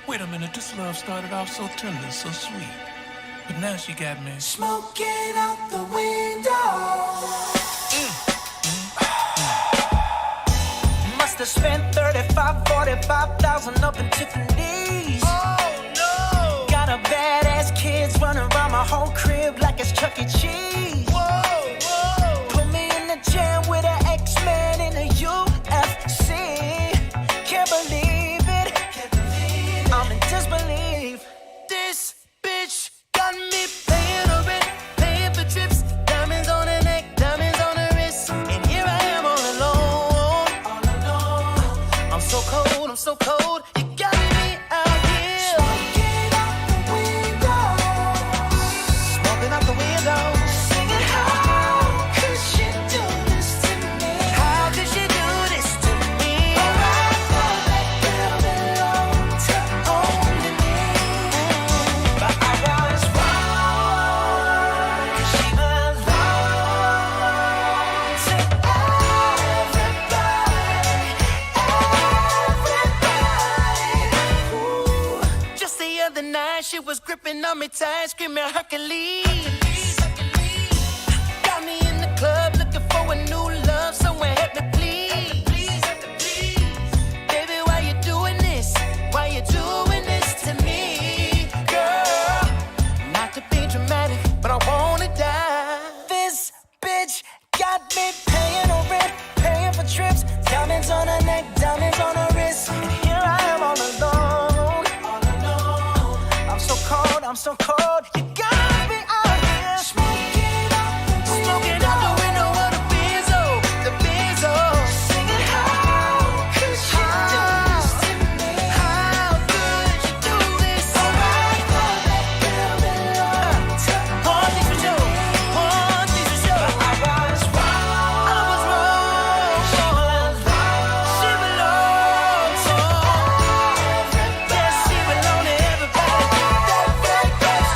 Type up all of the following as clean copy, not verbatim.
Wait a minute, this love started off so tender, so sweet. But now she got me smoking out the window. Must have spent 45,000 up in Tiffany's. Oh no! Got a badass kids running around my whole crib like it's Chuck E. Cheese. Whoa, whoa! Put me in the jam with an X-Man in the UFC. Can't believe it. I'm in disbelief. This bitch got me paying her rent, paying for trips, diamonds on her neck, diamonds on her wrist, and here I am all alone. I'm so cold, I'm so cold. You got me out here smoking out the window, smoking out the window, singing how could she do this to me? How could she do this to me? Oh, I thought that girl belonged to only me, but I was wrong. 'Cause she belonged to everybody. Ooh. Just the other night, she was gripping on me tight, screaming Hercules. Got me in the club looking for a new love, someone help me please. Baby, why you doing this? Why you doing this to me, girl? Not to be dramatic, but I wanna die. This bitch got me paying her rent, paying for trips, diamonds on her neck, diamonds on her wrist, and here I am all alone. I'm so cold, I'm so cold. You got me out here smoking out the window of the Benzo, singing how could she do this to me? How could she do this? Oh, I thought that girl belonged to one thing for sure, one thing for sure. But I was wrong. She belongs to everybody. Yes, she belongs to everybody.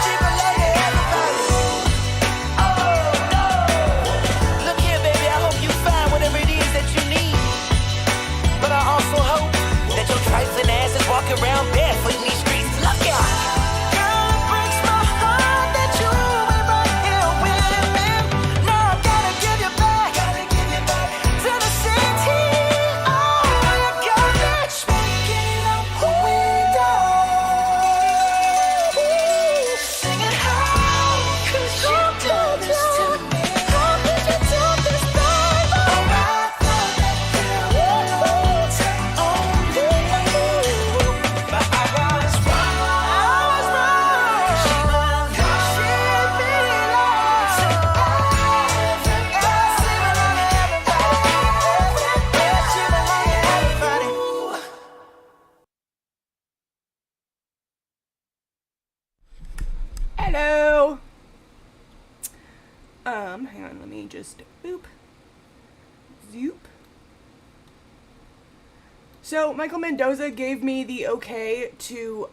She belongs to everybody. Oh no! Look here, baby. I hope you find whatever it is that you need. But I also hope that your trifling ass is walking around barefoot in these streets. Look out! Girl, it breaks my heart that you ain't right here with me. Now I gotta give you back to the city. Oh, you got me smoking out the window, singing how could she do this to me? How could you do this, baby? Oh, I thought that girl belonged to only me, but I was wrong. She belongs to everybody. Hello. Hang on, let me just boop. Zoop. So Michael Mendoza gave me the okay to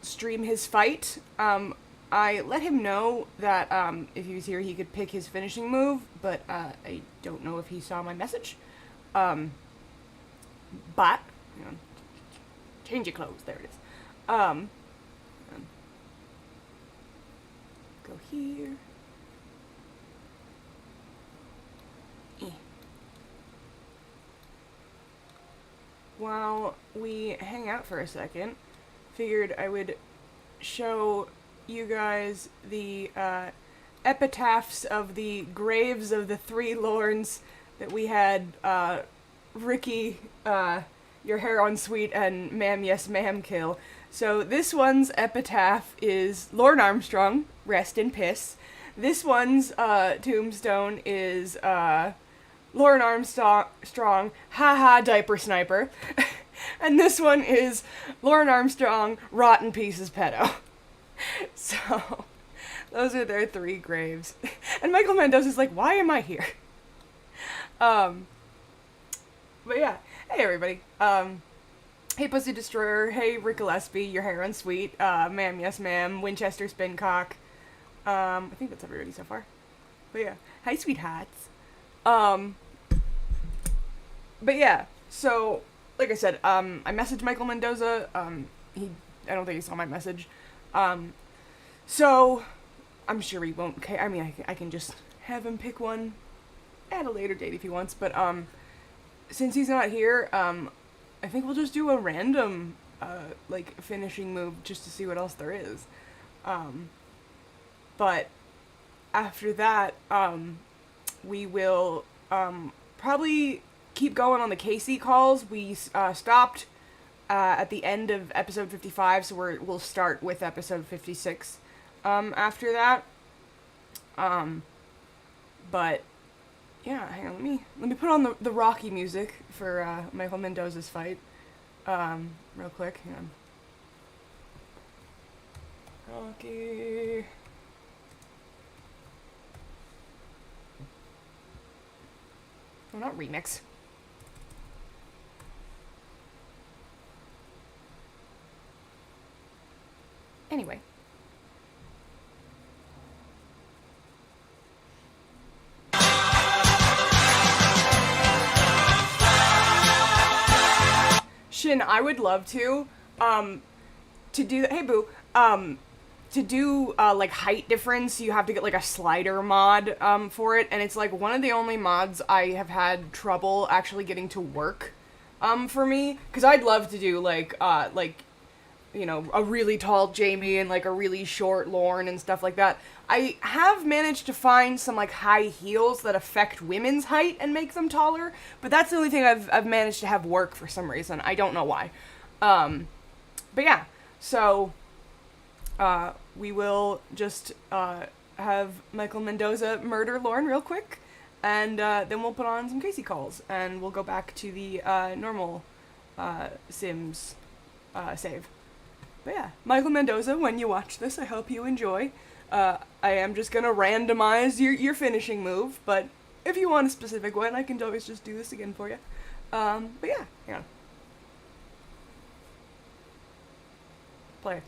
stream his fight. I let him know that if he was here he could pick his finishing move, but I don't know if he saw my message. But hang on. Change your clothes, there it is. Go here. While we hang out for a second, figured I would show you guys the epitaphs of the graves of the three Lorns that we had, Ricky, Your Hair on Sweet, and Ma'am Yes Ma'am kill. So this one's epitaph is Lorne Armstrong, rest in piss. This one's tombstone is Lorne Armstrong, haha, diaper sniper. And this one is Lorne Armstrong, rotten pieces pedo. So, those are their three graves. And Michael Mendoza's like, why am I here? But yeah, hey everybody. Hey Pussy Destroyer, hey Rick Gillespie, Your Hair on Sweet, Ma'am Yes Ma'am, Winchester Spincock. I think that's everybody so far. But yeah, hi sweethearts. But yeah, so like I said, I messaged Michael Mendoza. I don't think he saw my message. So I'm sure he won't care. I mean, I can just have him pick one at a later date if he wants. But since he's not here, I think we'll just do a random like finishing move just to see what else there is. But after that, we will probably keep going on the Casey calls. We stopped at the end of episode 55, so we'll start with episode 56 after that. But yeah, hang on, let me put on the Rocky music for Michael Mendoza's fight real quick. Hang on. Rocky. Oh, not remix. Anyway. Shin, I would love to do that. Hey, boo. To do, like, height difference, you have to get, like, a slider mod, for it, and it's, like, one of the only mods I have had trouble actually getting to work, for me, because I'd love to do, like, you know, a really tall Jamie and, like, a really short Lauren and stuff like that. I have managed to find some, like, high heels that affect women's height and make them taller, but that's the only thing I've managed to have work for some reason. I don't know why. But yeah, so we will just have Michael Mendoza murder Lauren real quick, and then we'll put on some Casey calls, and we'll go back to the normal Sims save. But yeah, Michael Mendoza, when you watch this, I hope you enjoy. I am just gonna randomize your finishing move, but if you want a specific one, I can always just do this again for you. But yeah, hang on. Play.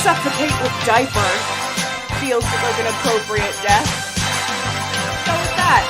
Suffocate with diaper feels like an appropriate death. Go with that.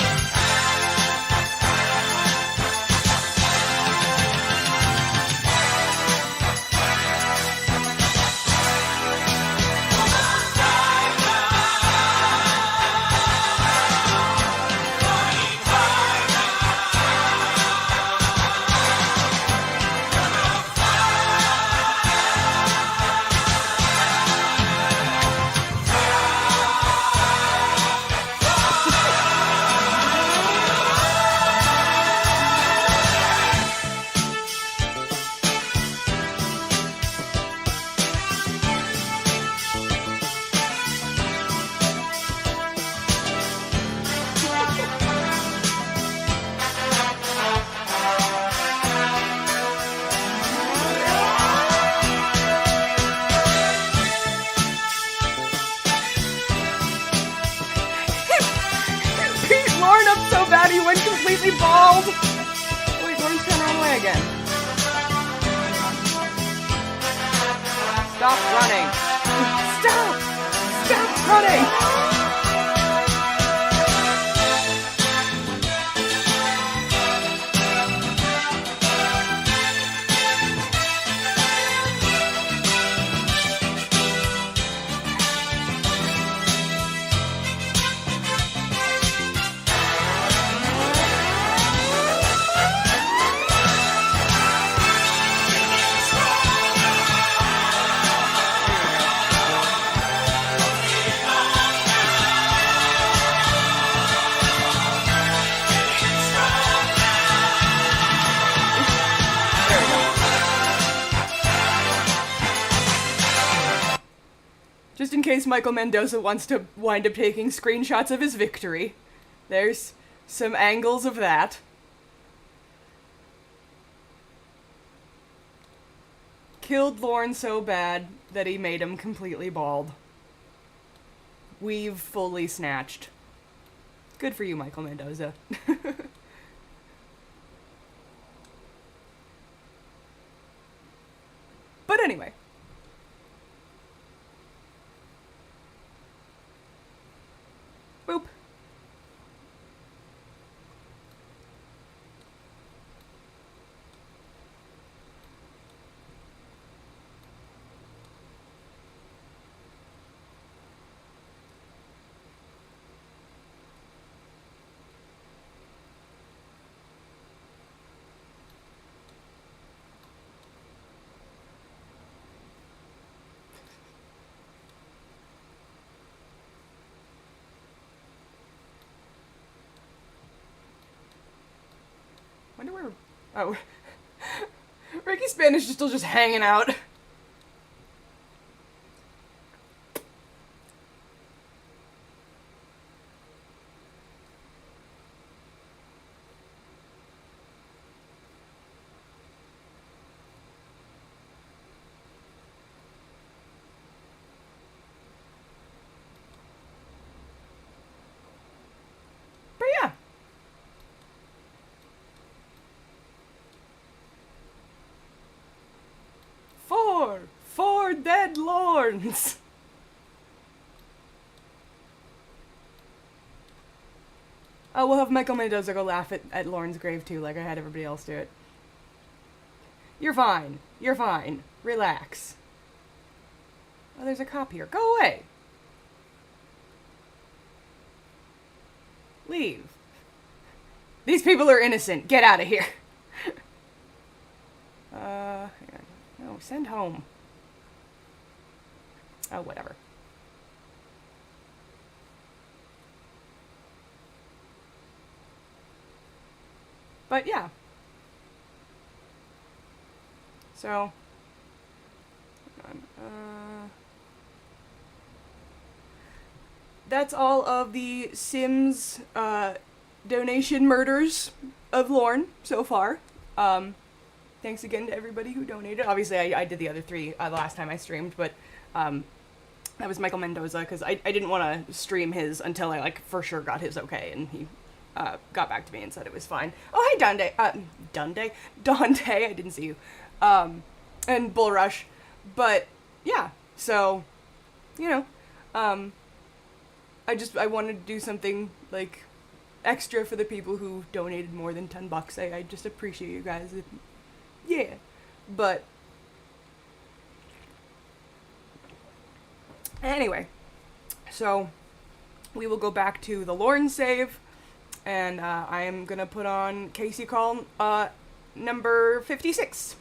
Wait, Lauren's going the wrong way again. Stop running. Stop! Stop running! Just in case Michael Mendoza wants to wind up taking screenshots of his victory. There's some angles of that. Killed Lauren so bad that he made him completely bald. We've fully snatched. Good for you, Michael Mendoza. But anyway. Boop. Wonder where... Oh. Ricky Spanish is still just hanging out. But yeah. Four dead lords. Oh, we'll have Michael Mendoza go laugh at Lauren's grave too, like I had everybody else do it. You're fine. You're fine. Relax. Oh, there's a cop here. Go away. Leave. These people are innocent. Get out of here. No, send home. Oh, whatever. But yeah. So. That's all of the Sims donation murders of Lauren so far. Thanks again to everybody who donated. Obviously, I did the other three the last time I streamed, but that was Michael Mendoza, because I didn't want to stream his until I, like, for sure got his okay, and he got back to me and said it was fine. Oh, hey, Dante, I didn't see you. And Bull Rush. But, yeah, so, you know, I wanted to do something, like, extra for the people who donated more than $10. I just appreciate you guys. Yeah, but anyway, so we will go back to the Lauren save, and I am gonna put on Casey Call number 56.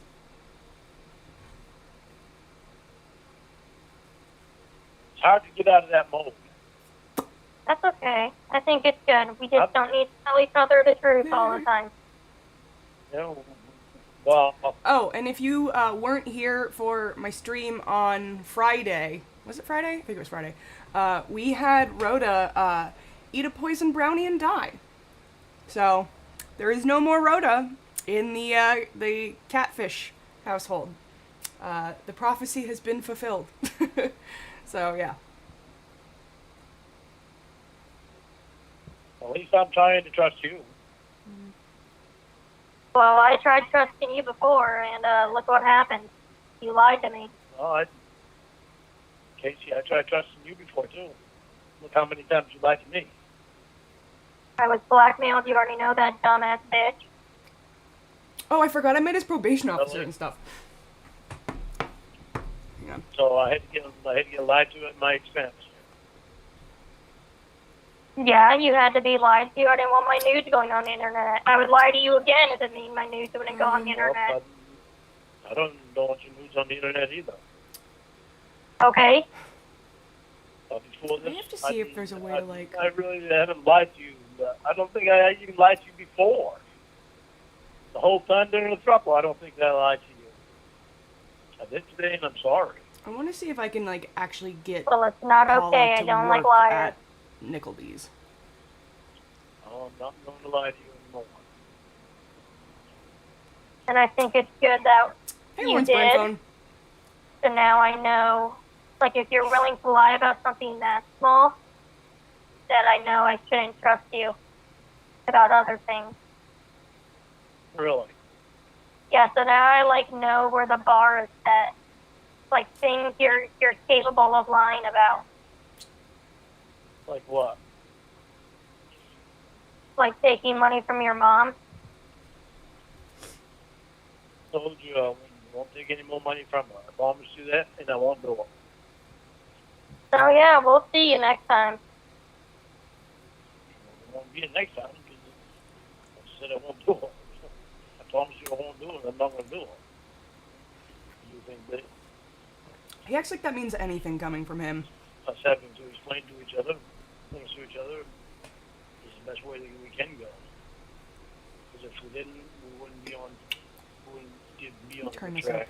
It's hard to get out of that mold. That's okay. I think it's good. We just don't need to tell each other the truth all the time. No. Well, Oh, and if you weren't here for my stream on Friday, was it Friday? I think it was Friday. We had Rhoda eat a poison brownie and die. So there is no more Rhoda in the catfish household. The prophecy has been fulfilled. So yeah. at least I'm trying to trust you. Well, I tried trusting you before, and look what happened. You lied to me. Oh, Casey, I tried trusting you before, too. Look how many times you lied to me. I was blackmailed. You already know that, dumbass bitch. Oh, I forgot I met his probation officer Really? and stuff. Hang on. So I had to get lied to at my expense. Yeah, you had to be lied to. I didn't want my nudes going on the internet. I would lie to you again if it mean my nudes wouldn't go on the Well, internet. I don't want your news on the internet either. Okay? Before this, I have to see if there's a way to, like... I really haven't lied to you. I don't think I even lied to you before. The whole time during the trouble, I don't think I lied to you. I did today, and I'm sorry. I want to see if I can, like, actually get Well, it's not Paula okay. I to don't like work liars. at Nickleby's. Oh, I'm not going to lie to you anymore. And I think it's good that Hey, you Lauren's did. brain phone. So now I know, like, if you're willing to lie about something that small, that I know I shouldn't trust you about other things. Really? Yeah, so now I, like, know where the bar is set. Like, things you're capable of lying about. Like what? Like taking money from your mom. I told you I won't take any more money from her. I promise you that, and I won't do it. So, yeah, we'll see you next time. It won't be the next time because I said I won't do it. I promise you I won't do it. I'm not going to do it. You think that He acts like that means anything coming from him. us having to explain to each other, things to each other, is the best way that we can go. Because if we didn't, we wouldn't be on Turn the this up. track.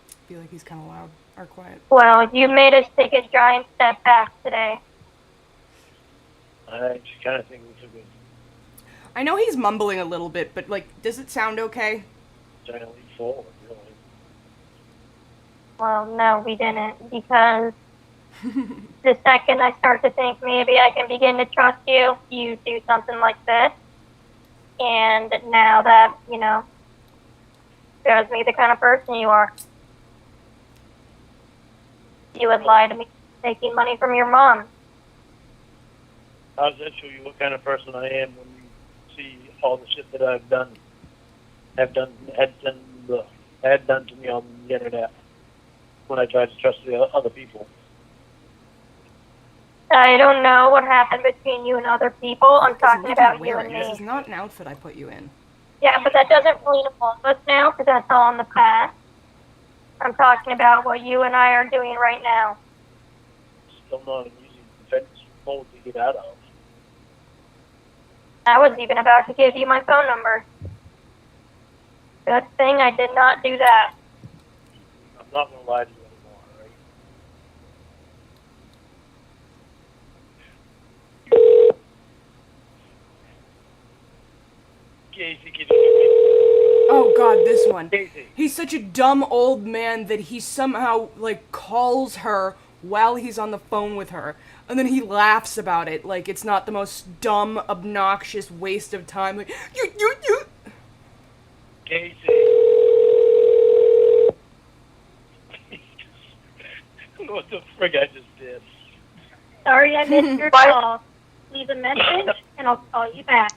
I feel like he's kind of loud or quiet. Well, you made us take a giant step back today. I just kind of think we took a I know he's mumbling a little bit, but, like, does it sound okay? giant leap forward, really. Well, no, we didn't, because the second I start to think maybe I can begin to trust you, you do something like this. And now that, you know, shows me the kind of person you are. You would lie to me taking money from your mom. How does that show you what kind of person I am when you see all the shit that I've done, had done to me on the internet when I tried to trust the other people? I don't know what happened between you and other people. I'm What talking is Nikki about you wearing? and This me. is not an outfit I put you in. Yeah, but that doesn't really involve us now, because that's all in the past. I'm talking about what you and I are doing right now. Still not an easy defense mode to get out of. I was even about to give you my phone number. Good thing I did not do that. I'm not going to lie to you anymore, all right? Casey, can you Oh god, this one. Casey. He's such a dumb old man that he somehow, like, calls her while he's on the phone with her. And then he laughs about it, like it's not the most dumb, obnoxious waste of time. Like, you. Casey. What the frig I just did? Sorry I missed your call. Leave a message, and I'll call you back.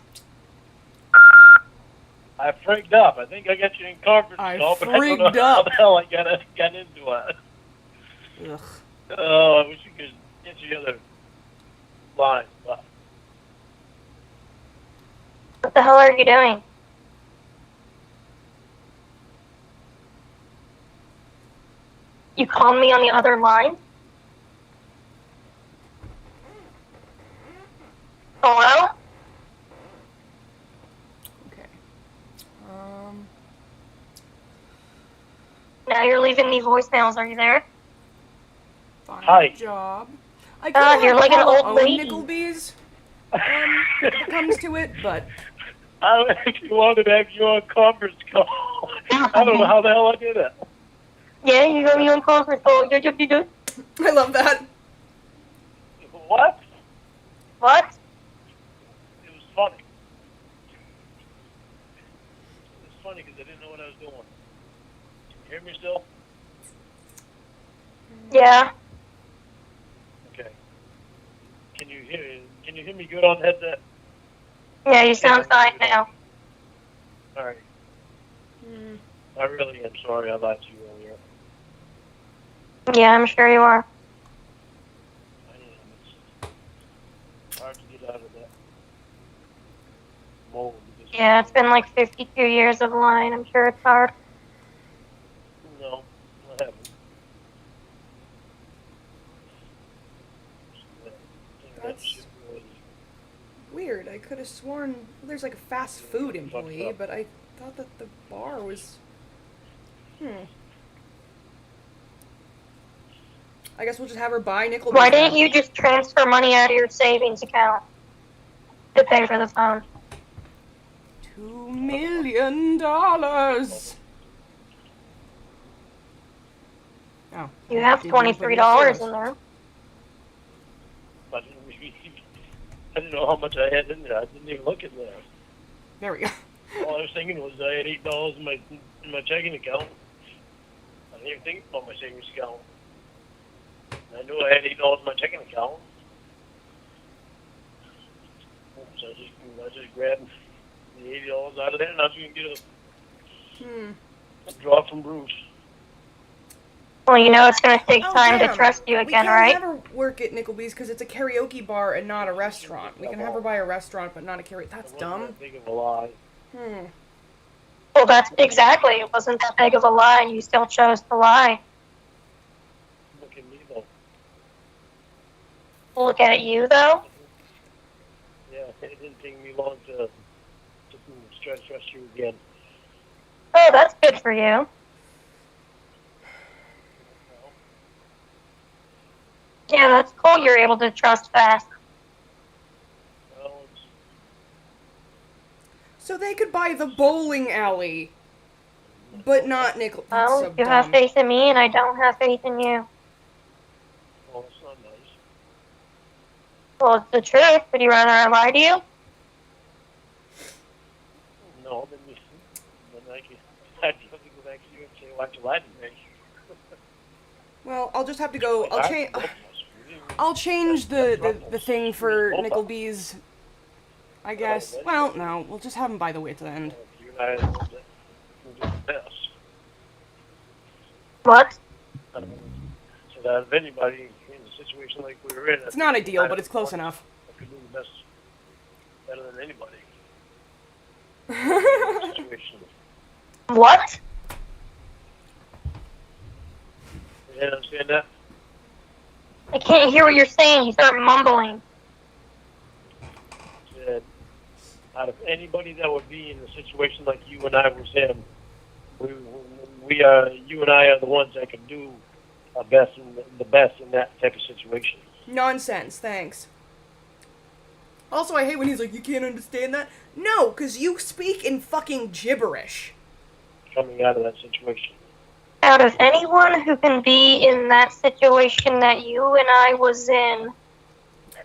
I freaked up. I think I got you in conference I call, but I don't know freaked how up. the hell I got into it. Ugh. Oh, I wish you could answer the other line. But What the hell are you doing? You called me on the other line? Hello? Okay. Now you're leaving me voicemails. Are you there? Fine Hi. job. I God, could you're like an old own lady. Nickleby's, if it comes to it, but I actually wanted to have you on conference call. I don't know how the hell I did it. Yeah, you got me on conference call. You. I love that. What? What? It was funny. It was Okay. Can you hear me good on the headset? Yeah, you sound fine now. All right. Hmm. I really am sorry I lied to you earlier. Yeah, I'm sure you are. I am. It's hard to get out of that mold. Yeah, it's been like 52 years of lying. I'm sure it's hard. No, I haven't. That That's shit was weird. I could have sworn there's like a fast food employee, up. but I thought that the bar was. I guess we'll just have her buy nickel. Why didn't you just transfer money out of your savings account to pay for the phone? $2 million. Oh. You have didn't even put $23 zeros. in there. I didn't know how much I had in there. I didn't even look in there. There we go. All I was thinking was I had $8 in my checking account. I didn't even think about my savings account. I knew I had $8 in my checking account. So I just grabbed the $80 out of there, and I was going to get a draw from Bruce. Well, you know it's going to take Oh, time to damn. trust you We again, can't right? have her work at Nickelby's because it's a karaoke bar and not a restaurant. We can have her buy a restaurant, but not a karaoke. That's It wasn't dumb. that big of a lie. Well, that's exactly. It wasn't that big of a lie, and you still chose to lie. Look at me, though. Look at you, though. Yeah, it didn't take me long to try to trust you again. Oh, that's good for you. Yeah, that's cool. You're able to trust fast. Well, So they could buy the bowling alley, but not Nickel. That's Well, so you have dumb. faith in me, and I don't have faith in you. well, it's not nice. Well, it's the truth. Would you rather I lie to you? No, then I have to go back to you and say, why'd you lie to me? Well, I'll just have to go. I'll change the thing for Nickelby's. I guess. Well, no, we'll just have him buy the way to the end. You and I are the ones that can do the best. What? So that if anybody in a situation like we were in, It's not ideal, but it's close enough. I could do the best, better than anybody. Situation. What? You understand that? I can't hear what you're saying. You start mumbling. Said, out of anybody that would be in a situation like you and I was in, we are, you and I are the ones that can do our best and the best in that type of situation. Nonsense, thanks. Also, I hate when he's like, you can't understand that. No, because you speak in fucking gibberish. Coming out of that situation. Out of anyone who can be in that situation that you and I was in,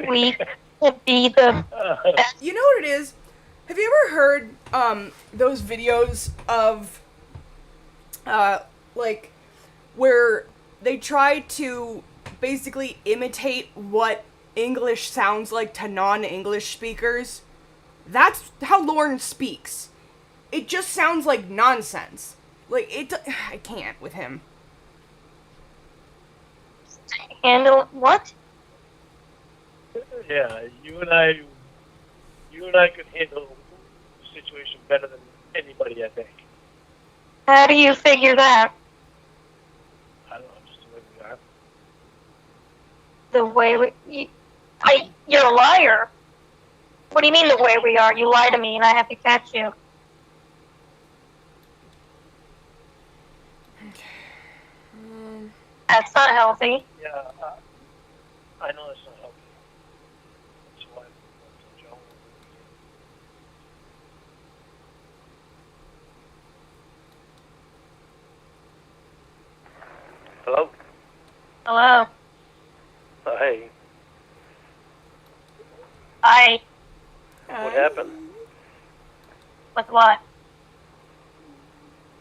we could be the best. You know what it is? Have you ever heard those videos of like where they try to basically imitate what English sounds like to non-English speakers? That's how Lauren speaks. It just sounds like nonsense. Like I can't with him. Handle what? Yeah, you and I could handle the situation better than anybody, I think. How do you figure that? I don't know, just the way we are. The way you're a liar. What do you mean the way we are? You lie to me and I have to catch you. That's not healthy. Yeah, I know that's not helping. That's why I'm Joe. Hello? Hello. Hey, Hi. what happened? With what?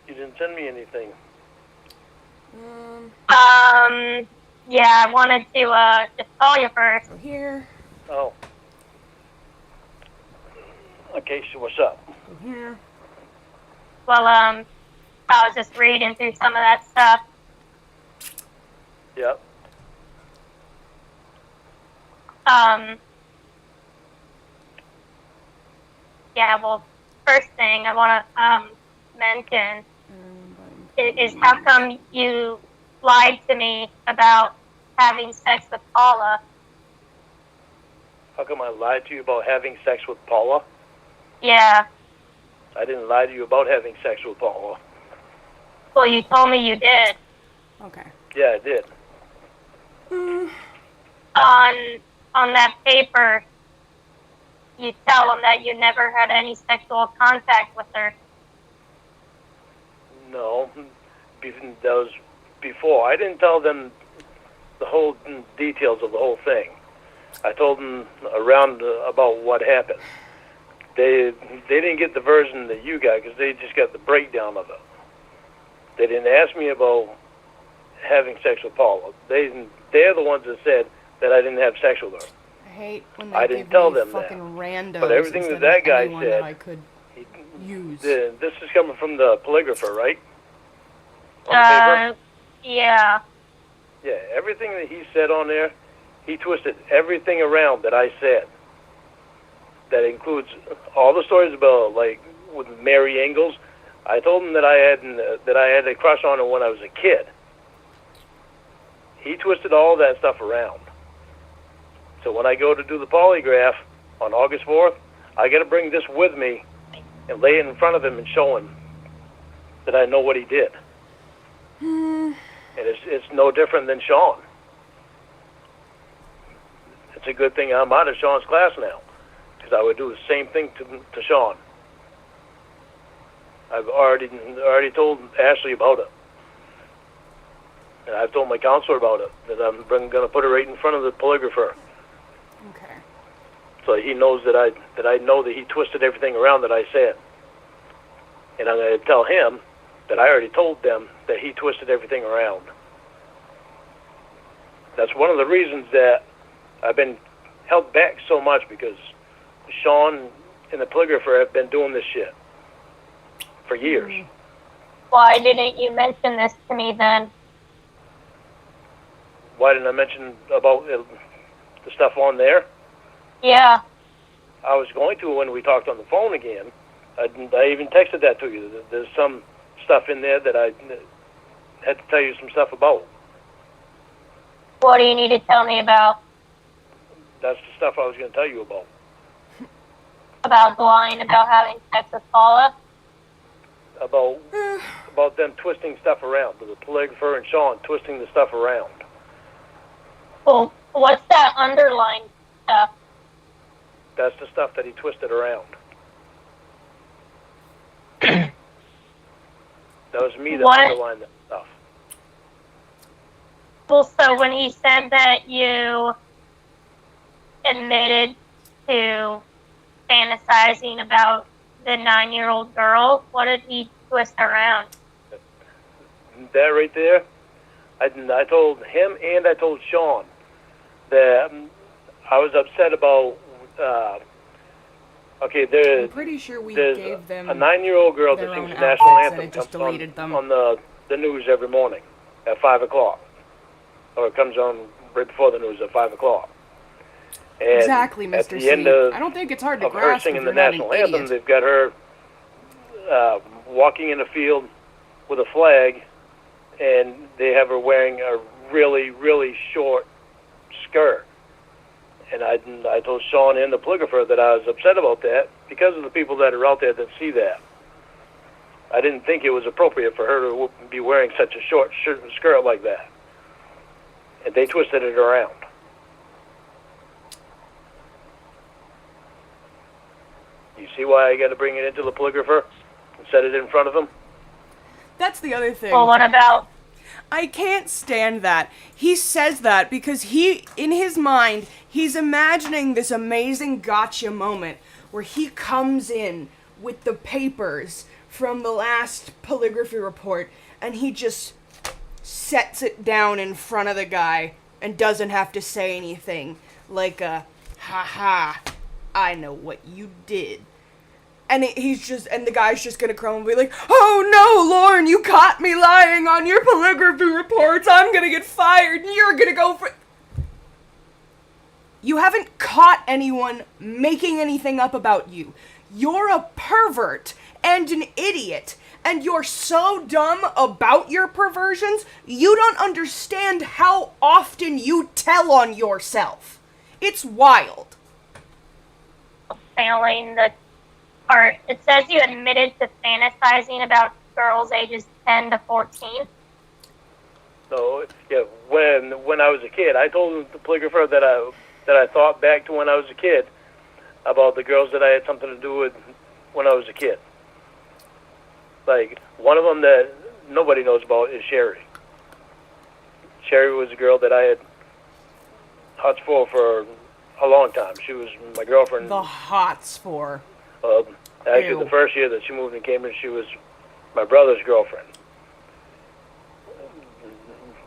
You didn't send me anything. Yeah, I wanted to just call you first. Go here. Oh. Okay, so what's up? Go here. Well, I was just reading through some of that stuff. Yep. Yeah, well, first thing I want to mention is how come you lied to me about having sex with Paula? How come I lied to you about having sex with Paula? Yeah. I didn't lie to you about having sex with Paula. Well, you told me you did. Okay. Yeah, I did. On that paper, you tell them that you never had any sexual contact with her. No, that was before. I didn't tell them the whole details of the whole thing. I told them around about what happened. They didn't get the version that you got because they just got the breakdown of it. They didn't ask me about having sex with Paula. They're the ones that said that I didn't have sex with her. I hate when they I give didn't tell me them fucking that. randos But everything instead that of guy anyone said, that I could use. This is coming from the polygrapher, right? On the paper? Yeah. Yeah, everything that he said on there, he twisted everything around that I said. That includes all the stories about, like, with Mary Ingalls. I told him that I had a crush on her when I was a kid. He twisted all that stuff around. So when I go to do the polygraph on August 4th, I got to bring this with me and lay it in front of him and show him that I know what he did. And it's no different than Sean. It's a good thing I'm out of Sean's class now, because I would do the same thing to Sean. I've already told Ashley about it. And I've told my counselor about it, that I'm going to put it right in front of the polygrapher. Okay. So he knows that I know that he twisted everything around that I said. And I'm going to tell him that I already told them that he twisted everything around. That's one of the reasons that I've been held back so much, because Sean and the polygrapher have been doing this shit for years. Why didn't you mention this to me then? Why didn't I mention about the stuff on there? Yeah. I was going to when we talked on the phone again. I even texted that to you. There's some stuff in there that I had to tell you some stuff about. What do you need to tell me about? That's the stuff I was going to tell you about. About lying about having sex with Paula? About them twisting stuff around. The polygrapher and Sean twisting the stuff around. Well, what's that underlined stuff? That's the stuff that he twisted around. That was me that underlined that stuff. Well, so when he said that you admitted to fantasizing about the 9-year-old girl, what did he twist around? That right there, I told him and I told Sean that I was upset about. I'm pretty sure we there's gave them a 9-year-old girl that their sings own the national outfits, and anthem it just comes deleted them. on the news every morning at 5 o'clock, or it comes on right before the news at 5 o'clock. And exactly, Mr. At the C. end of, I don't think it's hard to of her grasp if singing you're the not an national anthem, idiot. they've got her walking in a field with a flag, and they have her wearing a really, really short skirt. And I told Sean and the polygrapher that I was upset about that because of the people that are out there that see that. I didn't think it was appropriate for her to be wearing such a short skirt like that. And they twisted it around. You see why I got to bring it into the polygrapher and set it in front of him? That's the other thing. Well, what about... I can't stand that. He says that because in his mind, he's imagining this amazing gotcha moment where he comes in with the papers from the last polygraphy report and he just sets it down in front of the guy and doesn't have to say anything. Like ha, I know what you did. And the guy's just gonna crumble and be like, oh no, Lauren, you caught me lying on your polygraphy reports. I'm gonna get fired and you're gonna go for... You haven't caught anyone making anything up about you. You're a pervert and an idiot. And you're so dumb about your perversions, you don't understand how often you tell on yourself. It's wild. Failing the part. It says you admitted to fantasizing about girls ages 10 to 14. So yeah, when I was a kid, I told the polygrapher that I thought back to when I was a kid about the girls that I had something to do with when I was a kid. Like, one of them that nobody knows about is Sherry. Sherry was a girl that I had hots for a long time. She was my girlfriend. The hots for. Actually, Ew. the first year that she moved to Cambridge, she was my brother's girlfriend.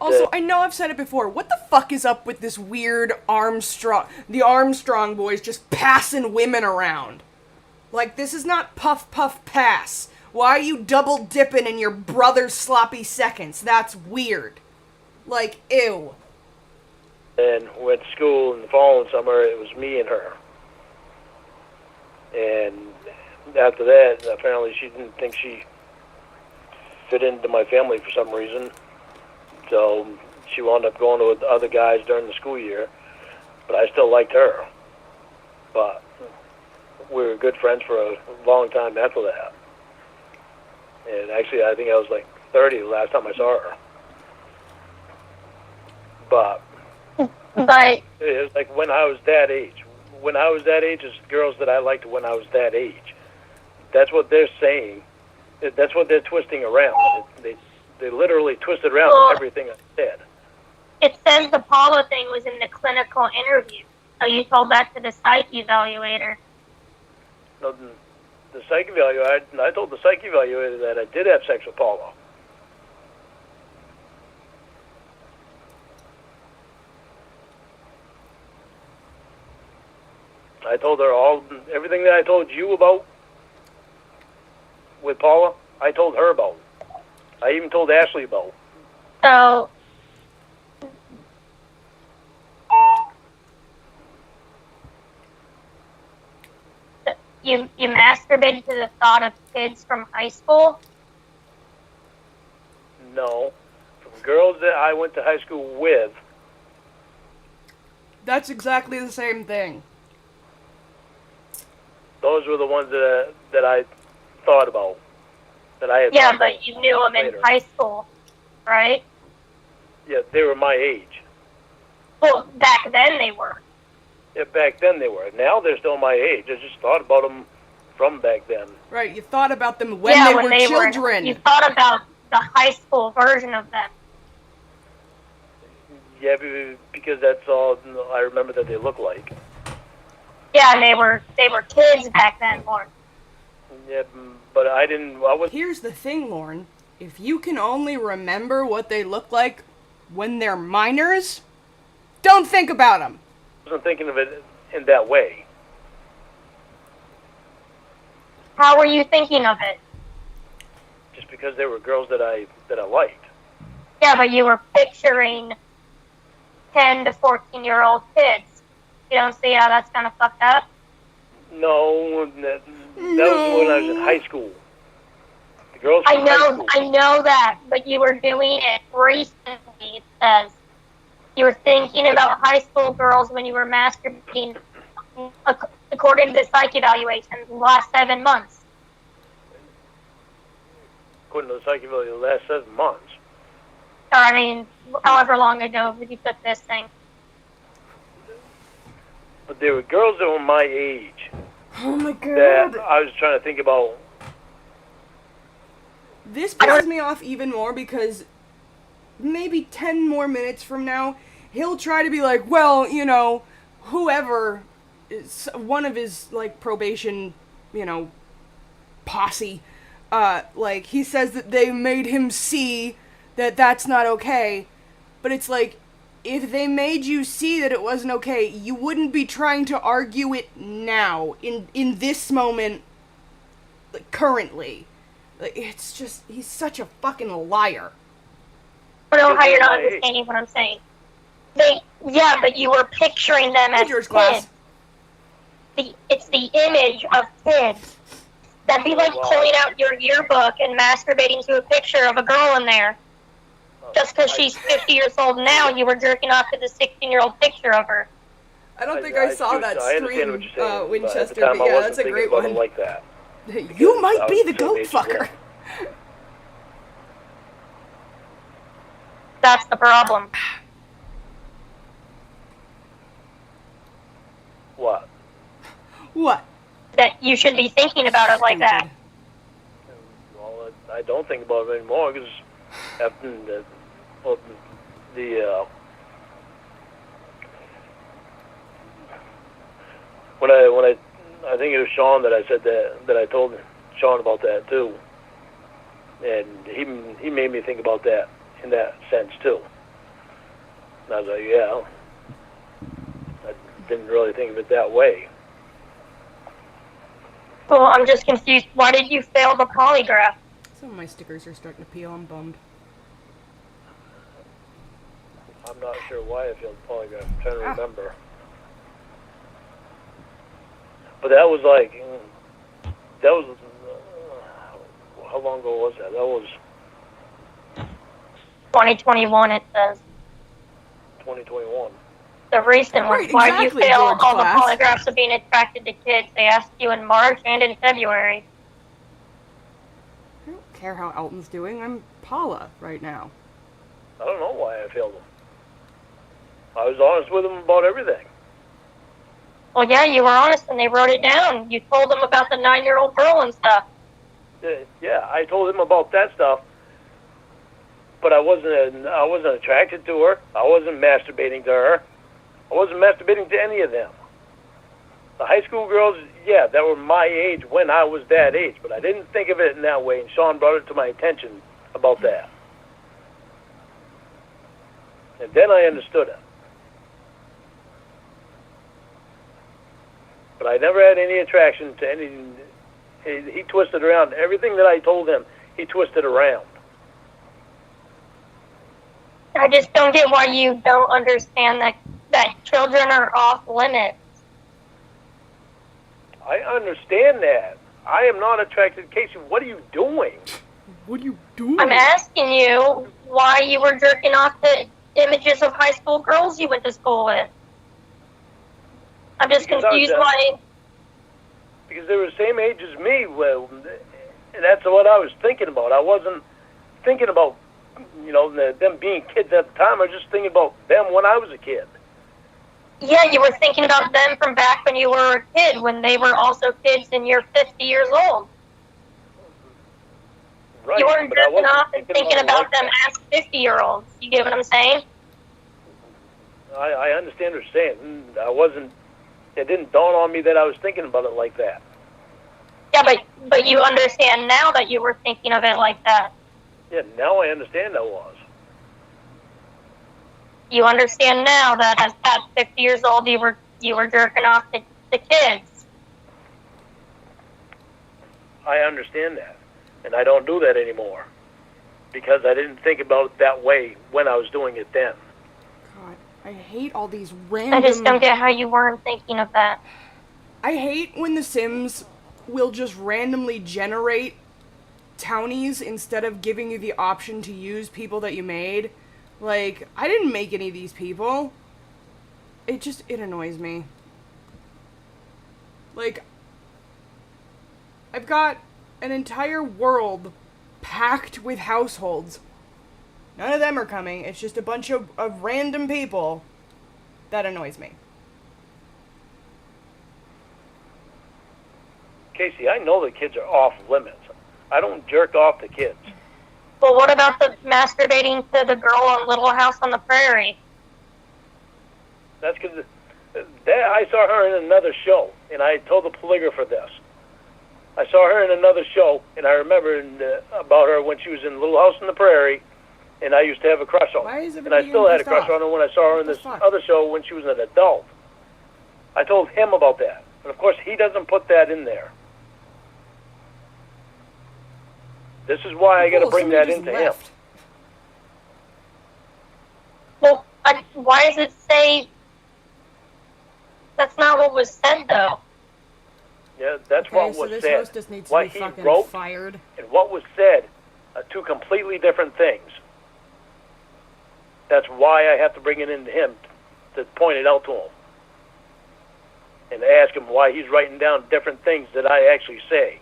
Also, I know I've said it before, what the fuck is up with this weird the Armstrong boys just passing women around? Like, this is not puff puff pass. Why are you double dipping in your brother's sloppy seconds? That's weird. Like, ew. And went to school in the following summer. It was me and her. And after that, apparently she didn't think she fit into my family for some reason. So she wound up going with other guys during the school year. But I still liked her. But we were good friends for a long time after that. And actually, I think I was like 30 the last time I saw her. But But it was like when I was that age. When I was that age, it's girls that I liked when I was that age. That's what they're saying. That's what they're twisting around. They literally twisted around everything I said. it says the Paula thing was in the clinical interview. So you told that to the psych evaluator. No, the psych evaluator, I told the psych evaluator that I did have sex with Paula. I told her everything that I told you about with Paula, I told her about. I even told Ashley about. So you masturbated to the thought of kids from high school? No. From girls that I went to high school with. That's exactly the same thing. Those were the ones that I thought about. That I had. Yeah, thought but about you knew them in later. high school, right? Yeah, they were my age. Well, back then they were. Yeah, back then they were. Now they're still my age. I just thought about them from back then. Right, you thought about them when Yeah, they when were they children. You thought about the high school version of them. Yeah, because that's all I remember that they look like. Yeah, and they were kids back then, Lauren. Yeah, but I was. Here's the thing, Lauren. If you can only remember what they look like when they're minors, don't think about them. Wasn't thinking of it in that way. How were you thinking of it? Just because they were girls that I liked. Yeah, but you were picturing 10 to 14-year-old kids. You don't see how that's kind of fucked up? No, that was when I was in high school. The girls from high school. I know that, but you were doing it recently, it says. You were thinking about high school girls when you were masturbating, according to the psych evaluation, the last 7 months. According to the psych evaluation, the last 7 months. Or, I mean, however long ago did you took this thing. But there were girls that were my age Oh my god. that I was trying to think about. This pisses me off even more because maybe 10 more minutes from now, he'll try to be like, well, you know, whoever is one of his, like, probation, you know, posse, like, he says that they made him see that that's not okay. But it's like, if they made you see that it wasn't okay, you wouldn't be trying to argue it now, in this moment, like, currently. Like, it's just, he's such a fucking liar. I don't know how you're not understanding what I'm saying. Yeah, but you were picturing them as George kids. Glass. It's the image of kids. That'd be like pulling out your yearbook and masturbating to a picture of a girl in there. Just because she's 50 years old now, you were jerking off to the 16-year-old picture of her. I don't think I saw that stream, Winchester, but yeah, that's a great one. Like that. You might be the goat fucker. That's the problem. What? What? That you should be thinking about it like that. Well, I don't think about it anymore because after when I think it was Sean that I said that I told Sean about that too, and he made me think about that in that sense too. And I was like, yeah, I didn't really think of it that way. Well, I'm just confused. Why did you fail the polygraph? Some of my stickers are starting to peel. I'm bummed. I'm not sure why I failed the polygraph. I'm trying to remember. But that was how long ago was that? That was 2021, it says. 2021. The recent one. Right, Why did you exactly, fail George all Glass. the polygraphs of being attracted to kids? They asked you in March and in February. I don't care how Elton's doing. I'm Paula right now. I don't know why I failed them. I was honest with them about everything. Well, yeah, you were honest and they wrote it down. You told them about the 9-year-old girl and stuff. Yeah, I told him about that stuff, but I wasn't attracted to her. I wasn't masturbating to her. I wasn't masturbating to any of them. The high school girls, yeah, that were my age when I was that age, but I didn't think of it in that way, and Sean brought it to my attention about that. And then I understood it. But I never had any attraction to any. He twisted around everything that I told him. He twisted around. I just don't get why you don't understand that children are off limits. I understand that. I am not attracted. Casey, what are you doing? What are you doing? I'm asking you why you were jerking off to images of high school girls you went to school with. I'm just confused why. Because they were the same age as me, well, and that's what I was thinking about. I wasn't thinking about, them being kids at the time. I was just thinking about them when I was a kid. Yeah, you were thinking about them from back when you were a kid, when they were also kids and you're 50 years old. Right, you weren't but I jerking wasn't off and thinking about them as 50-year-olds. You get what I'm saying? I understand what you're saying. It didn't dawn on me that I was thinking about it like that. Yeah, but you understand now that you were thinking of it like that. Yeah, now I understand I was. You understand now that at 50 years old you were jerking off to kids. I understand that, and I don't do that anymore because I didn't think about it that way when I was doing it then. God, I hate all these random... I just don't get how you weren't thinking of that. I hate when the Sims will just randomly generate townies instead of giving you the option to use people that you made. Like, I didn't make any of these people. It annoys me. Like, I've got an entire world packed with households. None of them are coming. It's just a bunch of random people. That annoys me. Casey, I know the kids are off limits. I don't jerk off to kids. Well, what about the masturbating to the girl on Little House on the Prairie? That's because I saw her in another show, and I told the polygrapher this. I saw her in another show, and I remember about her when she was in Little House on the Prairie, and I used to have a crush on Why her. is And everybody I still had a getting crush pissed on her when I saw her in What this the fuck? other show when she was an adult. I told him about that. And of course, he doesn't put that in there. This is why I got to Cool, bring somebody that just into left. him. Well, why does it say that's not what was said, though? Yeah, that's Okay, what so was this said. hostess needs to What be he fucking wrote fired. and what was said are two completely different things. That's why I have to bring it into him to point it out to him and ask him why he's writing down different things that I actually say.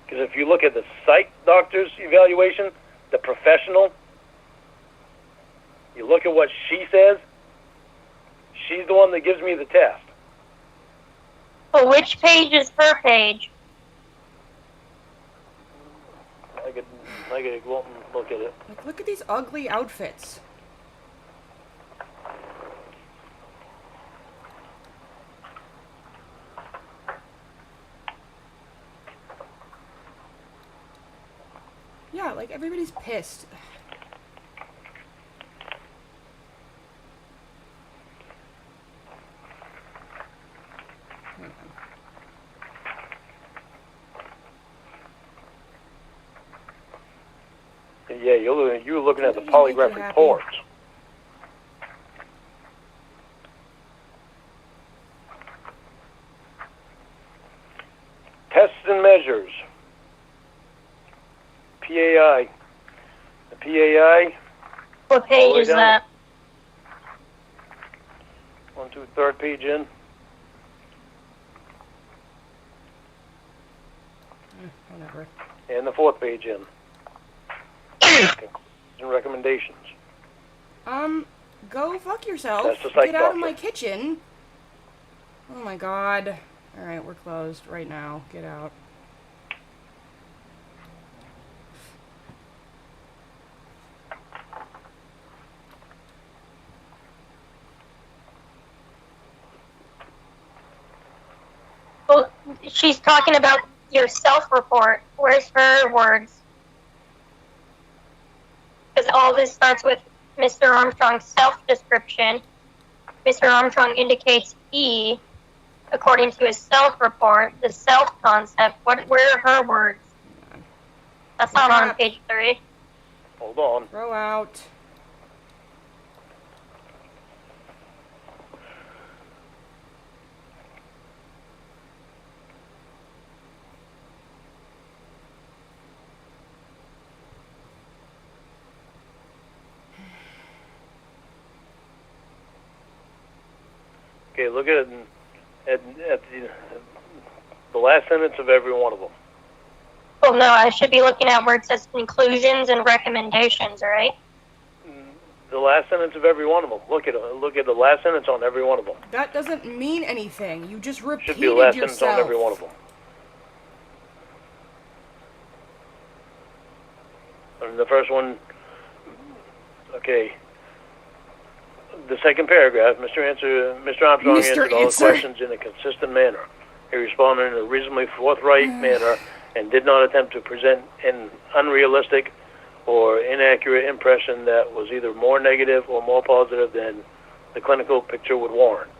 Because if you look at the psych doctor's evaluation, the professional, you look at what she says, she's the one that gives me the test. Well, which page is her page? I could go up and look at it. Like, look at these ugly outfits. Yeah, like everybody's pissed. Hang on. Yeah, you're looking at the Doesn't make you polygraph happy. reports. Tests and measures. PAI. The PAI, What page way is down. that? 1, 2, third page in. Whatever. And the fourth page in. Conclusions and recommendations. Go fuck yourself. That's the psych Get out of doctor. my kitchen. Oh my god. Alright, we're closed right now. Get out. Well, she's talking about your self-report. Where's her words? Because all this starts with Mr. Armstrong's self-description. Mr. Armstrong indicates he, according to his self-report, the self-concept. Where are her words? That's not on page 3. Hold on. Throw out. Okay, look at the last sentence of every one of them. Well, no, I should be looking at where it says conclusions and recommendations, right? The last sentence of every one of them. Look at the last sentence on every one of them. That doesn't mean anything. You just repeated Should be the last yourself. sentence on every one of them. And the first one, okay. The second paragraph, Mr. Armstrong answered all the questions in a consistent manner. He responded in a reasonably forthright manner and did not attempt to present an unrealistic or inaccurate impression that was either more negative or more positive than the clinical picture would warrant.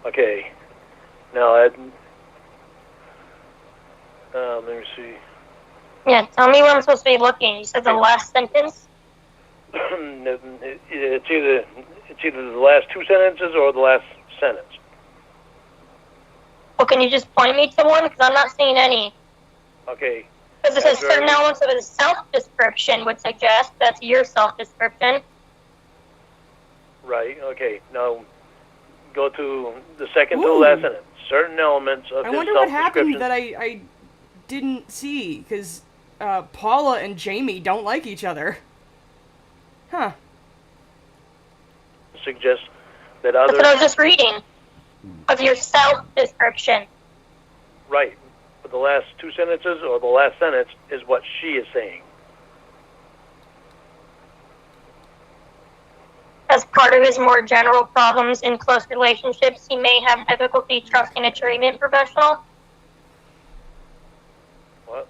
Okay. Now, let me see. Yeah, tell me where I'm supposed to be looking. You said the last sentence? It's either the last two sentences or the last sentence. Well, can you just point me to one? Because I'm not seeing any. Okay. Because it says After certain every- elements of the self-description would suggest that's your self-description. Right. Okay. Now, go to the second to the Ooh. last sentence. Certain elements of I his wonder what self-description. happened that I didn't see, because Paula and Jamie don't like each other. Huh. Suggest that That's others. what I was just reading. Of your self-description. Right. But the last two sentences or the last sentence is what she is saying. As part of his more general problems in close relationships, he may have difficulty trusting a treatment professional. What?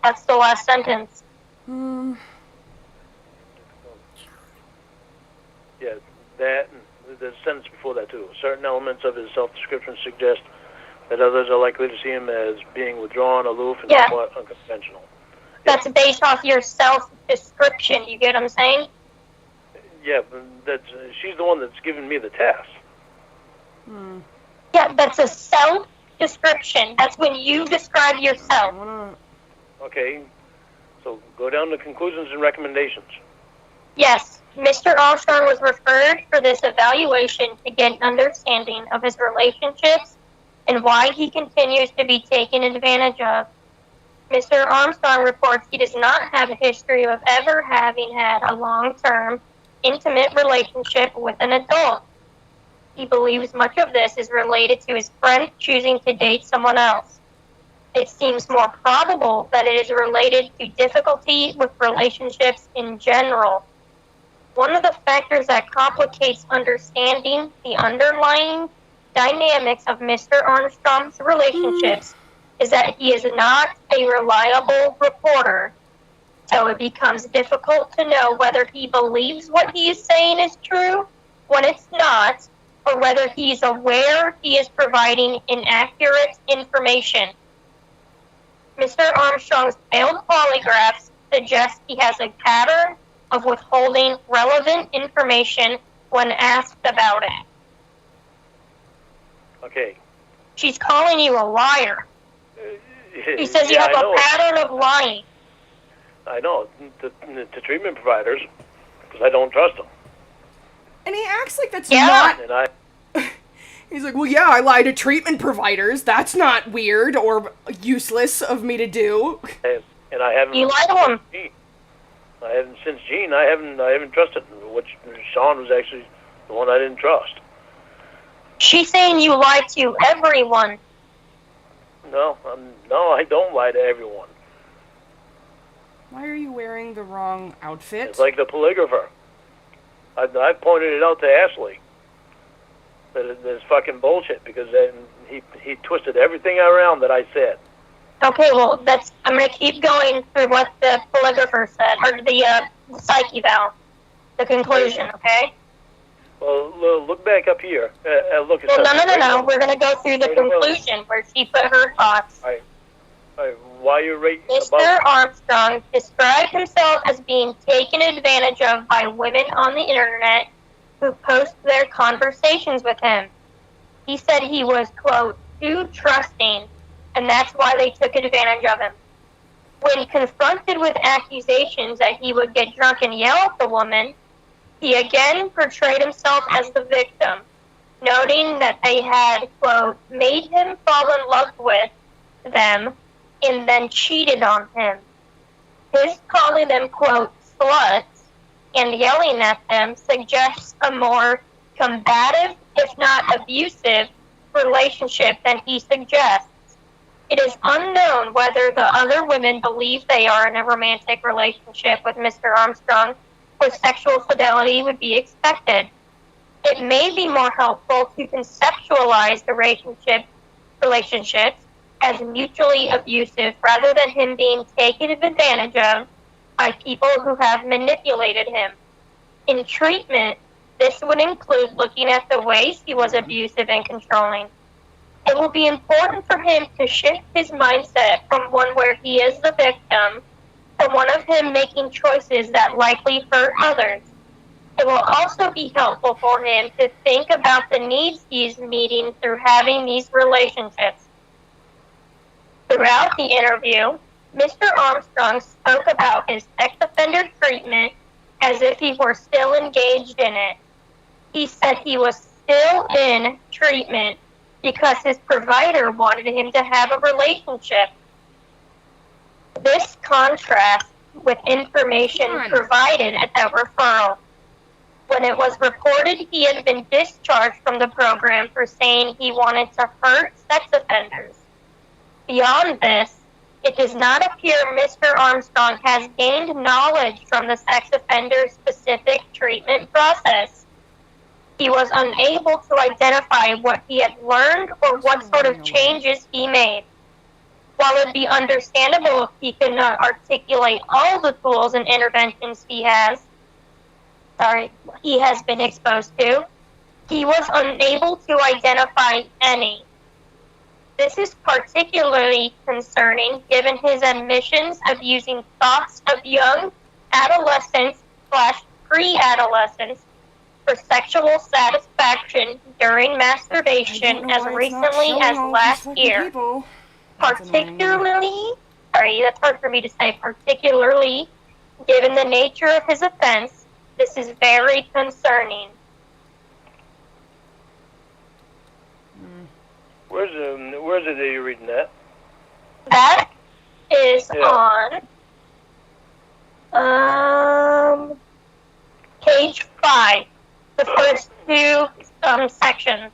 That's the last sentence. Yeah, that, and the sentence before that too. Certain elements of his self-description suggest that others are likely to see him as being withdrawn, aloof, and Yeah. somewhat unconventional. That's based off your self-description. You get what I'm saying? Yeah, but she's the one that's giving me the test. Yeah, that's a self-description. That's when you describe yourself. Okay, so go down to conclusions and recommendations. Yes, Mr. Armstrong was referred for this evaluation to get an understanding of his relationships and why he continues to be taken advantage of. Mr. Armstrong reports he does not have a history of ever having had a long-term, intimate relationship with an adult. He believes much of this is related to his friend choosing to date someone else. It seems more probable that it is related to difficulty with relationships in general. One of the factors that complicates understanding the underlying dynamics of Mr. Armstrong's relationships is that he is not a reliable reporter, so it becomes difficult to know whether he believes what he is saying is true when it's not, or whether he's aware he is providing inaccurate information. Mr. Armstrong's failed polygraphs suggest he has a pattern of withholding relevant information when asked about it. Okay. She's calling you a liar. She says you Yeah, have I a know. pattern of lying. I know, to treatment providers, because I don't trust them. And he acts like that's Yeah. not... And I, He's like, well, yeah, I lie to treatment providers. That's not weird or useless of me to do. and I haven't. You lie to him. I haven't since Gene. I haven't trusted. Which Sean was actually the one I didn't trust. She's saying you lie to everyone. No, I don't lie to everyone. Why are you wearing the wrong outfit? It's like the polygrapher. I pointed it out to Ashley. That it's fucking bullshit because then he twisted everything around that I said. Okay, well, I'm going to keep going through what the polygrapher said, or the psyche eval, the conclusion, okay? Well, look back up here. Look at Well, something. no. We're going to go through the conclusion where she put her thoughts. All right. Why you rate Mr. Armstrong described himself as being taken advantage of by women on the internet who post their conversations with him. He said he was, quote, too trusting, and that's why they took advantage of him. When confronted with accusations that he would get drunk and yell at the woman, he again portrayed himself as the victim, noting that they had, quote, made him fall in love with them and then cheated on him. His calling them, quote, sluts and yelling at them suggests a more combative, if not abusive, relationship than he suggests. It is unknown whether the other women believe they are in a romantic relationship with Mr. Armstrong, where sexual fidelity would be expected. It may be more helpful to conceptualize the relationships as mutually abusive rather than him being taken advantage of by people who have manipulated him. In treatment, this would include looking at the ways he was abusive and controlling. It will be important for him to shift his mindset from one where he is the victim to one of him making choices that likely hurt others. It will also be helpful for him to think about the needs he's meeting through having these relationships. Throughout the interview, Mr. Armstrong spoke about his sex offender treatment as if he were still engaged in it. He said he was still in treatment because his provider wanted him to have a relationship. This contrasts with information provided at the referral. When it was reported he had been discharged from the program for saying he wanted to hurt sex offenders. Beyond this, it does not appear Mr. Armstrong has gained knowledge from the sex offender-specific treatment process. He was unable to identify what he had learned or what sort of changes he made. While it'd be understandable if he could not articulate all the tools and interventions he has been exposed to, he was unable to identify any. This is particularly concerning given his admissions of using thoughts of young adolescents/pre-adolescents for sexual satisfaction during masturbation as recently as last year. Particularly, that's hard for me to say, particularly given the nature of his offense, this is very concerning. Where's it that you're reading that? That is on page 5, the first two sections.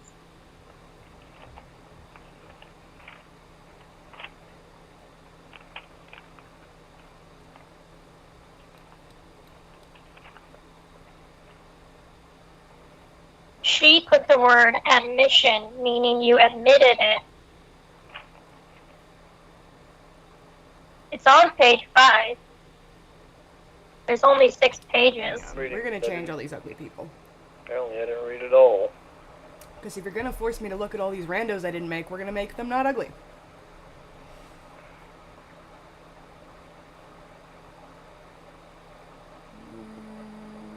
She put the word admission, meaning you admitted it. It's on page 5. There's only 6 pages. We're gonna change all these ugly people. Apparently I didn't read it all. Because if you're gonna force me to look at all these randos I didn't make, we're gonna make them not ugly.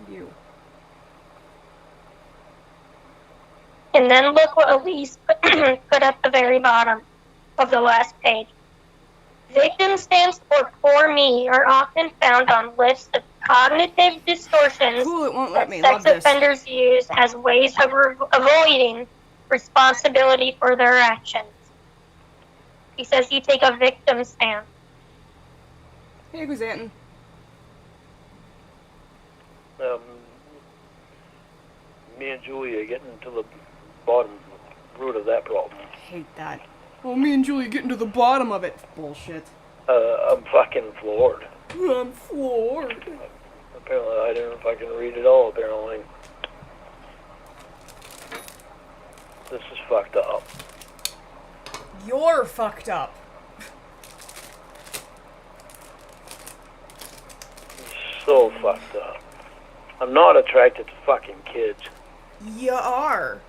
You. And then look what Elise put at the very bottom of the last page. Victim stands for poor me are often found on lists of cognitive distortions Cool, it won't let me. that Love sex this. offenders use as ways of avoiding responsibility for their actions. He says you take a victim stand. Hey, Guzanton. Me and Julie are getting to the bottom root of that problem. I hate that. Oh, me and Julie getting to the bottom of it. Bullshit. I'm fucking floored. I'm floored. Apparently I didn't fucking read it all, apparently. This is fucked up. You're fucked up. So fucked up. I'm not attracted to fucking kids. You are.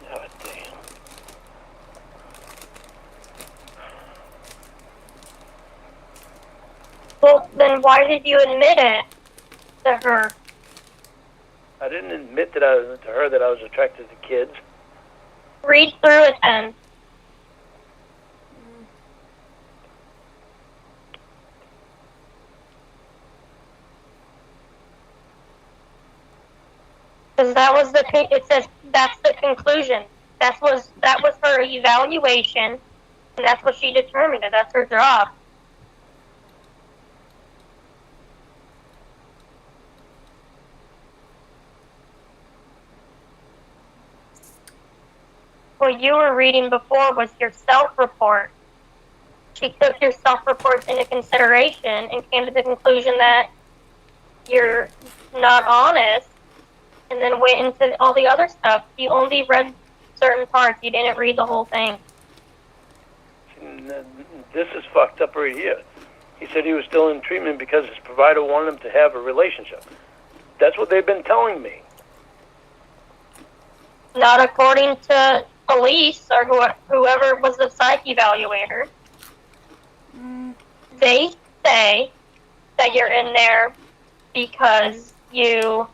God damn. Well, then why did you admit it to her? I didn't admit to her that I was attracted to kids. Read through it then. Because it says that's the conclusion. That was her evaluation, and that's what she determined. And that's her job. What you were reading before was your self-report. She took your self-reports into consideration and came to the conclusion that you're not honest, and then went into all the other stuff. You only read certain parts. You didn't read the whole thing. This is fucked up right here. He said he was still in treatment because his provider wanted him to have a relationship. That's what they've been telling me. Not according to police or whoever was the psych evaluator. They say that you're in there because you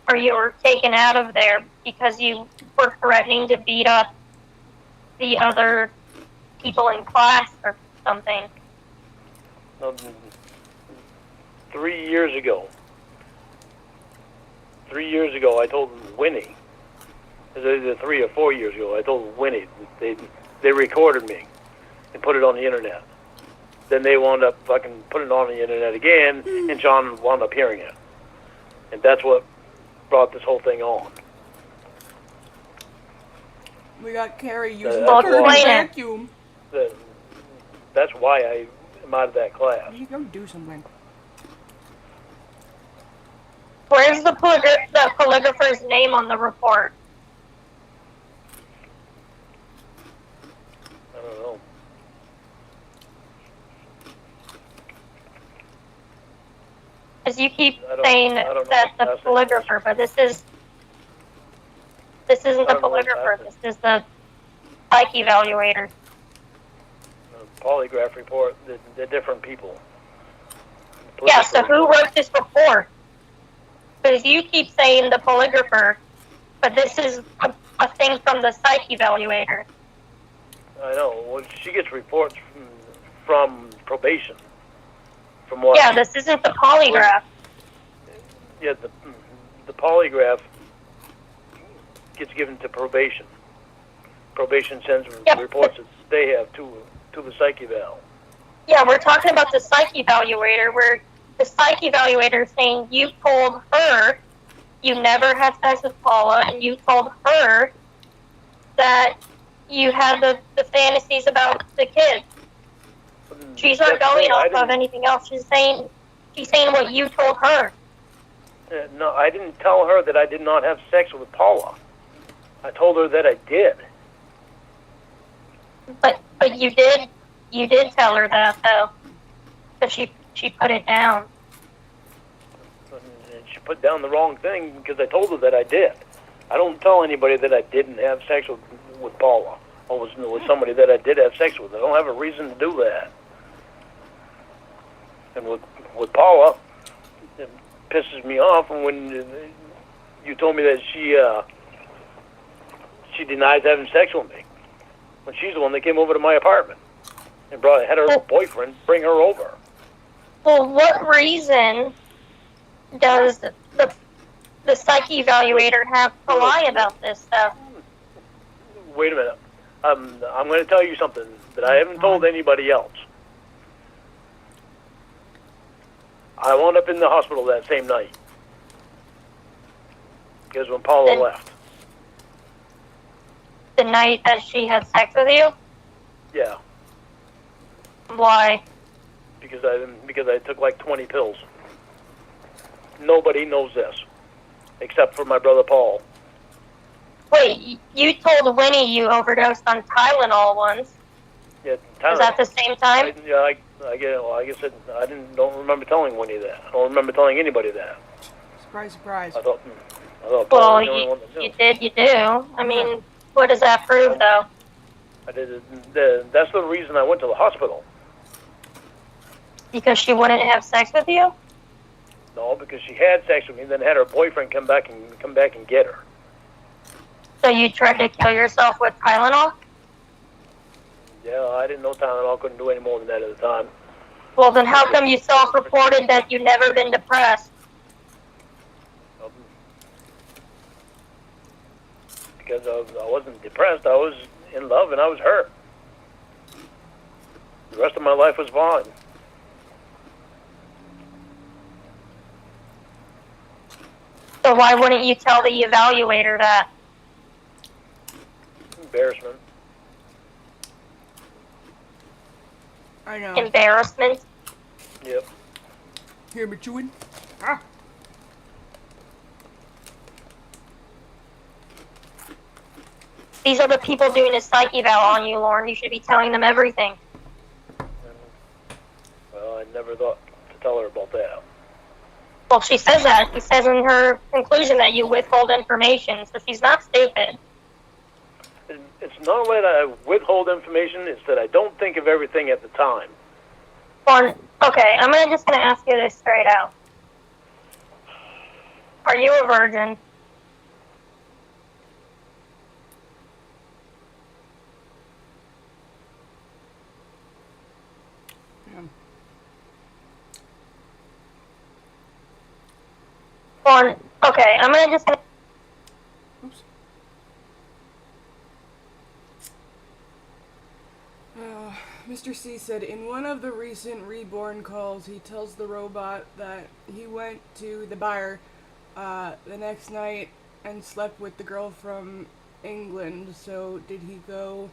were taken out of there because you were threatening to beat up the other people in class or something. 3 years ago, I told Winnie. It was either 3 or 4 years ago. I told Winnie they recorded me and put it on the internet. Then they wound up fucking putting it on the internet again, and John wound up hearing it, and that's what brought this whole thing on. We got Carrie using Well, the explain it. vacuum. That's why I am out of that class. You go do something. Where's the polygrapher's name on the report? Because you keep I don't- saying I don't know that what the that is. polygrapher, but this isn't the I don't know what polygrapher. that is. This is the psych evaluator. Polygraph report, they're different people. Yeah, so who wrote this report? Because you keep saying the polygrapher, but this is a thing from the psych evaluator. I know. Well, she gets reports from probation. From what? Yeah, this isn't the polygraph. Yeah, the polygraph gets given to probation. Probation sends reports that they have to the psych eval. Yeah, we're talking about the psych evaluator, where the psych evaluator is saying you told her you never had sex with Paula, and you told her that you had the fantasies about the kids. She's not going off of anything else. She's saying what you told her. No, I didn't tell her that I did not have sex with Paula. I told her that I did. But you did tell her that though, because she put it down. And she put down the wrong thing because I told her that I did. I don't tell anybody that I didn't have sex with Paula or with somebody that I did have sex with. I don't have a reason to do that. And with Paula, it pisses me off when you told me that she denies having sex with me when she's the one that came over to my apartment and had her boyfriend bring her over. Well, what reason does the psych evaluator have to lie about this stuff? Wait a minute. I'm going to tell you something that I haven't told anybody else. I wound up in the hospital that same night because when Paula left. The night that she had sex with you? Yeah. Why? Because I took like 20 pills. Nobody knows this, except for my brother Paul. Wait, you told Winnie you overdosed on Tylenol once. Yeah, Tylenol. Was that the same time? I guess I don't remember telling Winnie that. I don't remember telling anybody that. Surprise, surprise. I thought Paul was the only one that knew. You do. I mean, what does that prove, though? I did. That's the reason I went to the hospital. Because she wouldn't have sex with you? No, because she had sex with me, and then had her boyfriend come back and get her. So you tried to kill yourself with Tylenol? Yeah, I didn't know Tylenol couldn't do any more than that at the time. Well, then how come you self-reported that you've never been depressed? Because I wasn't depressed. I was in love, and I was hurt. The rest of my life was fine. So why wouldn't you tell the evaluator that? Embarrassment. I know. Embarrassment? Yep. Here, but chewing. Ah. These are the people doing a psych eval on you, Lauren. You should be telling them everything. Well, I never thought to tell her about that. Well, she says that. She says in her conclusion that you withhold information, so she's not stupid. It's not that I withhold information, it's that I don't think of everything at the time. Well, okay, I'm just gonna ask you this straight out. Are you a virgin? Well, okay, I'm just gonna. Oops. Mr. C said, in one of the recent Reborn calls, he tells the robot that he went to the bar the next night and slept with the girl from England. So did he go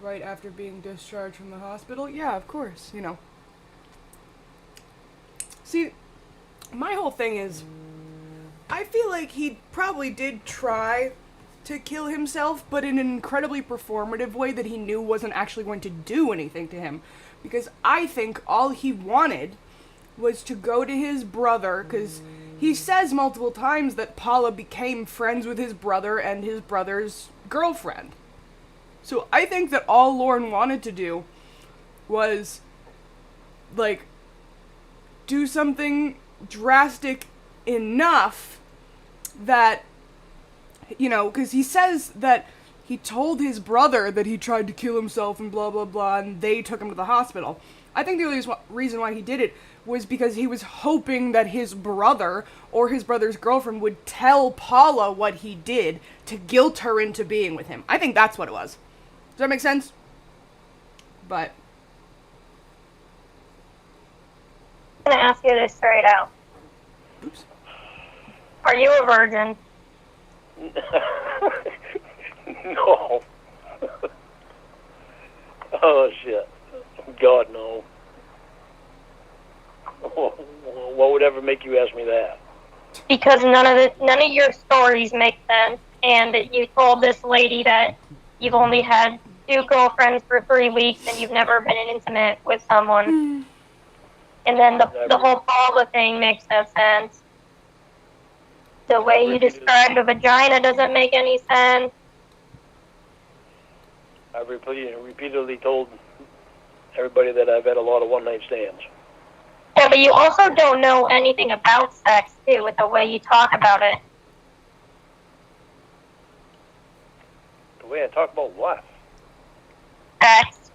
right after being discharged from the hospital? Yeah, of course, you know. See, my whole thing is, I feel like he probably did try to kill himself, but in an incredibly performative way that he knew wasn't actually going to do anything to him. Because I think all he wanted was to go to his brother, because he says multiple times that Paula became friends with his brother and his brother's girlfriend. So I think that all Lauren wanted to do was, like, do something drastic enough that, you know, because he says that he told his brother that he tried to kill himself and blah, blah, blah, and they took him to the hospital. I think the only reason why he did it was because he was hoping that his brother or his brother's girlfriend would tell Paula what he did to guilt her into being with him. I think that's what it was. Does that make sense? But I'm gonna ask you this straight out. oops. Are you a virgin? No. Oh, shit. God, no. What would ever make you ask me that? Because none of your stories make sense, and you told this lady that you've only had 2 girlfriends for 3 weeks and you've never been intimate with someone. And then the whole Paula thing makes no sense. The way you described a vagina doesn't make any sense. I've repeatedly told everybody that I've had a lot of one-night stands. Yeah, but you also don't know anything about sex, too, with the way you talk about it. The way I talk about what? Sex.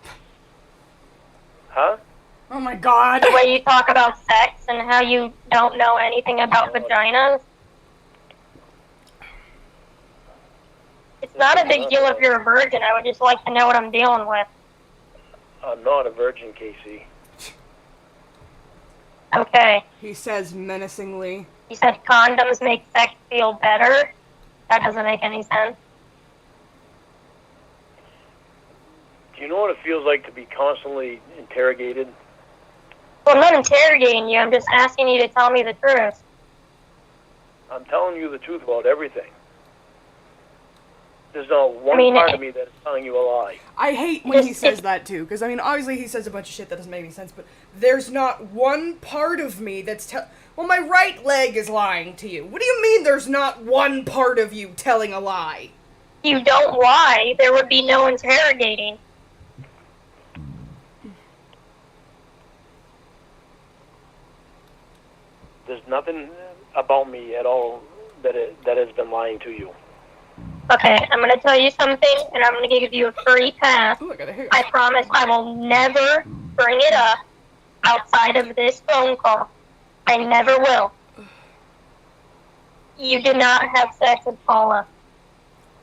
Huh? Oh my god. The way you talk about sex and how you don't know anything about vaginas. It's not a big deal if you're a virgin. I would just like to know what I'm dealing with. I'm not a virgin, Casey. Okay. He says menacingly. You said condoms make sex feel better? That doesn't make any sense. Do you know what it feels like to be constantly interrogated? Well, I'm not interrogating you. I'm just asking you to tell me the truth. I'm telling you the truth about everything. There's not one part of me that is telling you a lie. I hate when he says that too, because I mean, obviously he says a bunch of shit that doesn't make any sense, but there's not one part of me that's well, my right leg is lying to you. What do you mean there's not one part of you telling a lie? You don't lie. There would be no interrogating. There's nothing about me at all that has been lying to you. Okay, I'm going to tell you something, and I'm going to give you a free pass. Ooh, I promise I will never bring it up outside of this phone call. I never will. You did not have sex with Paula.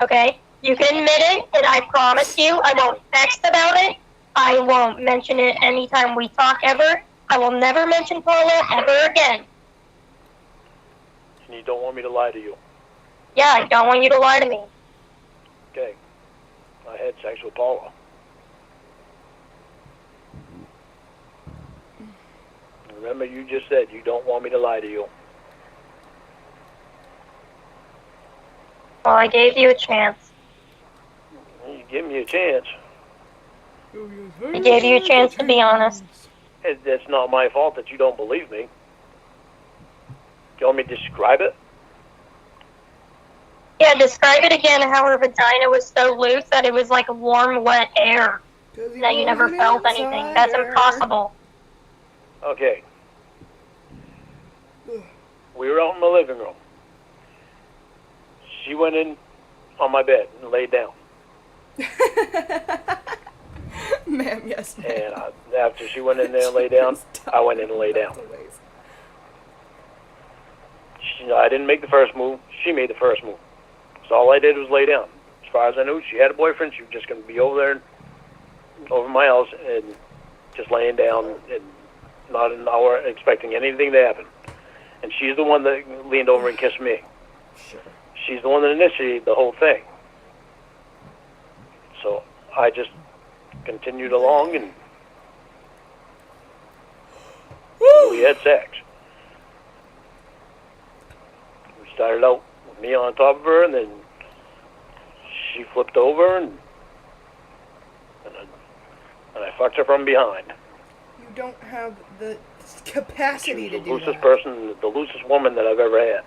Okay? You can admit it, and I promise you I won't text about it. I won't mention it anytime we talk ever. I will never mention Paula ever again. And you don't want me to lie to you. Yeah, I don't want you to lie to me. Okay. I had sex with Paula. Remember, you just said you don't want me to lie to you. Well, I gave you a chance. You give me a chance. I gave you a chance to be honest. It's not my fault that you don't believe me. You want me to describe it? Yeah, describe it again, how her vagina was so loose that it was like warm, wet air. That you never felt anything. That's impossible. Okay. We were out in my living room. She went in on my bed and laid down. Ma'am, yes, ma'am. And after she went in there and lay down, I went in and lay down. I didn't make the first move. She made the first move. So all I did was lay down. As far as I knew, she had a boyfriend. She was just going to be over there, over my house, and just laying down and not an hour expecting anything to happen. And she's the one that leaned over and kissed me. Sure. She's the one that initiated the whole thing. So I just continued along, and we had sex. We started out with me on top of her, and then she flipped over, and I fucked her from behind. You don't have the capacity She to was the do loosest that. person, the loosest woman that I've ever had.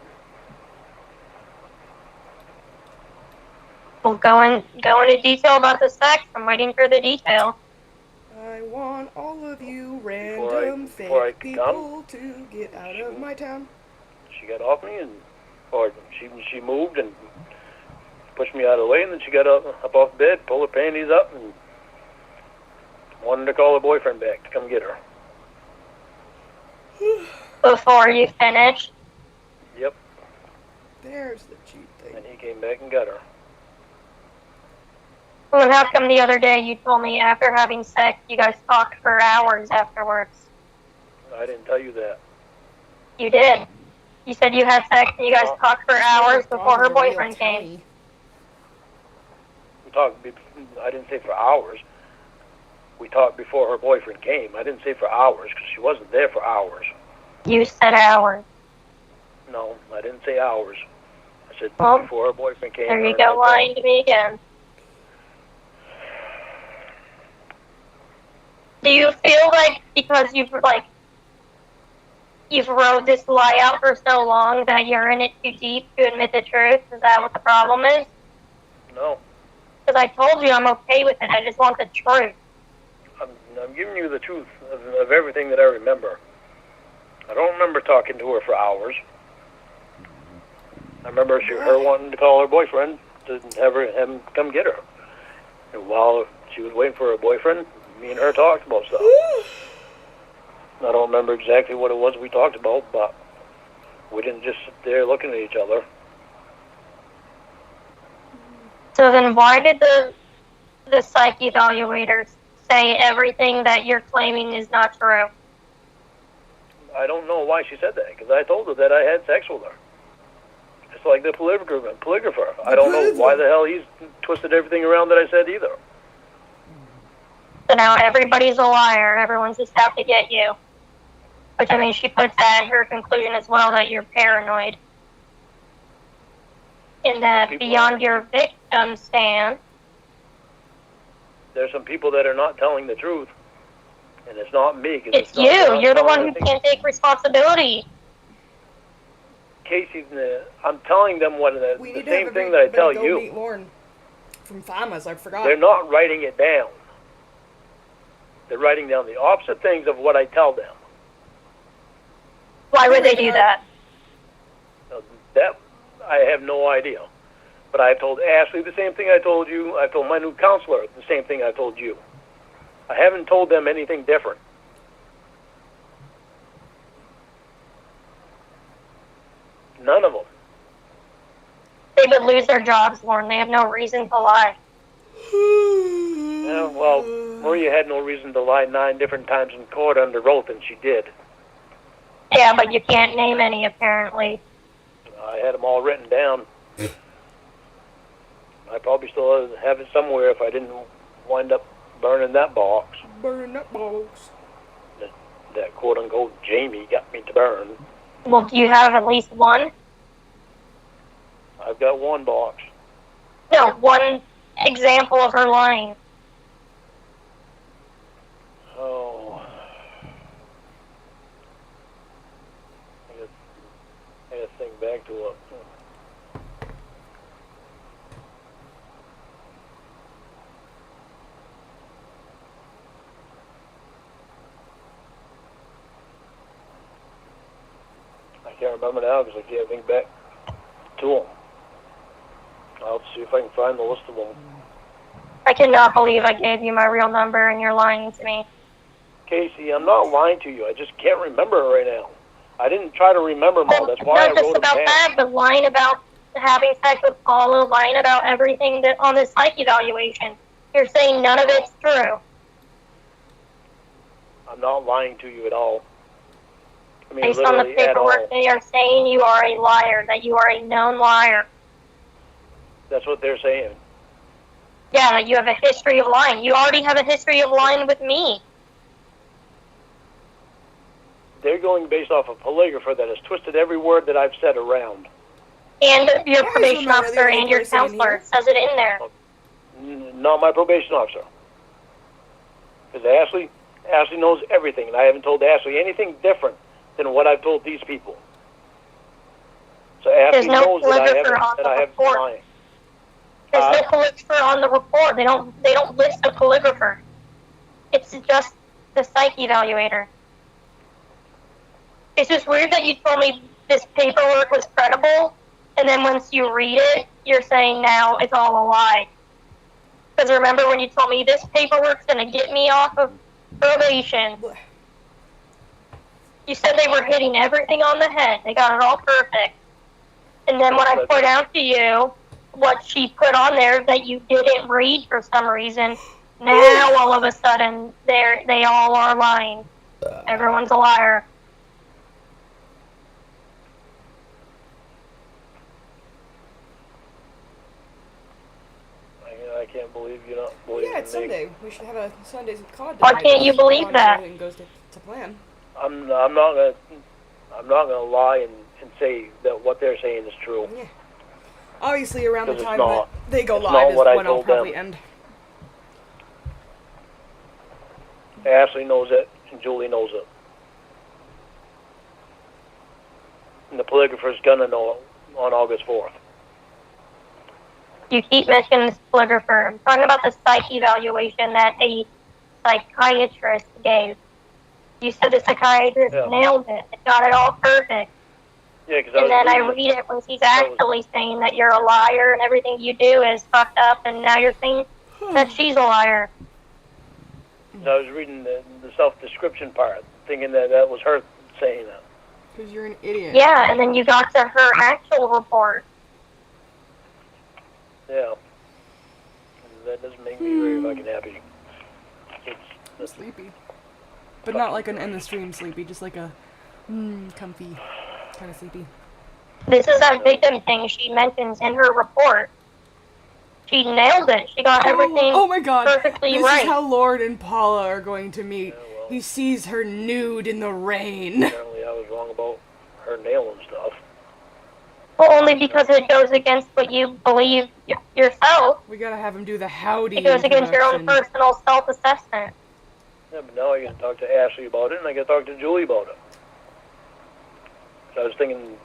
Well, go into detail about the sex. I'm waiting for the detail. I want all of you Before I random could fake come, people to get out of my town. she got off me, or she moved and pushed me out of the way, and then she got up off the bed, pulled her panties up, and wanted to call her boyfriend back to come get her. Before you finish. Yep, There's the cheap thing. and he came back and got her. Well, then how come the other day you told me after having sex you guys talked for hours afterwards? I didn't tell you that. You did. You said you had sex and you guys talked for hours before her boyfriend came. We talked. I didn't say for hours. We talked before her boyfriend came. I didn't say for hours because she wasn't there for hours. You said hours. No, I didn't say hours. I said Well, before her boyfriend came. there you go, lying to me again. Do you feel like because you've rode this lie out for so long that you're in it too deep to admit the truth? Is that what the problem is? No, Because I told you I'm okay with it. I just want the truth. I'm giving you the truth of everything that I remember. I don't remember talking to her for hours. I remember her wanting to call her boyfriend to have him come get her. And while she was waiting for her boyfriend, me and her talked about stuff. I don't remember exactly what it was we talked about, but we didn't just sit there looking at each other. So then why did the psych evaluators say everything that you're claiming is not true? I don't know why she said that, because I told her that I had sex with her. It's like the polygrapher. I don't know why the hell he's twisted everything around that I said either. So now everybody's a liar. Everyone's just out to get you. Which, I mean, she puts that in her conclusion as well, that you're paranoid. And that beyond your victim stand, There's some people that are not telling the truth, and it's not me. it's you. You're the one who can't take responsibility. Casey, I'm telling them the same thing that I tell you. Meet Lauren from Farmers. I forgot. They're not writing it down. They're writing down the opposite things of what I tell them. Why would they do that? That I have no idea. But I told Ashley the same thing I told you. I told my new counselor the same thing I told you. I haven't told them anything different. None of them. They would lose their jobs, Lauren. They have no reason to lie. Yeah, well, Maria had no reason to lie 9 different times in court under oath, and she did. Yeah, but you can't name any, apparently. I had them all written down. I probably still have it somewhere if I didn't wind up burning that box. Burn that box. That quote-unquote Jamie got me to burn. Well, do you have at least one? I've got one box. No, one example of her lying. Oh. I gotta think back to it. I can't remember now because I can't think back to them. I'll see if I can find the list of them. I cannot believe I gave you my real number and you're lying to me. Casey, I'm not lying to you. I just can't remember it right now. I didn't try to remember them all. That's why I Not wrote just them about down. that, but lying about having sex with Paula, lying about everything that on this psych evaluation. You're saying none of it's true. I'm not lying to you at all. I mean, Based on the literally at all. paperwork, they are saying you are a liar, that you are a known liar. That's what they're saying. Yeah, that you have a history of lying. You already have a history of lying with me. They're going based off a polygrapher that has twisted every word that I've said around. And your always probation remember the officer only and your person in counselor here. says it in there. Not my probation officer. Because Ashley, Ashley knows everything, and I haven't told Ashley anything different than what I've told these people. So Ashley no knows that calligrapher on the I haven't report. lying. There's no calligrapher on the report. They don't list a calligrapher. It's just the psych evaluator. It's just weird that you told me this paperwork was credible, and then once you read it, you're saying now it's all a lie. Because remember when you told me this paperwork's going to get me off of probation? You said they were hitting everything on the head. They got it all perfect. And then when I point out to you what she put on there that you didn't read for some reason, now all of a sudden they all are lying. Everyone's a liar. I can't believe you don't believe Yeah, it's me. Sunday. We should have a Sundays with COD. Why can't you believe that? Everything goes to plan. I'm not gonna lie and say that what they're saying is true. Yeah. Obviously, around the Because time it's not. that they go It's live not is what I when I'll told probably them. end. Ashley knows it, and Julie knows it. And the polygrapher's gonna know it on August 4th. You keep mentioning this calligrapher. I'm talking about the psych evaluation that a psychiatrist gave. You said the psychiatrist nailed it. It got it all perfect. Yeah, because And then I read it when he's actually saying that you're a liar and everything you do is fucked up, and now you're saying that she's a liar. I was reading the self-description part, thinking that was her saying that. Because you're an idiot. Yeah, and then you got to her actual report. Yeah. And that doesn't make me very fucking happy. I'm sleepy. But not like an end the stream sleepy, just like a comfy kind of sleepy. This is that victim thing she mentions in her report. She nailed it. She got everything oh my god. perfectly This right. is how Lord and Paula are going to meet. He sees her nude in the rain. Apparently I was wrong about her nailing stuff. Well, only because it goes against what you believe yourself. We gotta have him do the howdy. It goes against your own introduction. personal self-assessment. Yeah, but now I got to talk to Ashley about it, and I got to talk to Julie about it. So I was thinking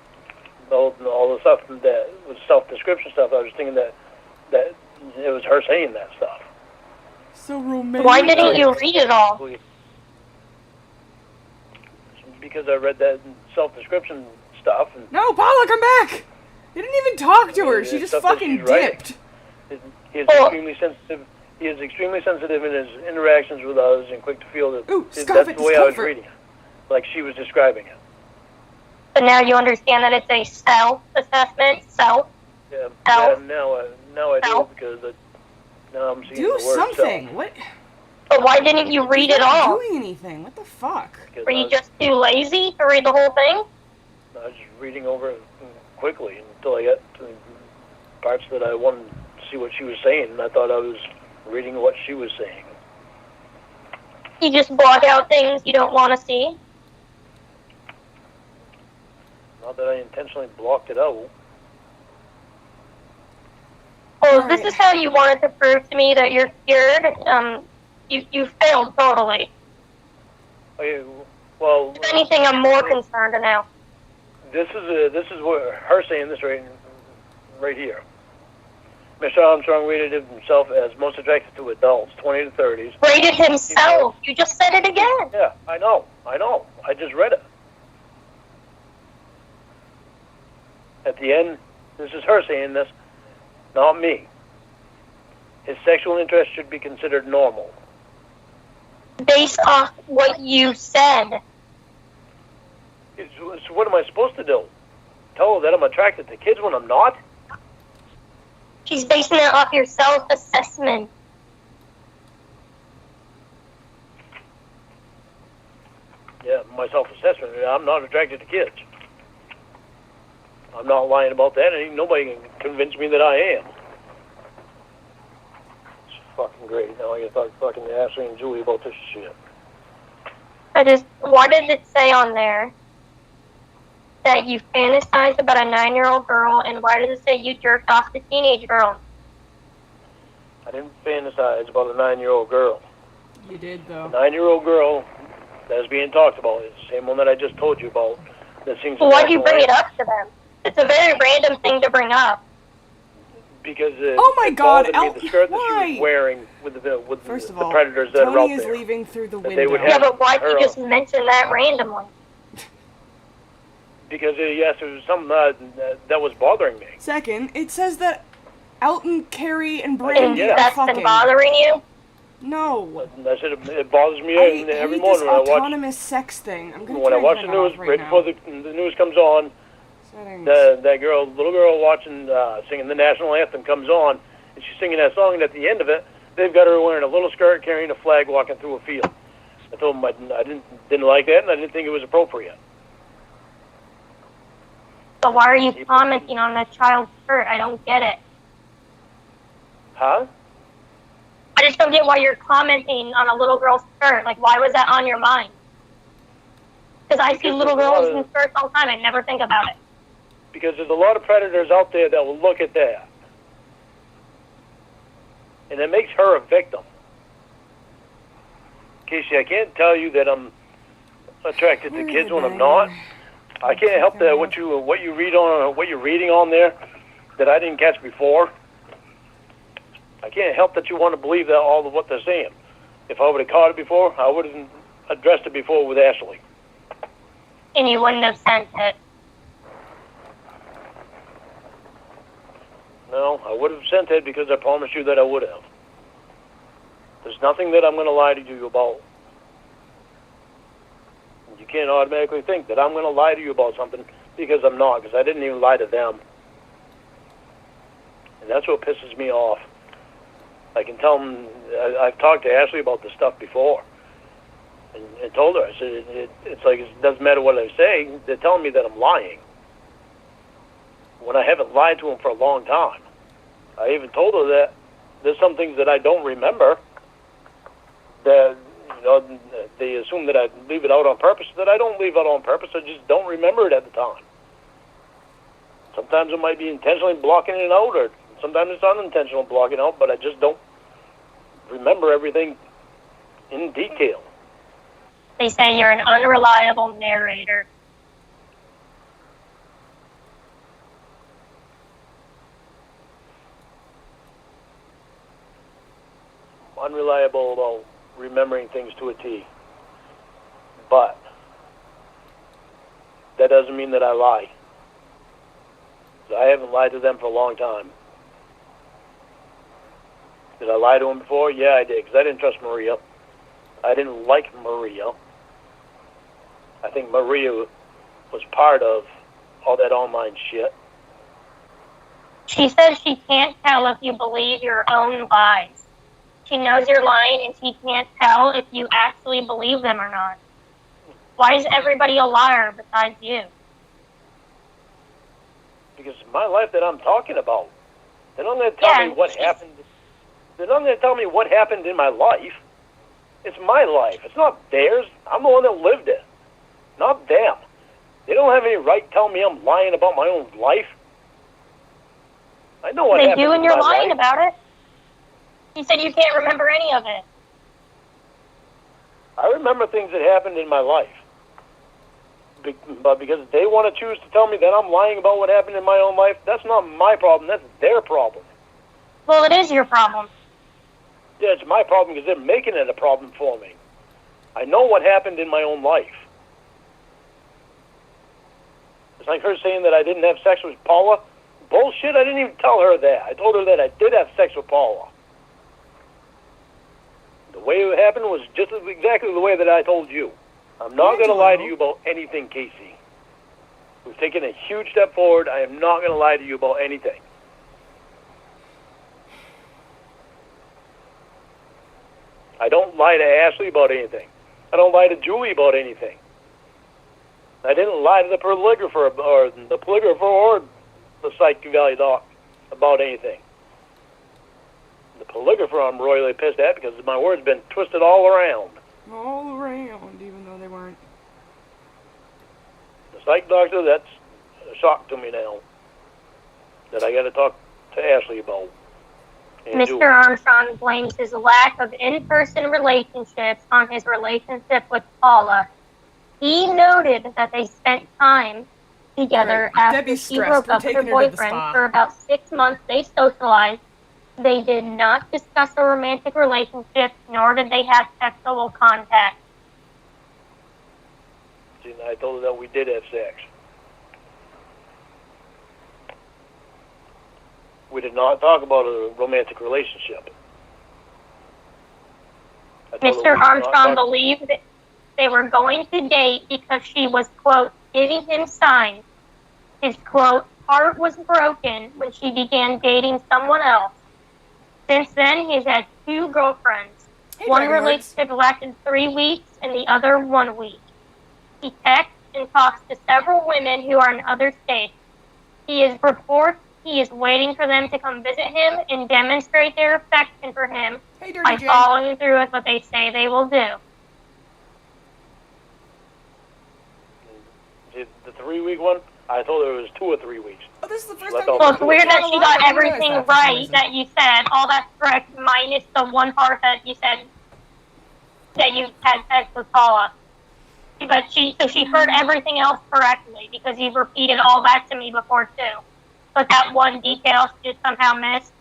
all the stuff that was self-description stuff. I was thinking that it was her saying that stuff. So romantic. Why didn't you read it all? Because I read that self-description stuff. And No, Paula, come back! You didn't even talk to her. Yeah, She just stuff that fucking she's writing. dipped. he is extremely sensitive. He is extremely sensitive in his interactions with others and quick to feel that. Ooh, That's scoff the it, way I was discomfort. reading it, like she was describing it. But now you understand that it's a self-assessment. Yeah, Self. now I do Self. because now I'm seeing Do the word something. self. What? But why didn't you read it You're not all? doing anything. What the fuck? Because Were you just too lazy to read the whole thing? I was just reading over it quickly until I got to the parts that I wanted to see what she was saying, and I thought I was reading what she was saying. You just block out things you don't want to see? Not that I intentionally blocked it out. Well, Alright. this is how you wanted to prove to me that you're cured. You failed totally. Okay, well, If anything, I'm more concerned now. this is what her saying this right here. Mr. Armstrong rated himself as most attracted to adults, 20 to 30s. Rated himself. You just said it again. Yeah, I know. I just read it. At the end, this is her saying this, not me. His sexual interest should be considered normal. Based off what you said. So what am I supposed to do? Tell her that I'm attracted to kids when I'm not? She's basing it off your self-assessment. Yeah, my self-assessment. I'm not attracted to kids. I'm not lying about that, and ain't nobody can convince me that I am. It's fucking great. Now I gotta talk fucking to Ashley and Julie about this shit. Why did it say on there that you fantasized about a 9-year-old girl, and why did it say you jerked off to teenage girls? I didn't fantasize about a 9-year-old girl. You did, though. The 9-year-old girl that is being talked about is the same one that I just told you about. That sings. Well, why'd you bring it up to them? It's a very random thing to bring up. Because Oh my God, bothered me, the skirt that why? she was wearing with First of the all, predators that are out Tony is there. leaving through the That they would window. have- Yeah, but why'd you her- just mention that randomly? Because yes, it was something that was bothering me. Second, it says that Elton, Carrie, and Brandy yeah. are That's fucking. been bothering you? No. I said it bothers me I every hate morning this when I watch autonomous sex thing. I'm gonna when I try watch and the turn it news off right right now. before the news comes on. Settings. That little girl watching singing the national anthem comes on, and she's singing that song. And at the end of it, they've got her wearing a little skirt, carrying a flag, walking through a field. I told them I didn't like that, and I didn't think it was appropriate. So why are you commenting on that child's skirt? I don't get it. Huh? I just don't get why you're commenting on a little girl's skirt. Like, why was that on your mind? Because I see Because little there's a girls lot of- in skirts all the time. I never think about it. Because there's a lot of predators out there that will look at that, and it makes her a victim. Casey, I can't tell you that I'm attracted to kids when I'm not. I can't help that what you're reading on there that I didn't catch before. I can't help that you want to believe that all of what they're saying. If I would have caught it before, I would have addressed it before with Ashley. And you wouldn't have sent it. No, I would have sent it because I promised you that I would have. There's nothing that I'm going to lie to you about. You can't automatically think that I'm going to lie to you about something because I'm not, because I didn't even lie to them. And that's what pisses me off. I can tell them, I've talked to Ashley about this stuff before and told her, I said, it's like it doesn't matter what I say, they're telling me that I'm lying when I haven't lied to them for a long time. I even told her that there's some things that I don't remember that, they assume that I leave it out on purpose, that I don't leave it on purpose, I just don't remember it at the time. Sometimes it might be intentionally blocking it out, or sometimes it's unintentional blocking out, but I just don't remember everything in detail. They say you're an unreliable narrator. Unreliable about remembering things to a T. But that doesn't mean that I lie. I haven't lied to them for a long time. Did I lie to them before? Yeah, I did, because I didn't trust Maria. I didn't like Maria. I think Maria was part of all that online shit. She says she can't tell if you believe your own lies. She knows you're lying, and she can't tell if you actually believe them or not. Why is everybody a liar besides you? Because it's my life that I'm talking about. They're not going to tell me what happened. They're not going to tell me what happened in my life. It's my life. It's not theirs. I'm the one that lived it, not them. They don't have any right to tell me I'm lying about my own life. I know what happened They do, and you're in my lying life. about it. You said you can't remember any of it. I remember things that happened in my life. But because they want to choose to tell me that I'm lying about what happened in my own life, that's not my problem. That's their problem. Well, it is your problem. Yeah, it's my problem because they're making it a problem for me. I know what happened in my own life. It's like her saying that I didn't have sex with Paula. Bullshit, I didn't even tell her that. I told her that I did have sex with Paula. The way it happened was just exactly the way that I told you. I'm not going to lie to you about anything, Casey. We've taken a huge step forward. I am not going to lie to you about anything. I don't lie to Ashley about anything. I don't lie to Julie about anything. I didn't lie to the polygrapher or the Psych Valley doc about anything. The polygrapher I'm royally pissed at because my word's been twisted all around. All around, even though they weren't. The psych doctor, that's a shock to me now that I got to talk to Ashley about. Mr. Armstrong blames his lack of in-person relationships on his relationship with Paula. He noted that they spent time together Right. after Debbie's she stressed. broke We're up with her taking her to the boyfriend. spa. For about 6 months, they socialized. They did not discuss a romantic relationship, nor did they have sexual contact. See, I told her that we did have sex. We did not talk about a romantic relationship. Mr. Armstrong believed that they were going to date because she was, quote, giving him signs. His, quote, heart was broken when she began dating someone else. Since then, he's had 2 girlfriends. One relationship lasted 3 weeks and the other 1 week. He texts and talks to several women who are in other states. He is waiting for them to come visit him and demonstrate their affection for him by following through with what they say they will do. The 3-week one, I told her it was 2 or 3 weeks. Oh, this is the first Well, time. Well, it's weird that she got everything right that you said. All that's correct, minus the one part that you said that you had sex with Paula. But she heard everything else correctly because you've repeated all that to me before too. But that one detail she just somehow missed.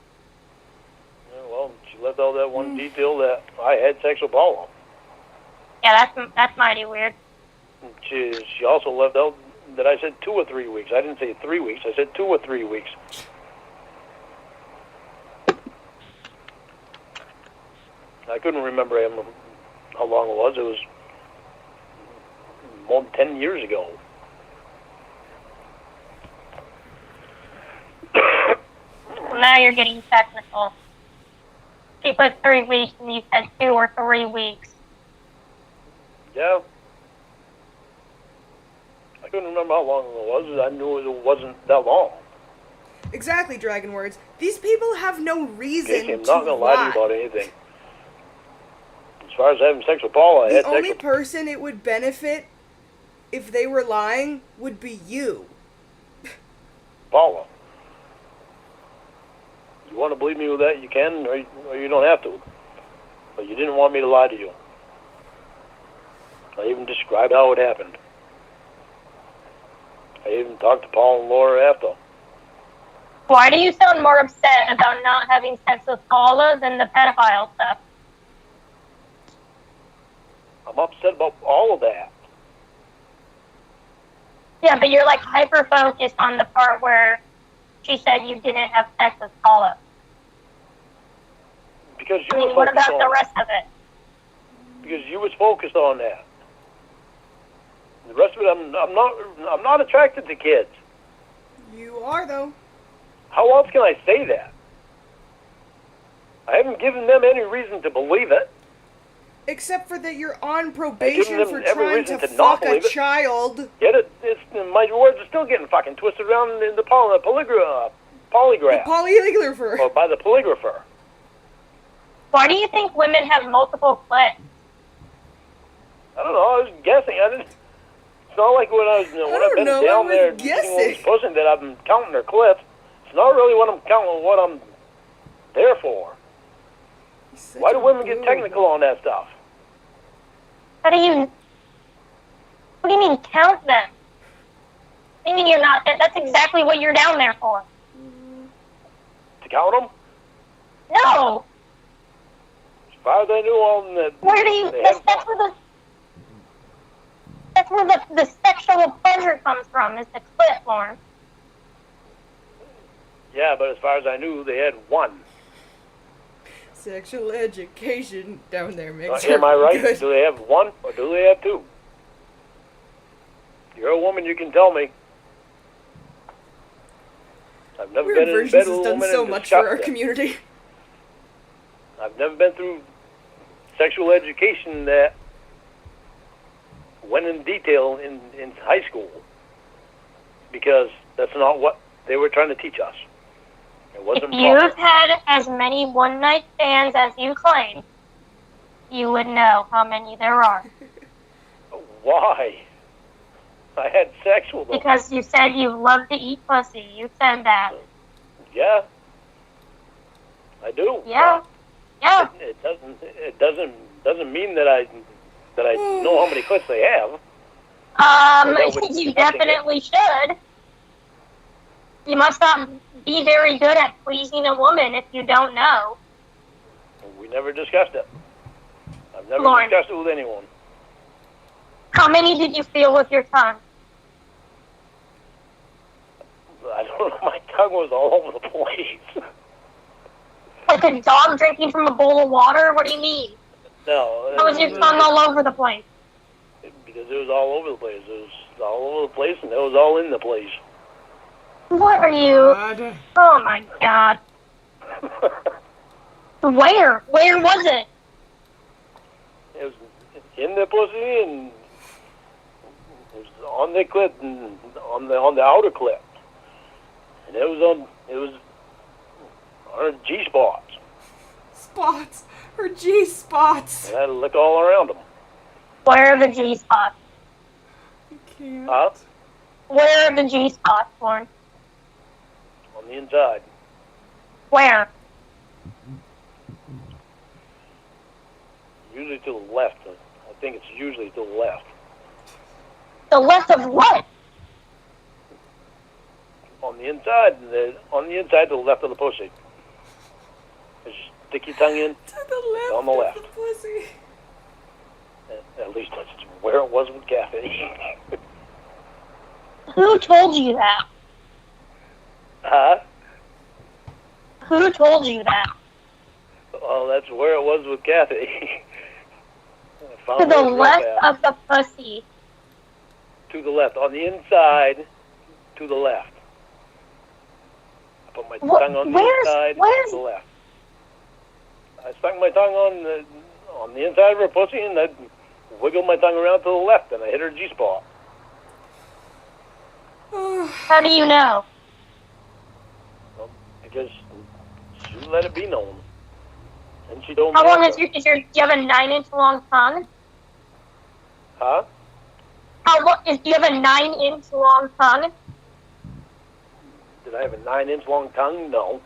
Yeah, well, she left out that one detail that I had sex with Paula. Yeah, that's mighty weird. She also left out that I said 2 or 3 weeks. I didn't say 3 weeks. I said 2 or 3 weeks. I couldn't remember how long it was. It was more than 10 years ago. Well, now you're getting technical. She put 3 weeks and you said 2 or 3 weeks. Yeah. I couldn't remember how long it was. I knew it wasn't that long. Exactly, Dragon Words. These people have no reason Casey, I'm to not going to lie to you about anything. As far as having sex with Paula, I had The sex only with person it would benefit if they were lying would be you. Paula. You want to believe me with that, you can, or you don't have to. But you didn't want me to lie to you. I even described how it happened. I even talked to Paul and Laura after. Why do you sound more upset about not having sex with Paula than the pedophile stuff? I'm upset about all of that. Yeah, but you're like hyper-focused on the part where she said you didn't have sex with Paula. Because you I mean, were what focused about on the rest of it? Because you was focused on that. The rest of it, I'm not attracted to kids. You are, though. How else can I say that? I haven't given them any reason to believe it. Except for that you're on probation for every trying reason to to not fuck a believe it. child. Yet my words are still getting fucking twisted around in the polygraph. The polygrapher. Or by the polygrapher. Why do you think women have multiple clits? I don't know. I was guessing. It's not like when I've been down there guessing. pushing that I've been counting their clips. It's not really what I'm counting. What I'm there for. Why do women get technical on that stuff? What do you mean count them? What do you mean you're not? That's exactly what you're down there for. To count them? No. As far as I knew, on the Where do you? That's where the sexual pleasure comes from. Is the clit, Lauren. Yeah, but as far as I knew, they had one. Sexual education down there makes Am I right? good. Do they have one or do they have two? You're a woman, you can tell me. I've never Weird been in Versions bed with has a done woman so and much for our discussed it. community. I've never been through sexual education that went in detail in high school because that's not what they were trying to teach us. It wasn't If you've proper. had as many one-night stands as you claim, you would know how many there are. Why? I had sex with them. Because you said you love to eat pussy. You said that. Yeah. I do. Yeah. Yeah. It doesn't mean that I know how many clits they have. You definitely should. You must not be very good at pleasing a woman if you don't know. We never discussed it. I've never Lauren, discussed it with anyone. how many did you feel with your tongue? I don't know. My tongue was all over the place. Like a dog drinking from a bowl of water? What do you mean? No. How was your tongue all over the place? Because it was all over the place. It was all over the place, and it was all in the place. What are you? God. Oh my god. Where? Where was it? It was in the pussy, and it was on the clit, and on the outer clit, and it was on her G spots. Spots. Her G spots. And I had to lick all around them. Where are the G spots? I can't. Huh? Where are the G spots, Lauren? On the inside. Where? Usually to the left. I think it's usually to the left. The left of what? On the inside, to the left of the pussy. Just stick your tongue in. To the left. On the of left. The pussy. At least that's where it was with Kathy. Who told you that? Huh? Who told you that? Well, that's where it was with Kathy. To the left of the pussy. To the left. On the inside, to the left. I put my tongue on the inside, to the left. I stuck my tongue on the inside of her pussy, and I wiggled my tongue around to the left, and I hit her G-spot. How do you know? Well, because she let it be known. And she told me. How long do you have a 9-inch long tongue? Huh? Do you have a 9-inch long tongue? Did I have a 9-inch long tongue? No.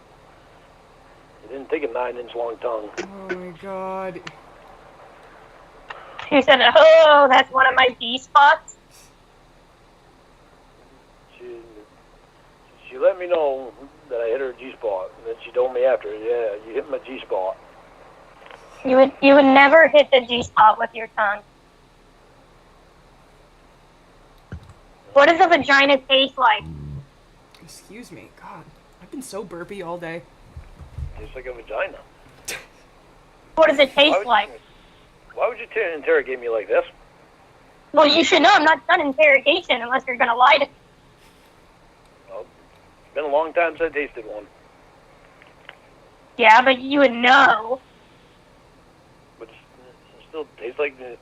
I didn't take a 9-inch long tongue. Oh my god. She said, oh, that's one of my G spots. She let me know that I hit her G-spot, and then she told me after, yeah, you hit my G-spot. You would never hit the G spot with your tongue. What does a vagina taste like? Excuse me. God, I've been so burpy all day. Tastes like a vagina. What does it taste like? Why would you interrogate me like this? Well, you should know I'm not done interrogation unless you're going to lie to me. Well, it's been a long time since I tasted one. Yeah, but you would know. But it still tastes like a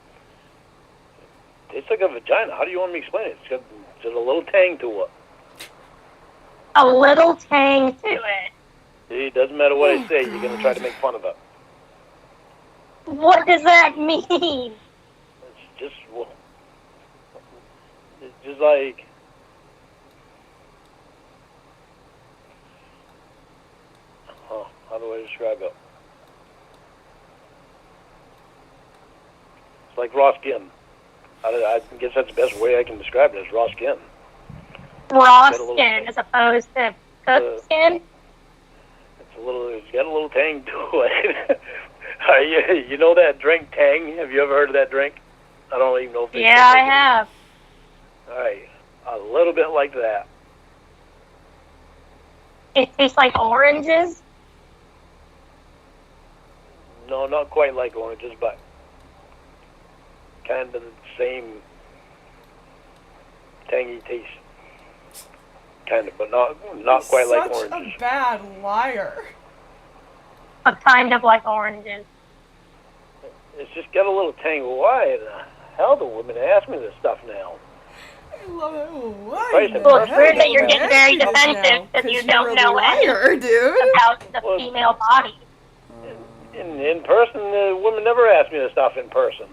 vagina. How do you want me to explain it? It's got just a little tang to it. A little tang to it. See, it doesn't matter what I say, you're going to try to make fun of it. What does that mean? It's just like... how do I describe it? It's like raw skin. I guess that's the best way I can describe it, is raw skin. Raw skin as opposed to cooked skin? It's got a little tang to it. You know that drink, Tang? Have you ever heard of that drink? I don't even know if it's... Yeah, I have. All right. A little bit like that. It tastes like oranges? No, not quite like oranges, but kind of the same tangy taste. Kind of, but not quite like oranges. Such a bad liar. But kind of like oranges. It's just got a little tang. Why the hell do women ask me this stuff now? I love it. Why? Well, it's weird that you're getting very defensive because you don't know anything about the female body. In person, women never ask me this stuff in person.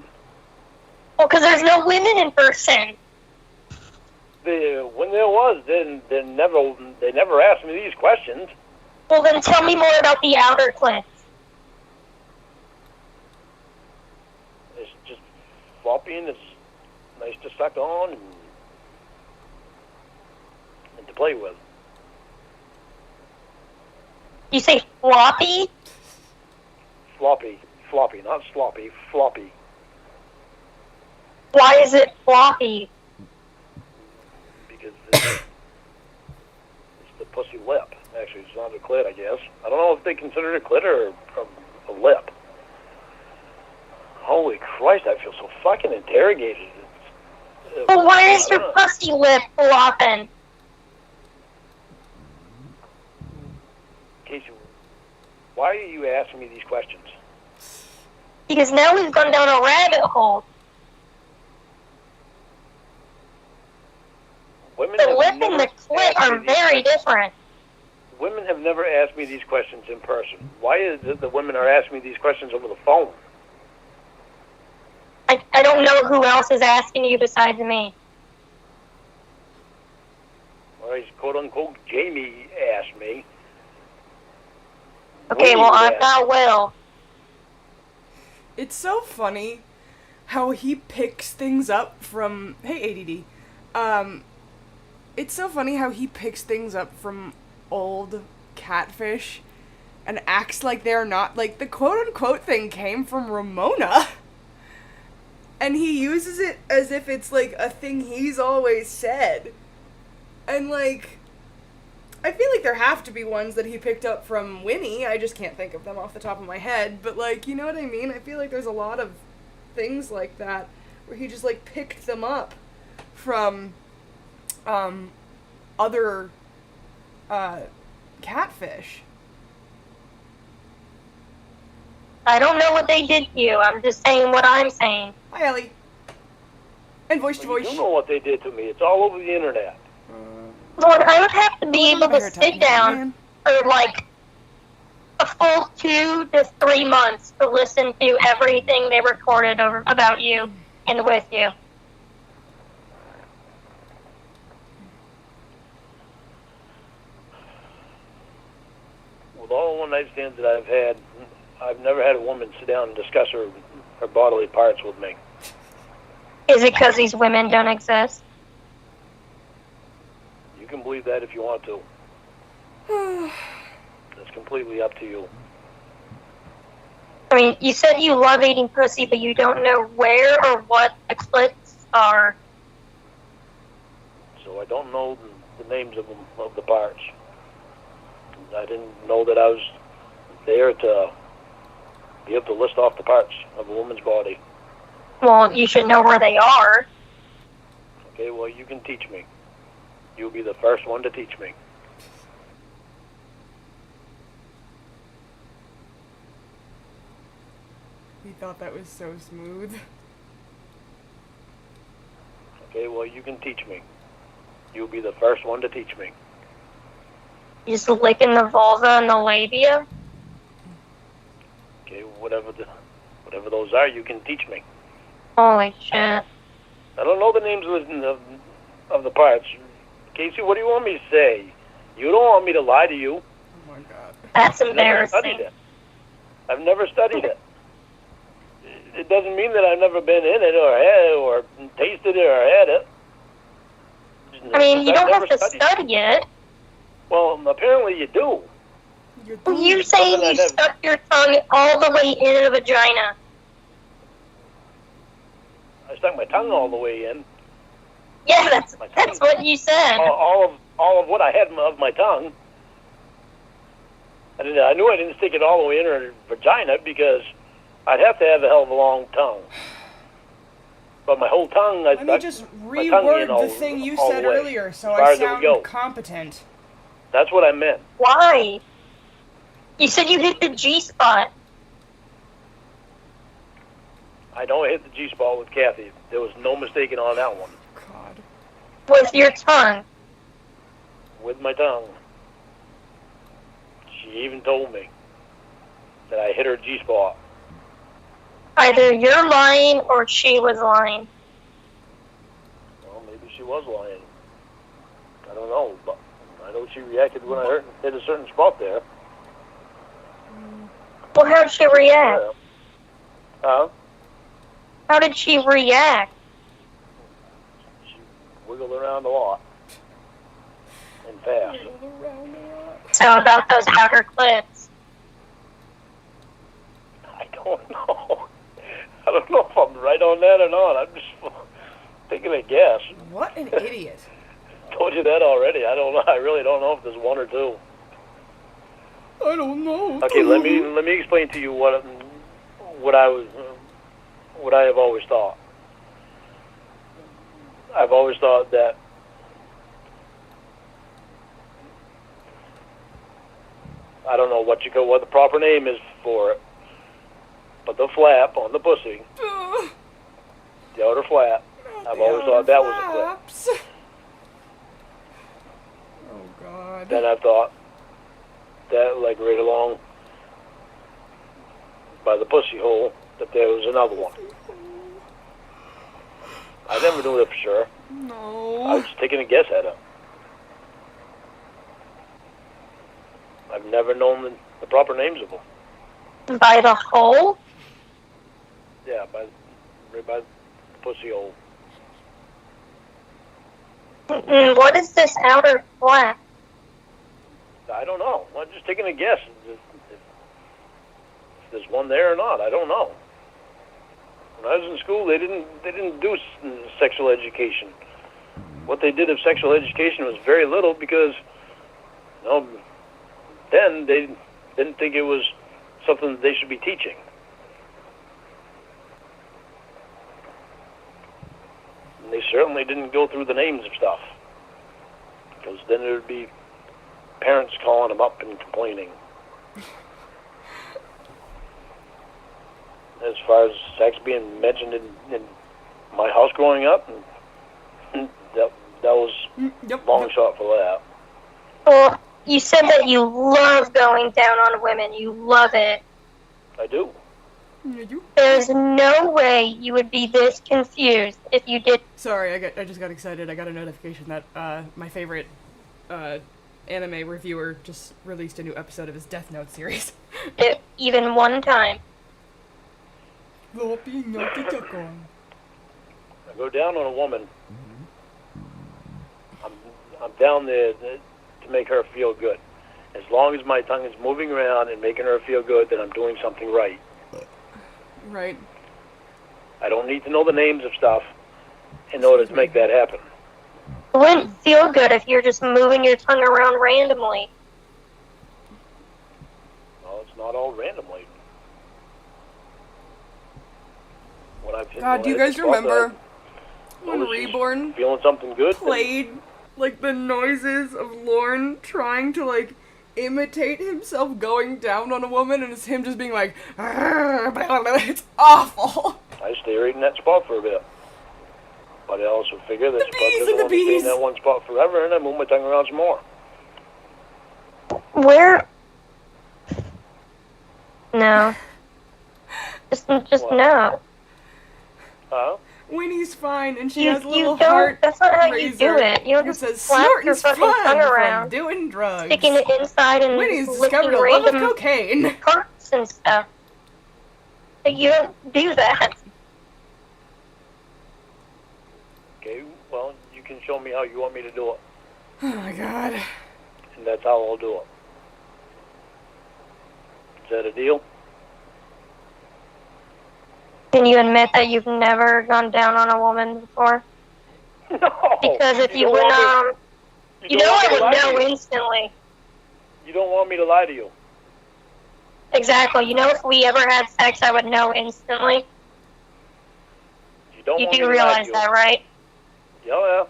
Well, because there's no women in person. When there was, they never asked me these questions. Well, then tell me more about the outer clits. It's just floppy and it's nice to suck on and to play with. You say floppy? Floppy, not sloppy, floppy. Why is it floppy? Because it's the pussy lip. Actually, it's not a clit, I guess. I don't know if they consider it a clit or a lip. Holy Christ, I feel so fucking interrogated. Well, why is your pussy lip flopping? Casey, why are you asking me these questions? Because now we've gone down a rabbit hole. Women The have lip never and the clit asked me are these very questions. different. Women have never asked me these questions in person. Why is it that women are asking me these questions over the phone? I don't know who else is asking you besides me. Or quote unquote Jamie asked me. Okay, Winnie well, would I've ask got Will. It's so funny how he picks things up from... Hey, ADD. It's so funny how he picks things up from old catfish and acts like they're not... Like, the quote-unquote thing came from Ramona. And he uses it as if it's, like, a thing he's always said. And, like... I feel like there have to be ones that he picked up from Winnie. I just can't think of them off the top of my head. But, like, you know what I mean? I feel like there's a lot of things like that where he just, like, picked them up from other catfish. I don't know what they did to you. I'm just saying what I'm saying. Hi, Ellie. And voice to You voice. do know what they did to me. It's all over the internet. Lord, I would have to be able I to heard sit talking down man. for like a full 2 to 3 months to listen to everything they recorded about you and with you. With all the one-night stands that I've had, I've never had a woman sit down and discuss her bodily parts with me. Is it because these women don't exist? You can believe that if you want to. It's completely up to you. I mean, you said you love eating pussy, but you don't know where or what the clits are. So I don't know the names of them, of the parts. I didn't know that I was there to be able to list off the parts of a woman's body. Well, you should know where they are. Okay, well, you can teach me. You'll be the first one to teach me. He thought that was so smooth. Okay, well, you can teach me. You'll be the first one to teach me. You just licking the vulva and the labia. Okay, whatever those are, you can teach me. Holy shit. I don't know the names of the parts. Casey, what do you want me to say? You don't want me to lie to you. Oh my god. That's I've never studied embarrassing. it. I've never studied it. It doesn't mean that I've never been in it or had it or tasted it or had it. I mean, you I've don't never have to study it. Well, apparently you do. You're saying you stuck your tongue all the way in a vagina. I stuck my tongue all the way in. Yeah, that's what you said. All of what I had of my tongue. I knew I didn't stick it all the way in her vagina because I'd have to have a hell of a long tongue. But my whole tongue, Let me just reword the thing you said earlier so I sound competent. That's what I meant. Why? You said you hit the G-spot. I don't hit the G-spot with Kathy. There was no mistaking on that one. God. With your tongue. With my tongue. She even told me that I hit her G-spot. Either you're lying or she was lying. Well, maybe she was lying. I don't know, but I know she reacted when I hit a certain spot there. Well, how'd she react? Huh? How did she react? She wiggled around a lot. And fast. So about those outer clips. I don't know. I don't know if I'm right on that or not. I'm just taking a guess. What an idiot. Told you that already. I don't know. I really don't know if there's one or two. I don't know. Okay, let me explain to you what I have always thought. I've always thought that I don't know what the proper name is for it, but the flap on the pussy, the outer flap, I've always thought that was a clip. Oh God. Then I thought that, like, right along by the pussy hole, that there was another one. I never knew that for sure. No. I was just taking a guess at it. I've never known the proper names of them. By the hole? Yeah, right by the pussy hole. What is this outer flap? I don't know. I'm just taking a guess. If there's one there or not, I don't know. When I was in school, they didn't do sexual education. What they did of sexual education was very little because, then they didn't think it was something that they should be teaching. And they certainly didn't go through the names of stuff, because then there would be parents calling them up and complaining. As far as sex being mentioned in my house growing up, that was long shot for that. Well, you said that you love going down on women. You love it. I do. There's no way you would be this confused if you did. Sorry, I just got excited. I got a notification that my favorite anime reviewer just released a new episode of his Death Note series. It even one time. I go down on a woman. I'm down there to make her feel good. As long as my tongue is moving around and making her feel good, then I'm doing something right. Right. I don't need to know the names of stuff in order to make that happen. It wouldn't feel good if you're just moving your tongue around randomly. Well, it's not all randomly. God, do you guys remember when she's Reborn feeling something good? played, like, the noises of Lauren trying to, like, imitate himself going down on a woman, and it's him just being like, it's awful. I stay right in that spot for a bit. But I also figure that bees doesn't and the want to stay in bees. that one spot forever, and I move my tongue around some more. Where? No. Just What? no. Huh? Winnie's fine, and she You has a little don't. heart That's not how you razor do it. You don't that just says slap your snorting's fucking fun tongue from around, doing drugs. sticking it inside and Winnie's licking discovered a love of random cocaine. parts and stuff. Like, you don't do that. Okay, well, you can show me how you want me to do it, Oh my God. and that's how I'll do it. Is that a deal? Can you admit that you've never gone down on a woman before? No! Because if you don't went want on, me- you don't know want I me to would lie to know you. instantly. You don't want me to lie to you. Exactly. You know, if we ever had sex, I would know instantly. You don't You want me do to lie realize to you. that, right? Yeah.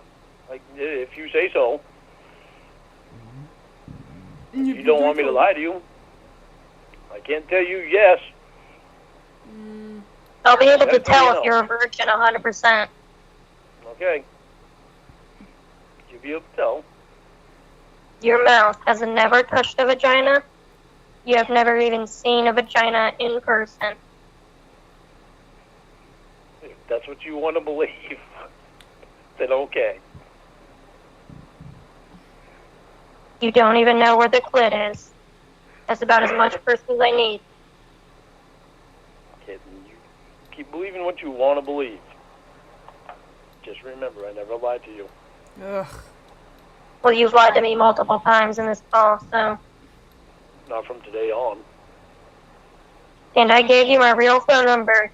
Like, if you say so. You don't want me to lie to you. I can't tell you yes. I'll be able to That's how you tell know. if you're a virgin 100%. Okay. You'll be able to tell. Your mouth has never touched a vagina. You have never even seen a vagina in person. If that's what you want to believe, then okay. You don't even know where the clit is. That's about as much proof as I need. keep believing what you want to believe. Just remember, I never lied to you. Ugh. Well, you've lied to me multiple times in this call, so. Not from today on. And I gave you my real phone number,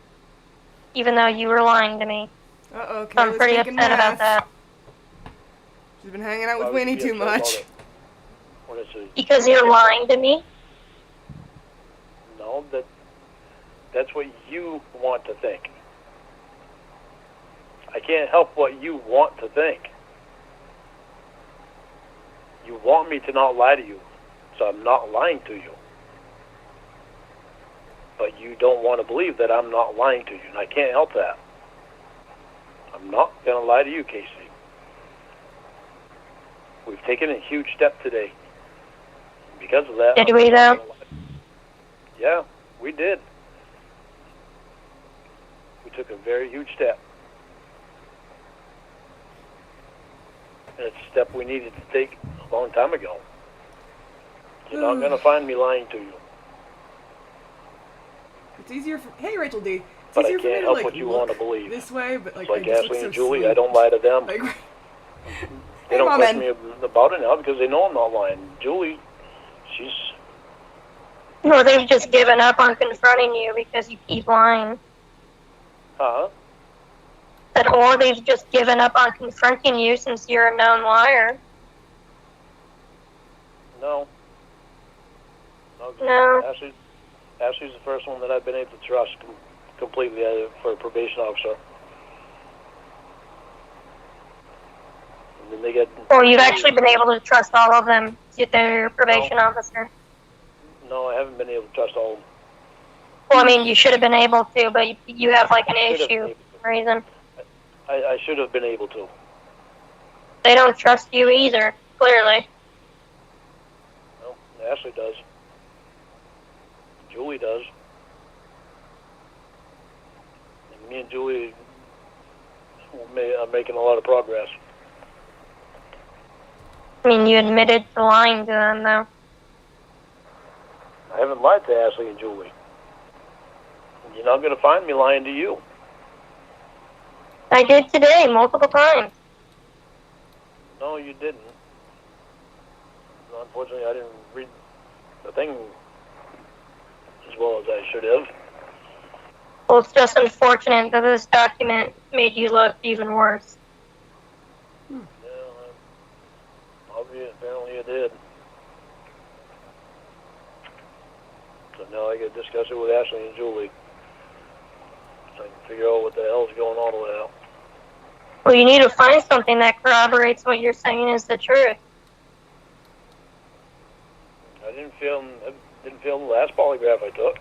even though you were lying to me. Uh-oh, So I'm Kayla's pretty making upset math. about that. She's been hanging out Why with would you Winnie be too upset about much. it? When it's a, Because you're lying to me? no, that's what you want to think. I can't help what you want to think. You want me to not lie to you, so I'm not lying to you. But you don't want to believe that I'm not lying to you, and I can't help that. I'm not going to lie to you, Casey. We've taken a huge step today. Because of that, Did we, though? Yeah, we did. We took a very huge step. And it's a step we needed to take a long time ago. You're not going to find me lying to you. It's easier for... Hey, Rachel D. It's But I easier for me can't to, help like, what you look want to believe. this way, but, like, It's like I just Ashley look and so Julie, sweet. I don't lie to them. Like, They hey, don't Mom, question man. me about it now because they know I'm not lying. Julie, she's... Or they've just given up on confronting you because you keep lying. Huh? Or they've just given up on confronting you since you're a known liar. No. No. Ashley's the first one that I've been able to trust completely for a probation officer. And then they get... Or you've actually been able to trust all of them to their probation officer. No, I haven't been able to trust all of them. Well, I mean, you should have been able to, but you have, like, an issue for some reason. I should have been able to. They don't trust you either, clearly. No, Ashley does. Julie does. And me and Julie are making a lot of progress. I mean, you admitted to lying to them, though. I haven't lied to Ashley and Julie. You're not going to find me lying to you. I did today, multiple times. No, you didn't. Unfortunately, I didn't read the thing as well as I should have. Well, it's just unfortunate that this document made you look even worse. Yeah, apparently it did. So now I got to discuss it with Ashley and Julie. So I can figure out what the hell's going on with that. Well, you need to find something that corroborates what you're saying is the truth. I didn't fail the last polygraph I took.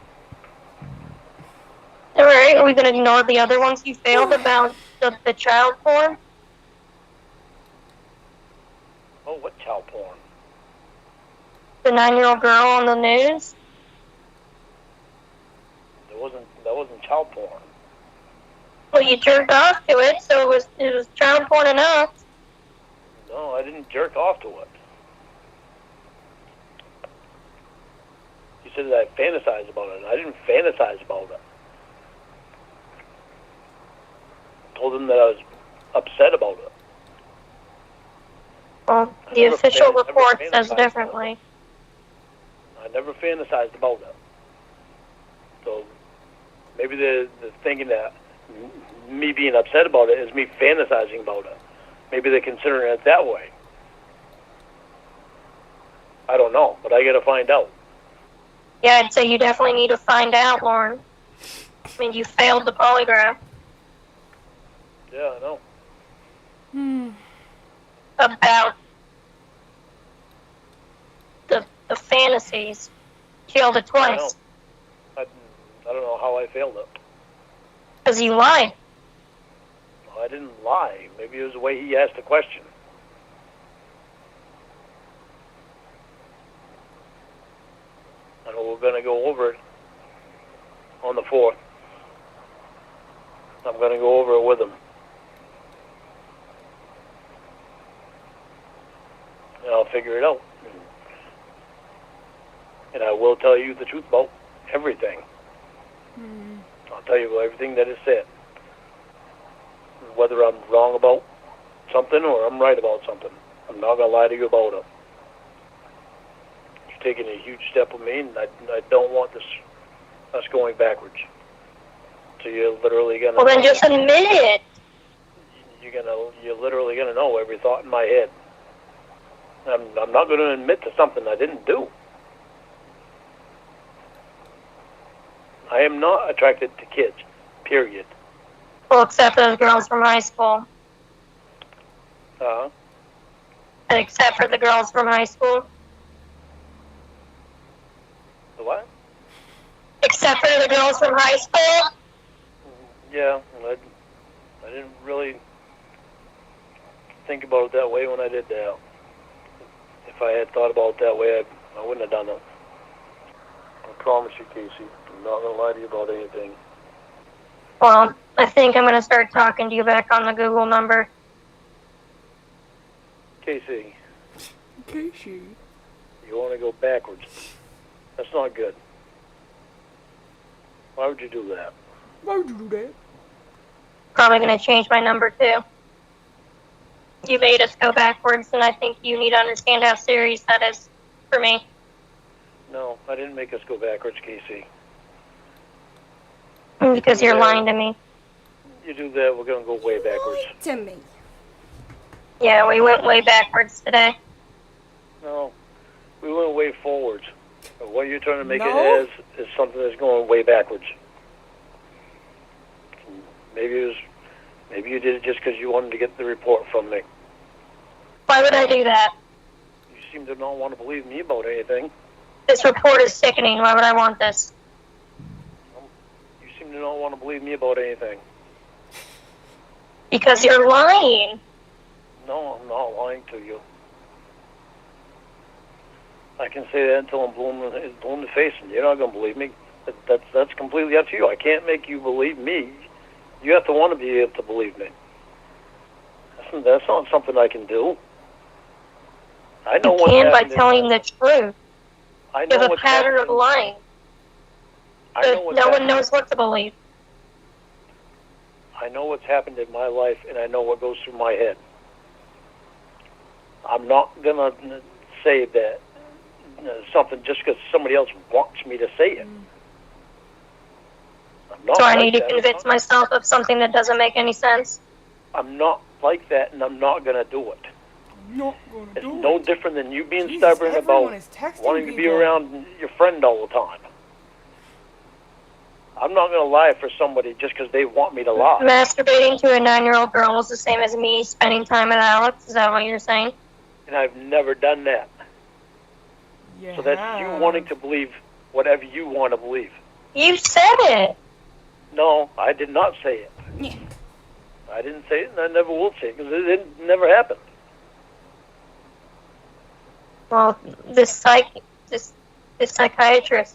Alright, are we going to ignore the other ones you failed about the child porn? Oh, what child porn? The 9-year-old girl on the news? That wasn't child porn. Well, you jerked off to it, so it was child porn enough. No, I didn't jerk off to it. You said that I fantasized about it, and I didn't fantasize about it. I told them that I was upset about it. Well, the official report says differently. I never fantasized about it. So maybe they're thinking that me being upset about it is me fantasizing about it. Maybe they're considering it that way. I don't know, but I got to find out. Yeah, I'd say you definitely need to find out, Lauren. I mean, you failed the polygraph. Yeah, I know. About the fantasies. Failed it twice. I don't know how I failed it. Because you lied. I didn't lie. Maybe it was the way he asked the question. I know we're going to go over it on the 4th. I'm going to go over it with him. And I'll figure it out. And I will tell you the truth about everything. On I'll tell you everything that is said. Whether I'm wrong about something or I'm right about something. I'm not going to lie to you about it. You've taken a huge step with me, and I don't want us going backwards. So you're literally going to... Well, then just admit it. You're literally going to know every thought in my head. I'm not going to admit to something I didn't do. I am not attracted to kids, period. Well, except for those girls from high school. Except for the girls from high school. The what? Except for the girls from high school? Yeah, I didn't really think about it that way when I did that. If I had thought about it that way, I wouldn't have done it. I promise you, Casey, I'm not going to lie to you about anything. Well, I think I'm going to start talking to you back on the Google number. Casey, Casey. you want to go backwards. That's not good. Why would you do that? Why would you do that? Probably going to change my number, too. You made us go backwards, and I think you need to understand how serious that is for me. No, I didn't make us go backwards, Casey. Because you're lying to me. You do that, we're going to go way backwards. To me. Yeah, we went way backwards today. No, we went way forwards. But what you're trying to make No. it as is something that's going way backwards. Maybe you did it just because you wanted to get the report from me. Why would I do that? You seem to not want to believe me about anything. This report is sickening. Why would I want this? You seem to not want to believe me about anything. Because you're lying. No, I'm not lying to you. I can say that until I'm blue in the face, and you're not going to believe me. That's completely up to you. I can't make you believe me. You have to want to be able to believe me. That's not something I can do. I know You can by telling the truth. I You know have a what's pattern of happening. lying. I know But what's no one happening. knows what to believe. I know what's happened in my life, and I know what goes through my head. I'm not going to say that something just because somebody else wants me to say it. I'm not So I like need to that. convince myself of something that doesn't make any sense. I'm not like that, and I'm not going to do it. Not gonna It's do no it. different than you being Jesus, stubborn everyone about is texting wanting to be people. around your friend all the time. I'm not going to lie for somebody just because they want me to lie. Masturbating to a 9-year-old girl is the same as me spending time with Alex. Is that what you're saying? And I've never done that. Yeah. So that's you wanting to believe whatever you want to believe. You said it. No, I did not say it. Yeah. I didn't say it, and I never will say it because it never happened. Well, this psychiatrist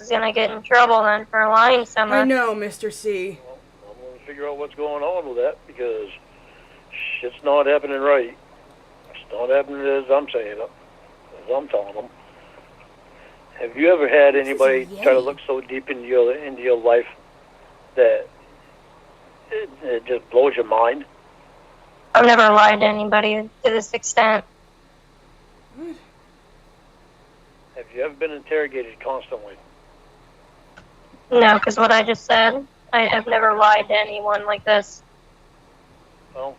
is gonna get in trouble then for lying so much. I know, Mr. C. Well, I'm going to figure out what's going on with that because shit's not happening right. It's not happening as I'm saying it, as I'm telling them. Have you ever had anybody try to look so deep into your life that it just blows your mind? I've never lied to anybody to this extent. Have you ever been interrogated constantly? No, because what I just said, I've never lied to anyone like this. Well,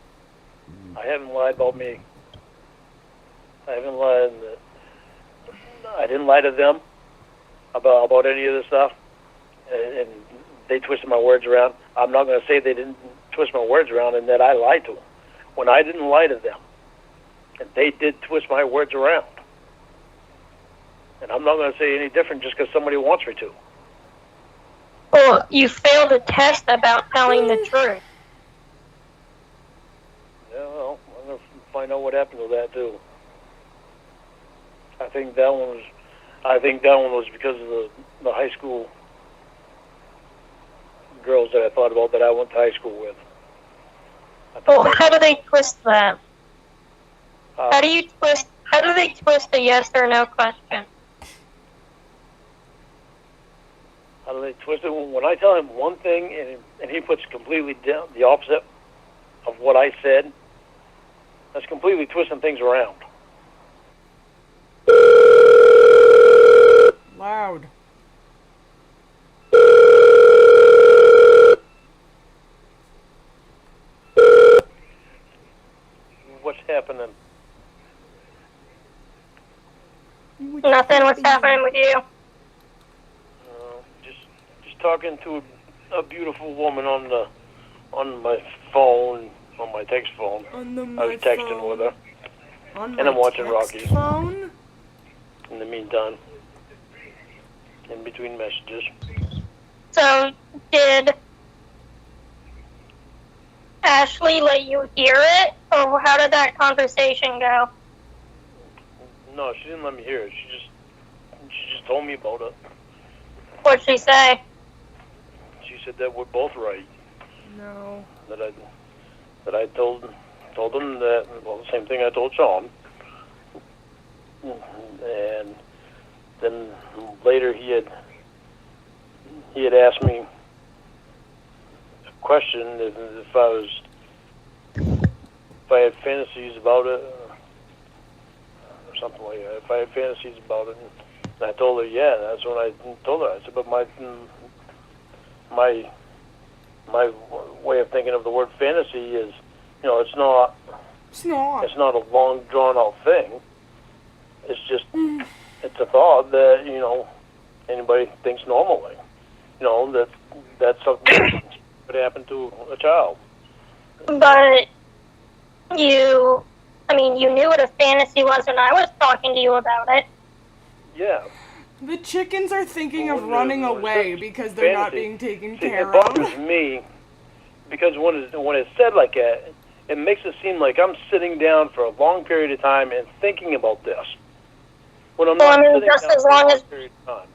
I haven't lied about me. I haven't lied. I didn't lie to them about any of this stuff, and they twisted my words around. I'm not going to say they didn't twist my words around and that I lied to them. When I didn't lie to them, and they did twist my words around. And I'm not going to say any different just because somebody wants me to. Well, you failed a test about telling the truth. Yeah, well, I'm going to find out what happened to that too. I think that one was because of the high school girls that I thought about that I went to high school with. Well, how do they twist that? Uh, How do they twist a yes or no question? I don't know, twisted. When I tell him one thing and he puts completely down the opposite of what I said, that's completely twisting things around. Loud. What's happening? Nothing. What's happening with you? Just talking to a beautiful woman on my phone, on my text phone. I was texting with her. And I'm watching Rocky. Phone? In the meantime, in between messages. So, did Ashley let you hear it, or how did that conversation go? No, she didn't let me hear it. She just told me about it. What'd she say? She said that we're both right. No. That I told him that, well, the same thing I told Sean. And then later he had asked me a question if I had fantasies about it or something like that. If I had fantasies about it, and I told her, yeah. And that's when I told her. I said, but my way of thinking of the word fantasy is, it's not a long drawn out thing. It's just it's a thought that anybody thinks normally. That's something that could happen to a child. But you knew what a fantasy was when I was talking to you about it. Yeah. The chickens are thinking of running away because they're not being taken care of. It bothers me because when it's said like that, it makes it seem like I'm sitting down for a long period of time and thinking about this. When I'm not sitting just down as for long a long as period of time.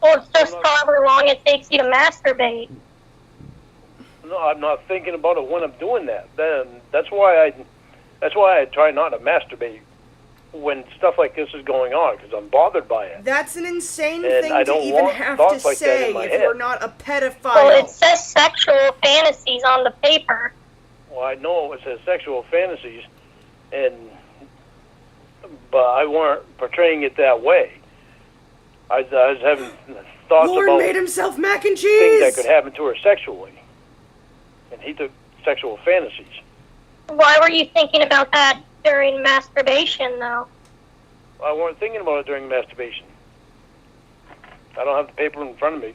Well, it's just however long it takes you to masturbate. No, I'm not thinking about it when I'm doing that. Then that's why I try not to masturbate when stuff like this is going on, because I'm bothered by it. That's an insane And thing I to don't even want have thoughts to like that say in my if head. you're not a pedophile. Well, it says sexual fantasies on the paper. Well, I know it says sexual fantasies, but I weren't portraying it that way. I was having thoughts Lauren about made himself mac and cheese. things that could happen to her sexually, and he took sexual fantasies. Why were you thinking about that during masturbation, though? I weren't thinking about it during masturbation. I don't have the paper in front of me.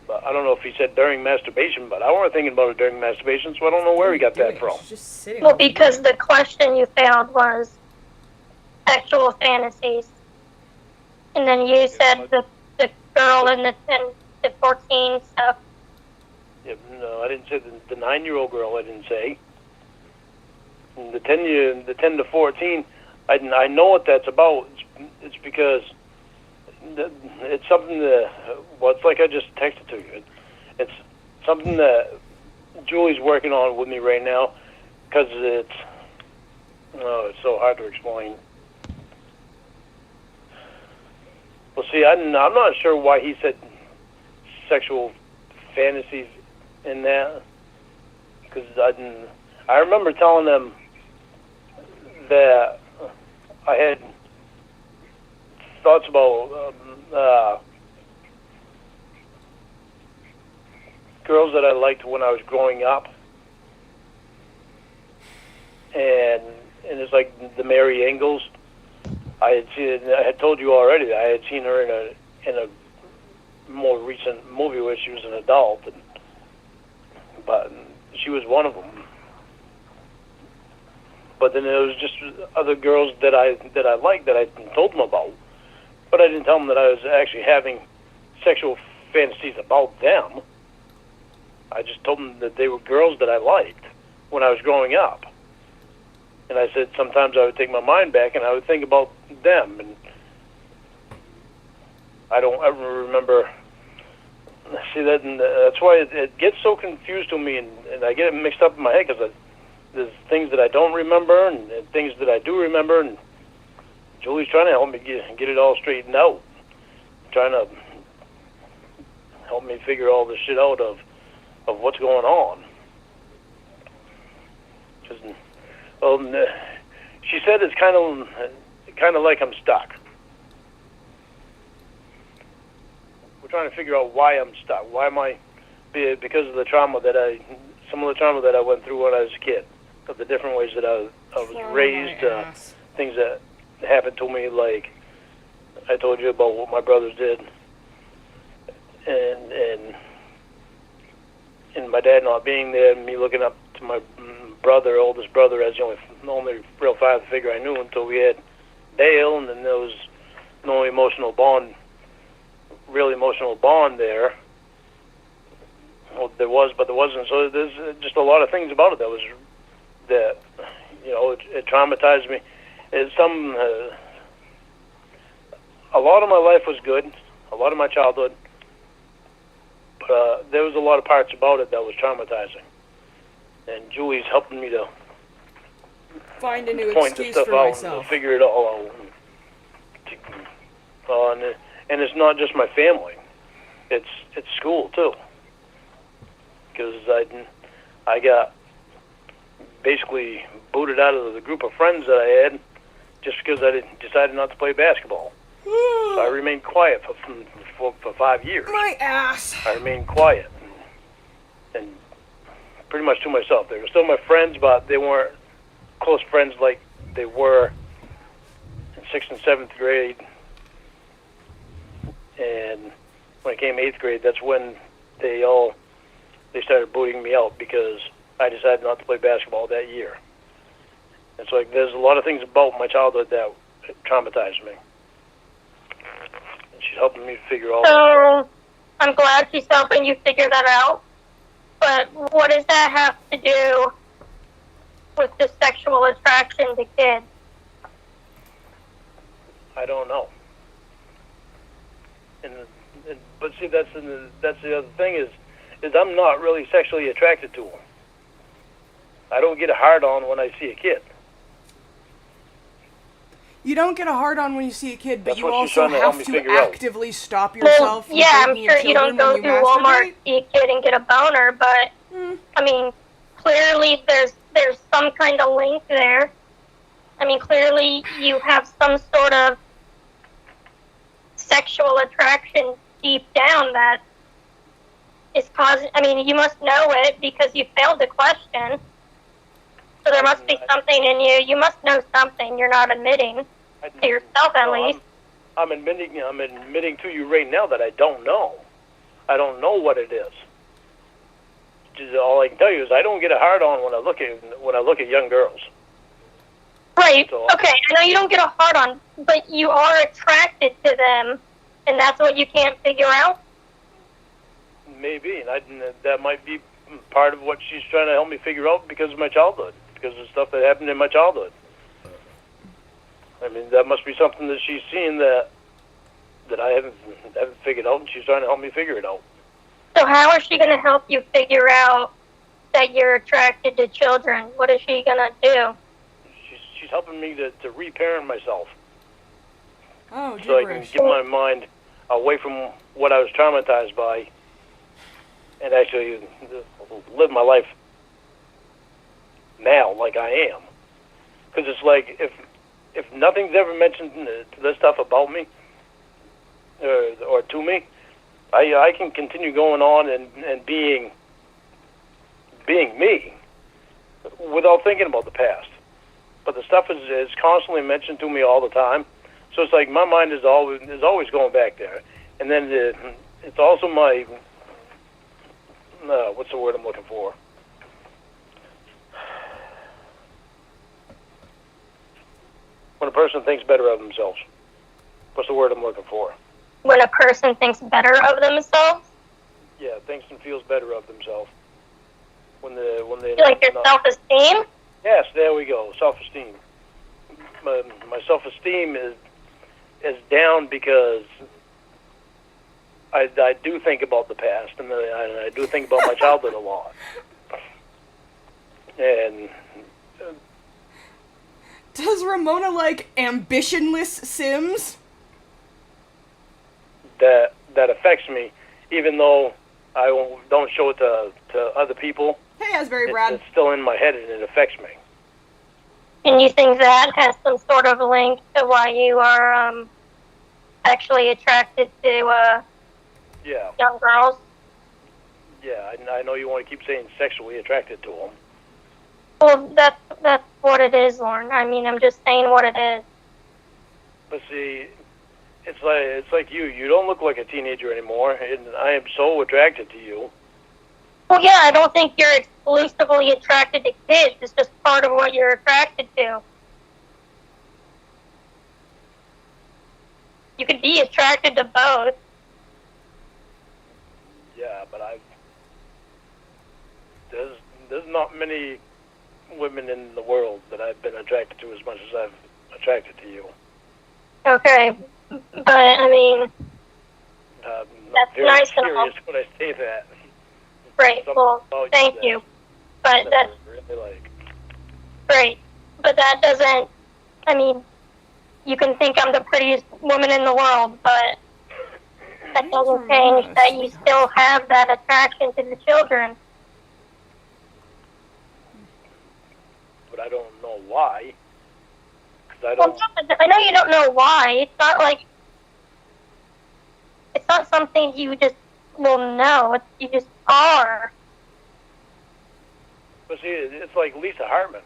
But I don't know if he said during masturbation, but I weren't thinking about it during masturbation, so I don't know where he got that from. Well, because the question you found was sexual fantasies. And then you said the girl and the 14 stuff. Yeah, no, I didn't say the 9-year-old girl. I didn't say. And the 10 to 14. I know what that's about. It's because it's something that. Well, it's like I just texted to you. It's something that Julie's working on with me right now, because it's so hard to explain. Well, see, I'm not sure why he said sexual fantasies in that, because I remember telling them that I had thoughts about girls that I liked when I was growing up, and it's like the Mary Ingalls. I had told you already that I had seen her in a more recent movie where she was an adult, but she was one of them. But then there was just other girls that I liked that I told them about, but I didn't tell them that I was actually having sexual fantasies about them. I just told them that they were girls that I liked when I was growing up. And I said sometimes I would take my mind back and I would think about them. And I don't ever remember. See, that's why it gets so confused to me, and I get it mixed up in my head, because there's things that I don't remember and things that I do remember. And Julie's trying to help me get it all straightened out. Trying to help help me figure all this shit out of what's going on. She said it's kind of like I'm stuck. We're trying to figure out why I'm stuck. Why am I? Because of the trauma some of the trauma that I went through when I was a kid, of the different ways that I was raised, things that happened to me, like I told you about what my brothers did, and my dad not being there, and me looking up to my oldest brother, as the only real father figure I knew until we had Dale, and then there was no real emotional bond there. Well, there was, but there wasn't. So there's just a lot of things about it that it traumatized me. A lot of my life was good, a lot of my childhood, but there was a lot of parts about it that was traumatizing. And Julie's helping me to find a new point this excuse stuff for out myself. and figure it all out. And it's not just my family; it's school too. Because I got basically booted out of the group of friends that I had just because I decided not to play basketball. So I remained quiet for 5 years. My ass. I remained quiet and pretty much to myself. They were still my friends, but they weren't close friends like they were in 6th and 7th grade. And when I came 8th grade, that's when they started booting me out because I decided not to play basketball that year. And so there's a lot of things about my childhood that traumatized me. And she's helping me figure all that out. So, I'm glad she's helping you figure that out. But what does that have to do with the sexual attraction to kids? I don't know. But see, that's the other thing is I'm not really sexually attracted to them. I don't get a hard-on when I see a kid. You don't get a hard-on when you see a kid, but That's you what she's also trying to help have me to figure out. actively stop yourself from Yeah, I'm taking your sure you don't children go when through you Walmart, masturbate. see a kid, and get a boner, but I mean, clearly there's some kind of link there. I mean, clearly you have some sort of sexual attraction deep down that is causing. I mean, you must know it because you failed the question. So there must be something in you. You must know something you're not admitting to yourself, at least. I'm admitting to you right now that I don't know. I don't know what it is. Just all I can tell you is I don't get a hard on when I look at young girls. Right. So, Okay. I know you don't get a hard on, but you are attracted to them, and that's what you can't figure out. Maybe, and that might be part of what she's trying to help me figure out because of my childhood, because of stuff that happened in my childhood. I mean, that must be something that she's seen that I haven't figured out, and she's trying to help me figure it out. So how is she going to help you figure out that you're attracted to children? What is she going to do? She's helping me to reparent myself. Oh, so I can gibberish. get my mind away from what I was traumatized by and actually live my life now like I am. Because it's like if nothing's ever mentioned to this stuff about me or to me, I can continue going on and being me without thinking about the past. But the stuff is constantly mentioned to me all the time. So it's like my mind is always going back there. And then it's also my, what's the word I'm looking for? When a person thinks better of themselves. What's the word I'm looking for? When a person thinks better of themselves? Yeah, thinks and feels better of themselves. When they Like your self-esteem? Yes, there we go. Self-esteem. My self-esteem is down because I do think about the past and I do think about my childhood a lot. And Does Ramona like ambitionless Sims? that affects me even though don't show it to other people, Hey, Asbury Brad. it's still in my head and it affects me. And you think that has some sort of link to why you are actually attracted to Yeah. young girls? Yeah, I know you want to keep saying sexually attracted to them. Well, that's what it is, Lauren. I mean, I'm just saying what it is. But see, it's like you. You don't look like a teenager anymore, and I am so attracted to you. Well, yeah, I don't think you're exclusively attracted to kids. It's just part of what you're attracted to. You could be attracted to both. Yeah, but there's not many women in the world that I've been attracted to as much as I've attracted to you. Okay, but I mean, that's very nice serious enough. when I say that. Right. Well, thank you. But that's really like. great. But that doesn't. I mean, you can think I'm the prettiest woman in the world, but that doesn't change that you still have that attraction to the children. But I don't know why. Because Well, I know you don't know why. It's not like it's not something you just will know. You just are. But see, it's like Lisa Hartman.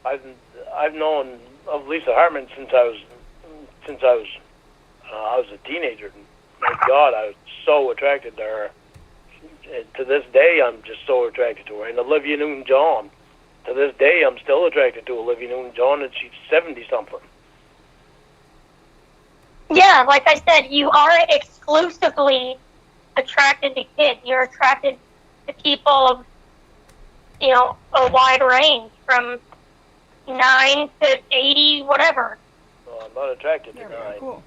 I've known of Lisa Hartman since I was a teenager. My God, I was so attracted to her. And to this day, I'm just so attracted to her. And Olivia Newton-John. To this day, I'm still attracted to Olivia Newton-John, and she's 70-something. Yeah, like I said, you aren't exclusively attracted to kids. You're attracted to people of, a wide range from 9 to 80, whatever. Well, I'm not attracted to There we 9. go. Cool.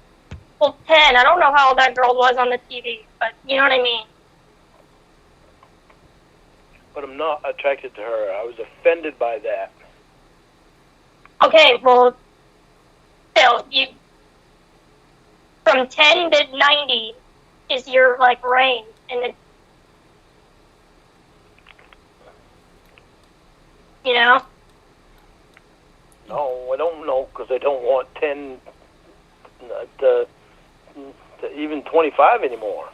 Well, 10. I don't know how old that girl was on the TV, but you know what I mean. But I'm not attracted to her. I was offended by that. Okay, well, still, from 10 to 90 is your, range, and it's, No, I don't know, because I don't want 10 to even 25 anymore.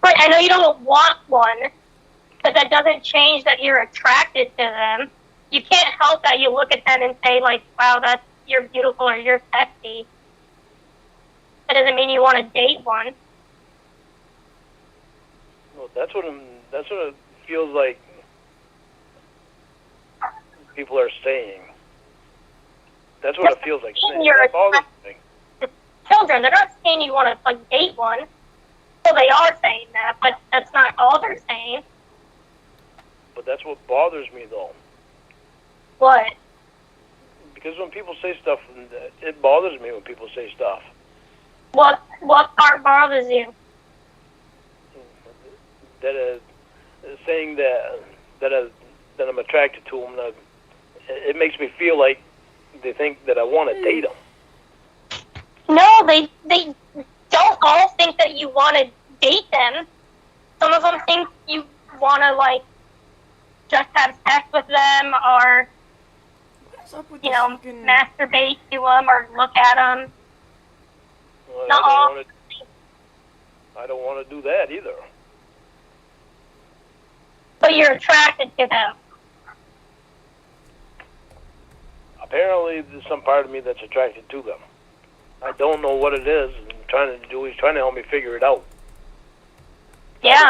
Right, I know you don't want one, but that doesn't change that you're attracted to them. You can't help that you look at them and say, wow, you're beautiful or you're sexy. That doesn't mean you want to date one. Well, that's what it feels like people are saying. That's what it feels like. You're That bothers me. children, they're not saying you want to date one. Well, they are saying that, but that's not all they're saying. But that's what bothers me, though. What? Because when people say stuff, it bothers me when people say stuff. What part bothers you? That saying that I'm attracted to them, it makes me feel like they think that I want to date them. No, they don't all think that you want to date them. Some of them think you want to just have sex with them, or What's up with masturbate to them or look at them. Well, Not all. I don't want to do that either. But you're attracted to them. Apparently, there's some part of me that's attracted to them. I don't know what it is. He's trying to help me figure it out. Yeah.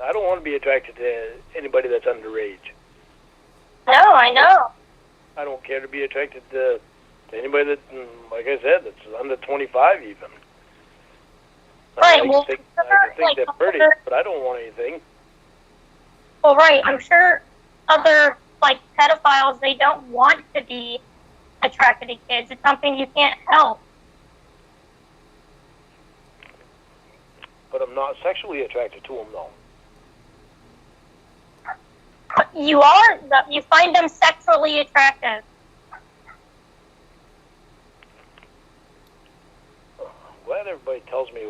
I don't want to be attracted to anybody that's underage. No, I know. I don't care to be attracted to anybody that, like I said, that's under 25 even. Right, I well, can think they're pretty, but I don't want anything. Well, right, I'm sure other, pedophiles, they don't want to be attracted to kids. It's something you can't help. But I'm not sexually attracted to them, though. You are. You find them sexually attractive. Glad everybody tells me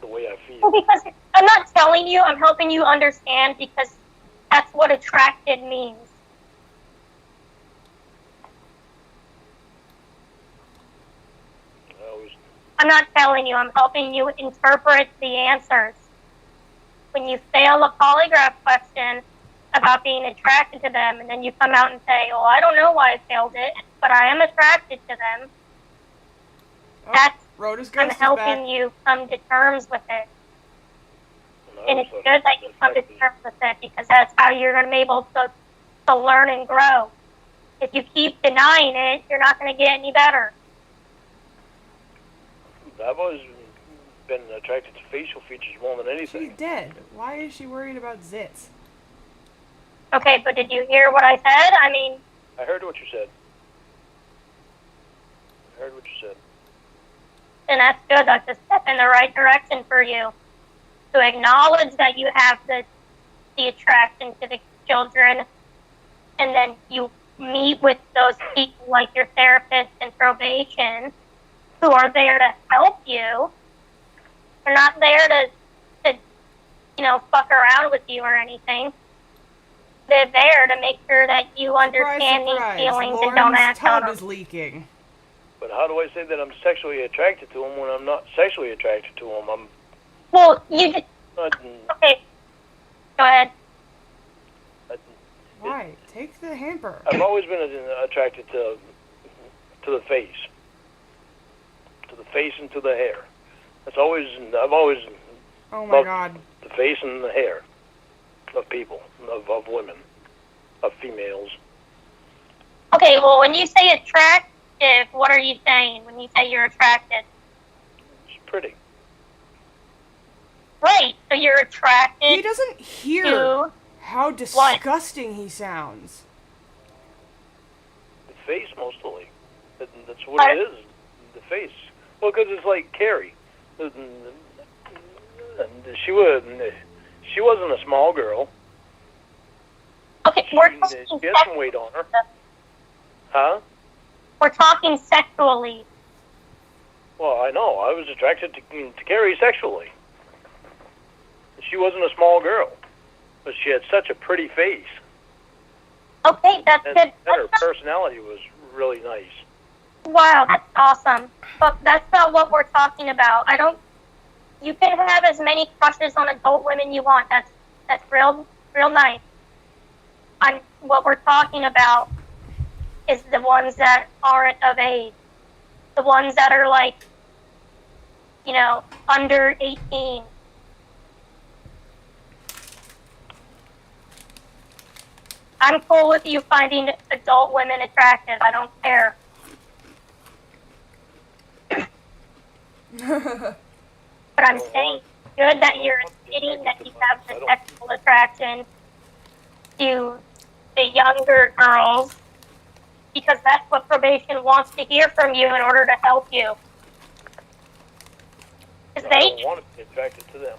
the way I Well, feel. because I'm not telling you, I'm helping you understand because that's what attracted means. I always, I'm not telling you, I'm helping you interpret the answers. When you fail a polygraph question about being attracted to them, and then you come out and say, "Oh, I don't know why I failed it, but I am attracted to them," Oh, that's Rhoda's I'm ghost is helping back. you come to terms with it. I And always it's thought good that you come to affected. terms with it because that's how you're going to be able to learn and grow. If you keep denying it, you're not going to get any better. I've always been attracted to facial features more than anything. She's dead. Why is she worried about zits? Okay, but did you hear what I said? I mean, I heard what you said. and that's good. That's a step in the right direction for you. To acknowledge that you have the attraction to the children, and then you meet with those people like your therapist and probation who are there to help you. They're not there to fuck around with you or anything. They're there to make sure that you Surprise, understand these surprise. feelings and don't Lauren's act on tub them. is leaking. But how do I say that I'm sexually attracted to him when I'm not sexually attracted to him? Well, you just, Not, okay, go ahead. Why? Take the hamper. I've always been attracted to the face, and to the hair. I've always Oh my loved god. the face and the hair of people, of women, of females. Okay, well, when you say attractive, what are you saying when you say you're attracted? It's pretty. Right, so you're attracted He doesn't hear to how disgusting he sounds. The face, mostly. That's what it is. The face. Well, because it's like Carrie. She wasn't a small girl. Okay, we're She talking had some weight on her. Huh? We're talking sexually. Well, I know. I was attracted to Carrie sexually. She wasn't a small girl, but she had such a pretty face, Okay, that's and good. her personality was really nice. Wow, that's awesome. But that's not what we're talking about. You can have as many crushes on adult women you want. That's real nice. What we're talking about is the ones that aren't of age. The ones that are like, under 18. I'm cool with you finding adult women attractive. I don't care. But I'm saying good that you're admitting that you have the sexual attraction to the younger girls because that's what probation wants to hear from you in order to help you. I don't want to be attracted to them.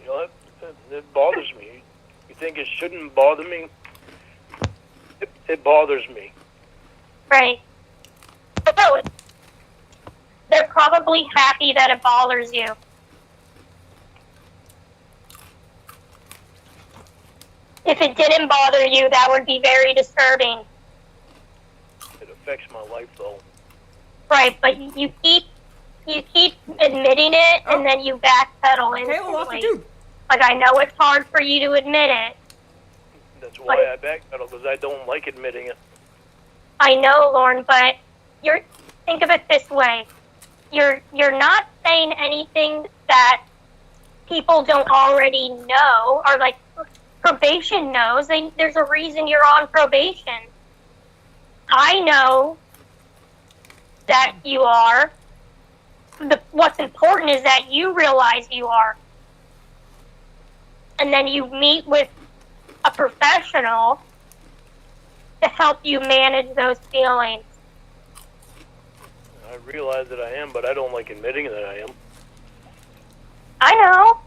You know, it bothers me. You think it shouldn't bother me? It bothers me. Right. But no, they're probably happy that it bothers you. If it didn't bother you, that would be very disturbing. It affects my life, though. Right, but you keep admitting it, and then you backpedal Okay, well, off instantly. you do. Like, I know it's hard for you to admit it. That's why I backpedal, because I don't like admitting it. I know, Lauren, but think of it this way. You're not saying anything that people don't already know, or like probation knows. There's a reason you're on probation. I know that you are. What's important is that you realize you are. And then you meet with a professional to help you manage those feelings. I realize that I am, but I don't like admitting that I am. I know.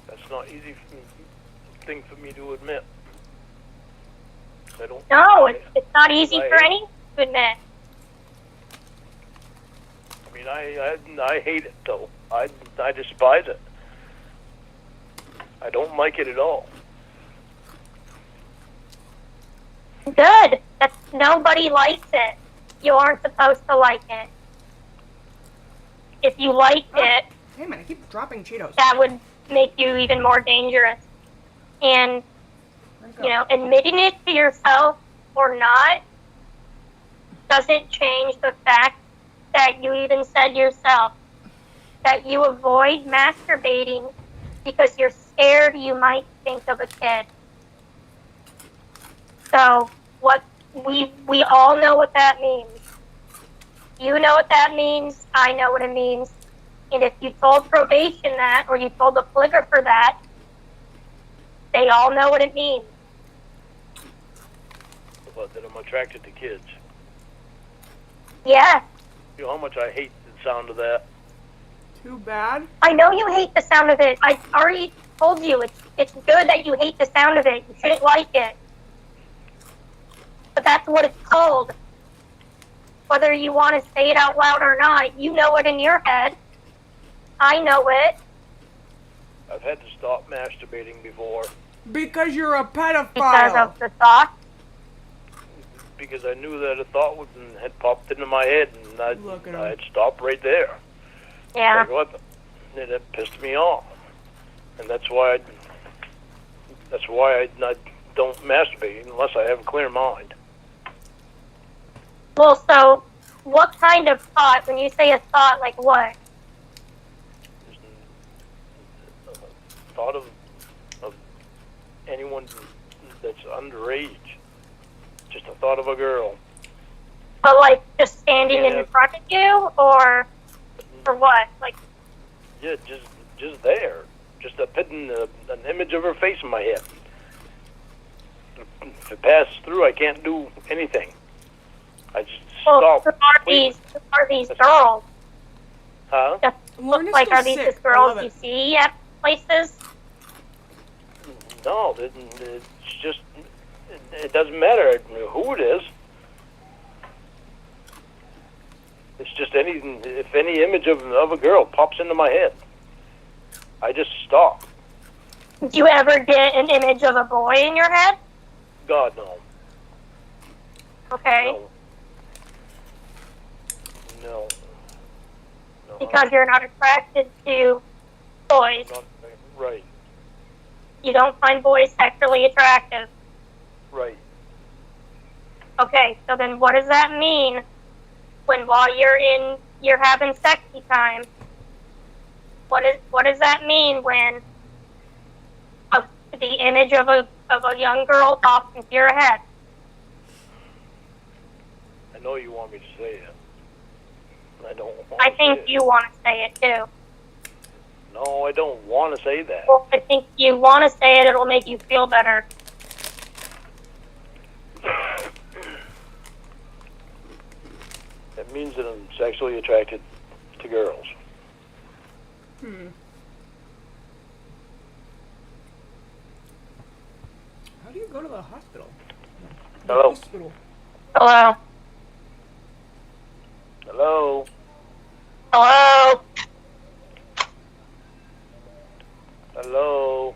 That's not easy thing for me to admit. I don't. No, it's not easy for anyone to admit. mean, I hate it, though. I despise it. I don't like it at all. Good. Nobody likes it. You aren't supposed to like it. If you liked it, Hey man, I keep dropping Cheetos. that would make you even more dangerous. And, admitting it to yourself or not doesn't change the fact that you even said yourself that you avoid masturbating because you're scared you might think of a kid. So what we all know what that means. You know what that means. I know what it means. And if you told probation that, or you told the polygrapher that, they all know what it means. But that I'm attracted to kids. Yeah. You know how much I hate the sound of that? Too bad. I know you hate the sound of it. I already told you it's good that you hate the sound of it. You shouldn't like it. But that's what it's called. Whether you want to say it out loud or not, you know it in your head. I know it. I've had to stop masturbating before. Because you're a pedophile. Because of the thought. Because I knew that a thought had popped into my head, and I'd stop right there. Yeah. Like, what? And it pissed me off, and that's why I don't masturbate unless I have a clear mind. Well, so what kind of thought? When you say a thought, like what? Just a thought of anyone that's underage. Just a thought of a girl. But like just standing in front of you, or what? Like. Yeah, just there. Just putting an image of her face in my head. If it passes through, I can't do anything. I just stop. Who are these girls? Huh? Just look like, are these just girls you see at places? No, it's just, it doesn't matter who it is. It's just if any image of a girl pops into my head, I just stop. Do you ever get an image of a boy in your head? God, no. Okay. No. Because you're not attracted to boys. Right. You don't find boys sexually attractive. Right. Okay, so then what does that mean while you're having sexy time? What does that mean when the image of a young girl pops into your head? I know you want me to say it. I don't want I to think say it. you want to say it too. No, I don't want to say that. Well, I think you want to say it. It'll make you feel better. It means that I'm sexually attracted to girls. How do you go to the hospital? Hello? Hospital. Hello? Hello? Hello? Hello?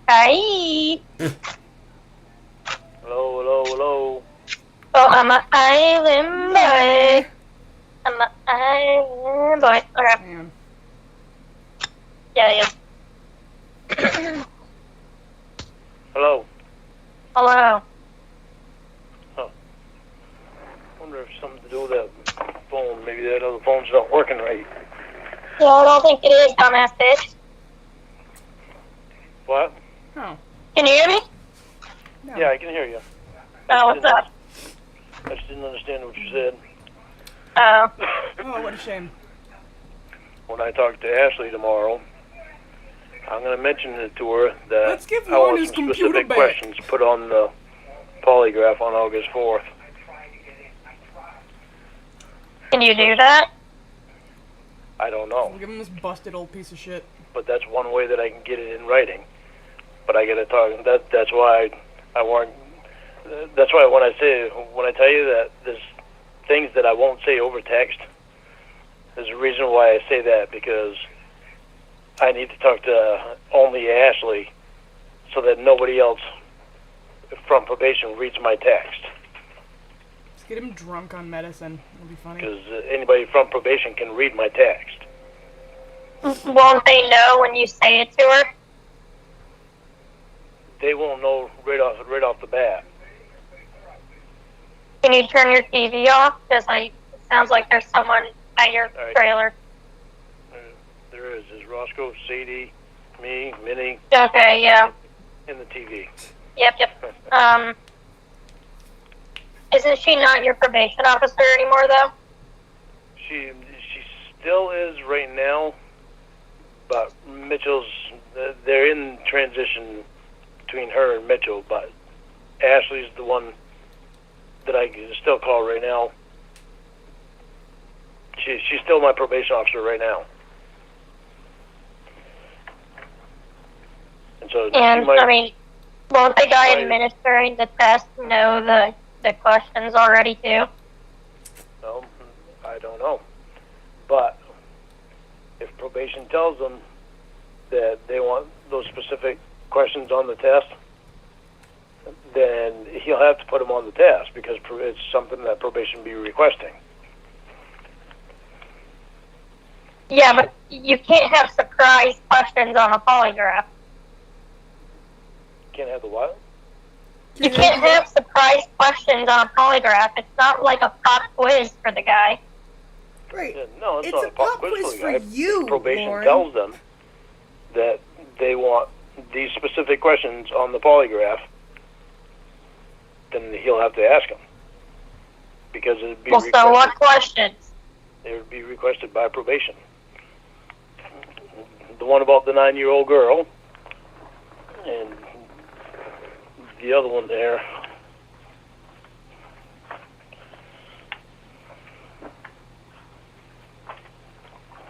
Hi. Hello? Oh, I'm an island boy. I'm an island boy. Okay. Man. Yeah. Hello? Hello. Wonder if something to do with that phone. Maybe that other phone's not working right. Yeah, I don't think it is, dumbass bitch. What? Oh. Can you hear me? No. Yeah, I can hear you. Oh, what's up? I just didn't understand what you said. Oh. Oh, what a shame. When I talk to Ashley tomorrow, I'm going to mention it to her that Let's give I Lauren want his some computer specific back. questions put on the polygraph on August 4th. Can you do that? I don't know, I'll give him this busted old piece of shit. but that's one way that I can get it in writing. But I got to talk. That's why I want. That's why when I tell you that there's things that I won't say over text, There's a reason why I say that, because I need to talk to only Ashley so that nobody else from probation reads my text. Just get him drunk on medicine. It'll be funny. Because anybody from probation can read my text. Won't they know when you say it to her? They won't know right off the bat. Can you turn your TV off? Because it sounds like there's someone at your right. trailer. There is. There's Roscoe, Sadie, me, Minnie. Okay, yeah. In the TV. Yep. Isn't she not your probation officer anymore, though? She still is right now, but Mitchell's, they're in transition between her and Mitchell, but Ashley's the one that I can still call right now. She's still my probation officer right now. And so won't the guy administering the test know the questions already too? No, I don't know. But if probation tells them that they want those specific questions on the test, then he'll have to put them on the test because it's something that probation be requesting. Yeah, but you can't have surprise questions on a polygraph. Can't have the what? You can't have surprise questions on a polygraph. It's not like a pop quiz for the guy. Right. Yeah, no, it's It's not a a pop pop quiz quiz for the guy. for you, Probation Lauren. tells them that they want these specific questions on the polygraph, then he'll have to ask them. Because it would be requested. So what questions? They would be requested by probation. The one about the 9-year-old girl, and the other one there.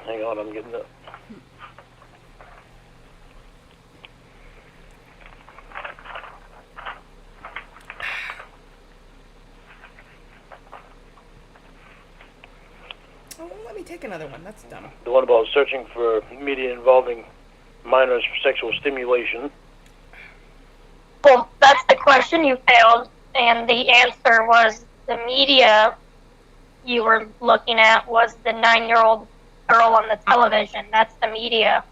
Hang on, I'm getting it. Oh, let me take another one. That's dumb. The one about searching for media involving minors for sexual stimulation. Well, that's the question you failed, and the answer was the media you were looking at was the 9-year-old girl on the television. That's the media.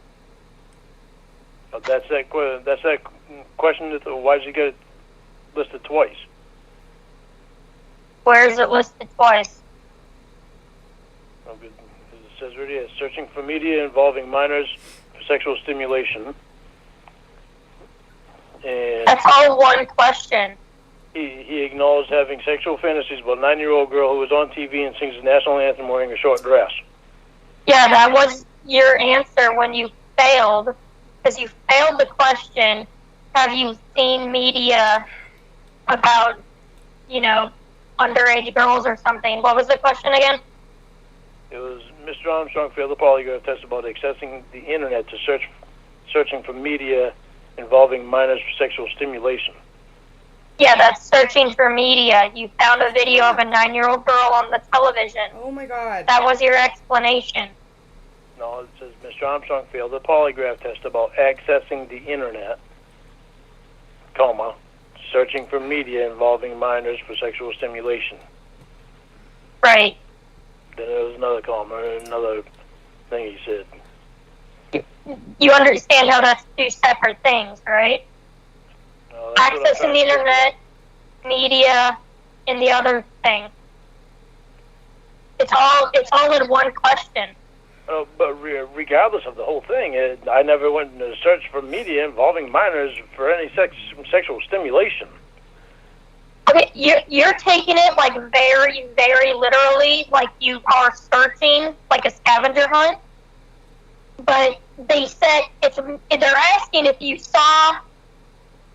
That's that question. Why did you get it listed twice? Where is it listed twice? Oh, good. It says right here, searching for media involving minors for sexual stimulation. And That's all one question. he acknowledged having sexual fantasies about a 9-year-old girl who was on TV and sings the national anthem wearing a short dress. Yeah, that was your answer when you failed, because you failed the question, have you seen media about, underage girls or something? What was the question again? It was Mr. Armstrong failed the polygraph test about accessing the internet to searching for media involving minors for sexual stimulation. Yeah, that's searching for media. You found a video of a 9-year-old girl on the television. Oh my god. That was your explanation. No, it says Mr. Armstrong failed the polygraph test about accessing the internet, searching for media involving minors for sexual stimulation. Right. Then there was another another thing he said. You understand how that's two separate things, right? No, that's what I'm Accessing trying the to say. internet, media, and the other thing. It's all in one question. But regardless of the whole thing, I never went to search for media involving minors for any sexual stimulation. Okay, you're taking it like very, very literally, like you are searching like a scavenger hunt. But they said they're asking if you saw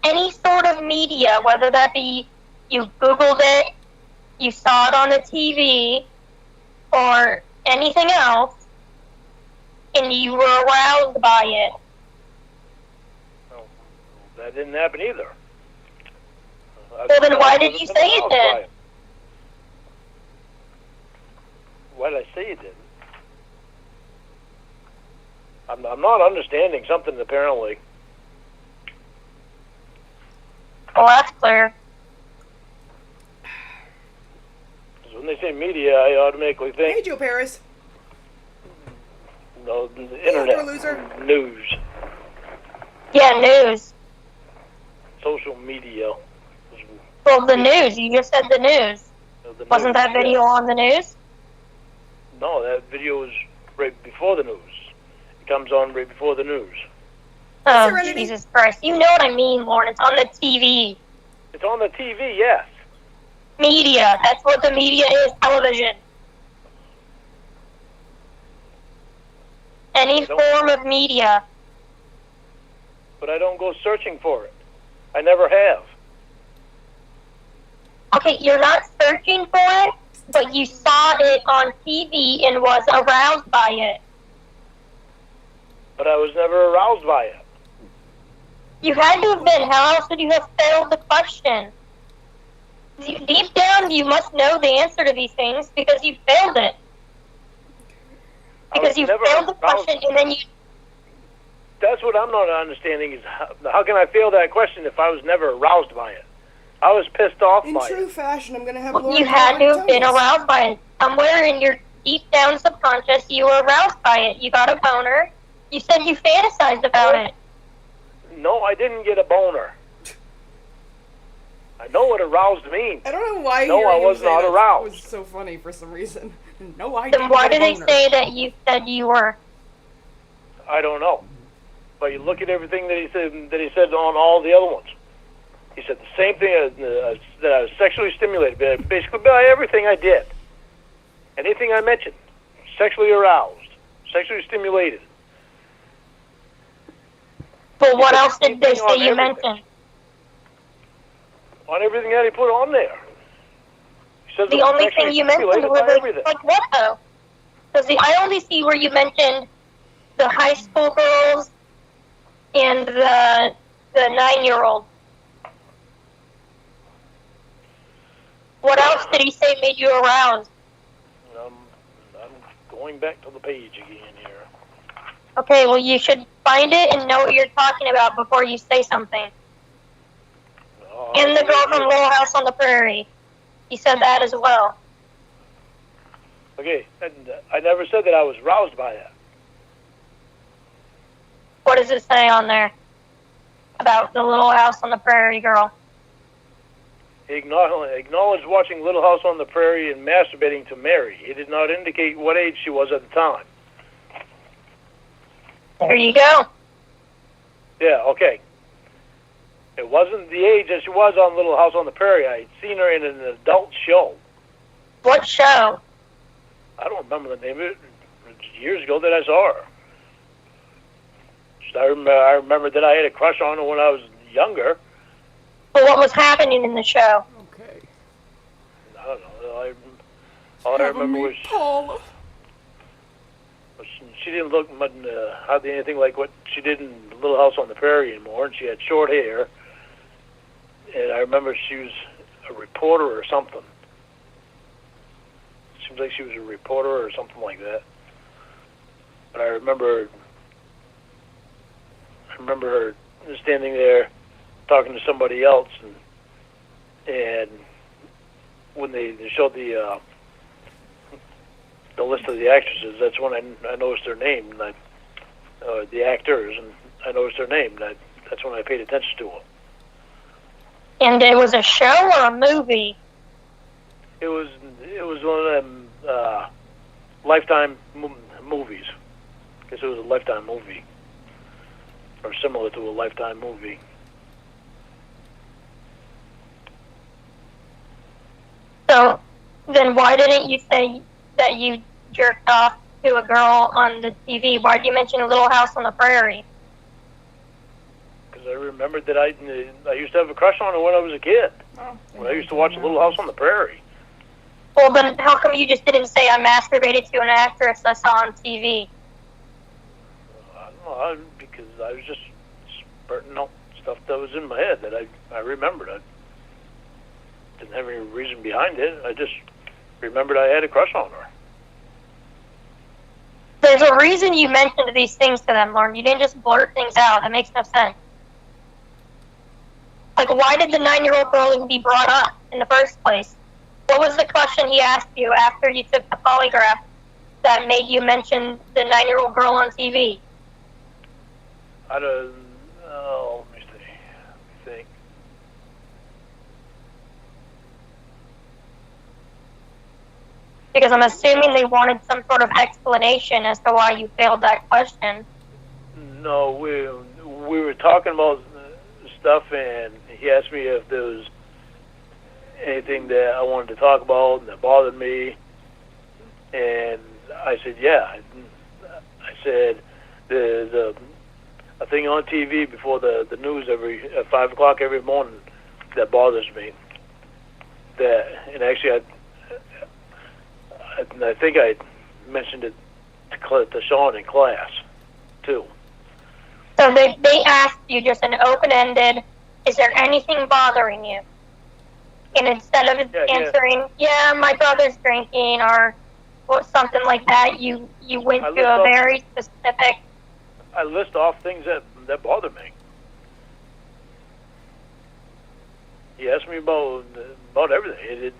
any sort of media, whether that be you Googled it, you saw it on the TV, or anything else, and you were aroused by it. No, that didn't happen either. Well, then why did you say it did? Why did I say it did? I'm not understanding something apparently. Well, that's clear. 'Cause when they say media, I automatically Hey, think, Joe Paris. the Hey, internet, outdoor loser. news, Yeah, news. social media. Well, the news. You just said the news. The Wasn't news, that video yeah. on the news? No, that video is right before the news. It comes on right before the news. Oh, Serenity. Jesus Christ. You know what I mean, Lauren. It's on the TV. It's on the TV, yes. Media. That's what the media is. Television. Any form of media. But I don't go searching for it. I never have. Okay, you're not searching for it, but you saw it on TV and was aroused by it. But I was never aroused by it. You had to have been. How else would you have failed the question? Deep down, you must know the answer to these things because you failed it. Because you failed the question and then you... That's what I'm not understanding is how can I fail that question if I was never aroused by it? I was pissed off In by true it. fashion, I'm gonna have Well, Lauren you had to have been tell us. aroused by it. Somewhere in your deep down subconscious, you were aroused by it. You got a boner. You said you fantasized about it. No, I didn't get a boner. I know what aroused means. I don't know why. No, hearing I him was say not that aroused. was so funny for some reason. No, I Then didn't why get a did they boner. say that you said you were? I don't know. But you look at everything that he said on all the other ones. He said the same thing that I was sexually stimulated, basically by everything I did. Anything I mentioned, sexually aroused, sexually stimulated. But what else did they Anything on say you everything. mentioned? On everything that he put on there. He said The it was only sexually thing you mentioned stimulated was by everything. like what though? Because I only see where you mentioned the high school girls and the 9-year-old. What else did he say made you aroused? I'm going back to the page again here. Okay, well you should find it and know what you're talking about before you say something. And the girl from Little House on the Prairie. He said that as well. Okay, and I never said that I was roused by that. What does it say on there about the Little House on the Prairie girl? He acknowledged watching Little House on the Prairie and masturbating to Mary. He did not indicate what age she was at the time. There you go. Yeah, okay. It wasn't the age that she was on Little House on the Prairie. I had seen her in an adult show. What show? I don't remember the name of it. It was years ago that I saw her. Just I remember that I had a crush on her when I was younger. But what was happening in the show? Okay. I don't know. All I remember was Paul. she didn't look hardly anything like what she did in Little House on the Prairie anymore, and she had short hair. And I remember she was a reporter or something. Seems like she was a reporter or something like that. But I remember her standing there talking to somebody else, and when they showed the list of the actresses, that's when I noticed their name, and the actors, and I noticed their name, and that's when I paid attention to them. And it was a show or a movie? It was one of them Lifetime movies. I guess it was a Lifetime movie, or similar to a Lifetime movie. So then why didn't you say that you jerked off to a girl on the TV? Why did you mention Little House on the Prairie? Because I remembered that I used to have a crush on her when I was a kid. Oh, When I used to watch Little House on the Prairie. Well, then how come you just didn't say I masturbated to an actress I saw on TV? I don't know, because I was just spurting out stuff that was in my head that I remembered. I didn't have any reason behind it. I just remembered I had a crush on her. There's a reason you mentioned these things to them, Lauren. You didn't just blurt things out. That makes no sense. Like, why did the 9-year-old girl even be brought up in the first place? What was the question he asked you after you took the polygraph that made you mention the 9-year-old girl on TV? I don't. Oh, let me see. Let me think. Because I'm assuming they wanted some sort of explanation as to why you failed that question. No, we were talking about stuff, and he asked me if there was anything that I wanted to talk about and that bothered me, and I said, yeah. I said, there's a thing on TV before the news at 5 o'clock every morning that bothers me. And actually, I think I mentioned it to Sean in class, too. So they asked you just an open-ended, is there anything bothering you? And instead of answering, yeah, my brother's drinking, or something like that, you went to a very specific... I list off things that bother me. He asked me about everything.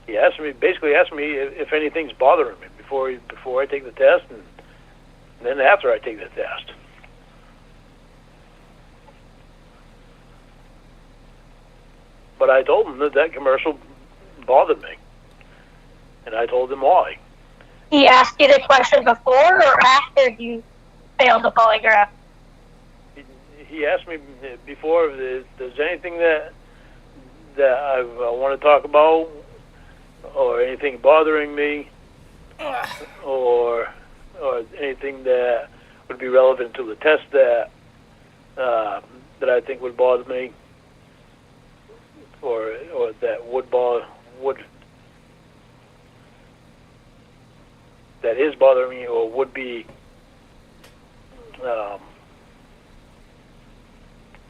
He basically asked me if anything's bothering me before I take the test, and then after I take the test. But I told him that commercial bothered me, and I told him why. He asked you the question before or after you failed the polygraph? He asked me before if there's anything that I want to talk about, or anything bothering me, or anything that would be relevant to the test that I think would bother me, or that that is bothering me, or would be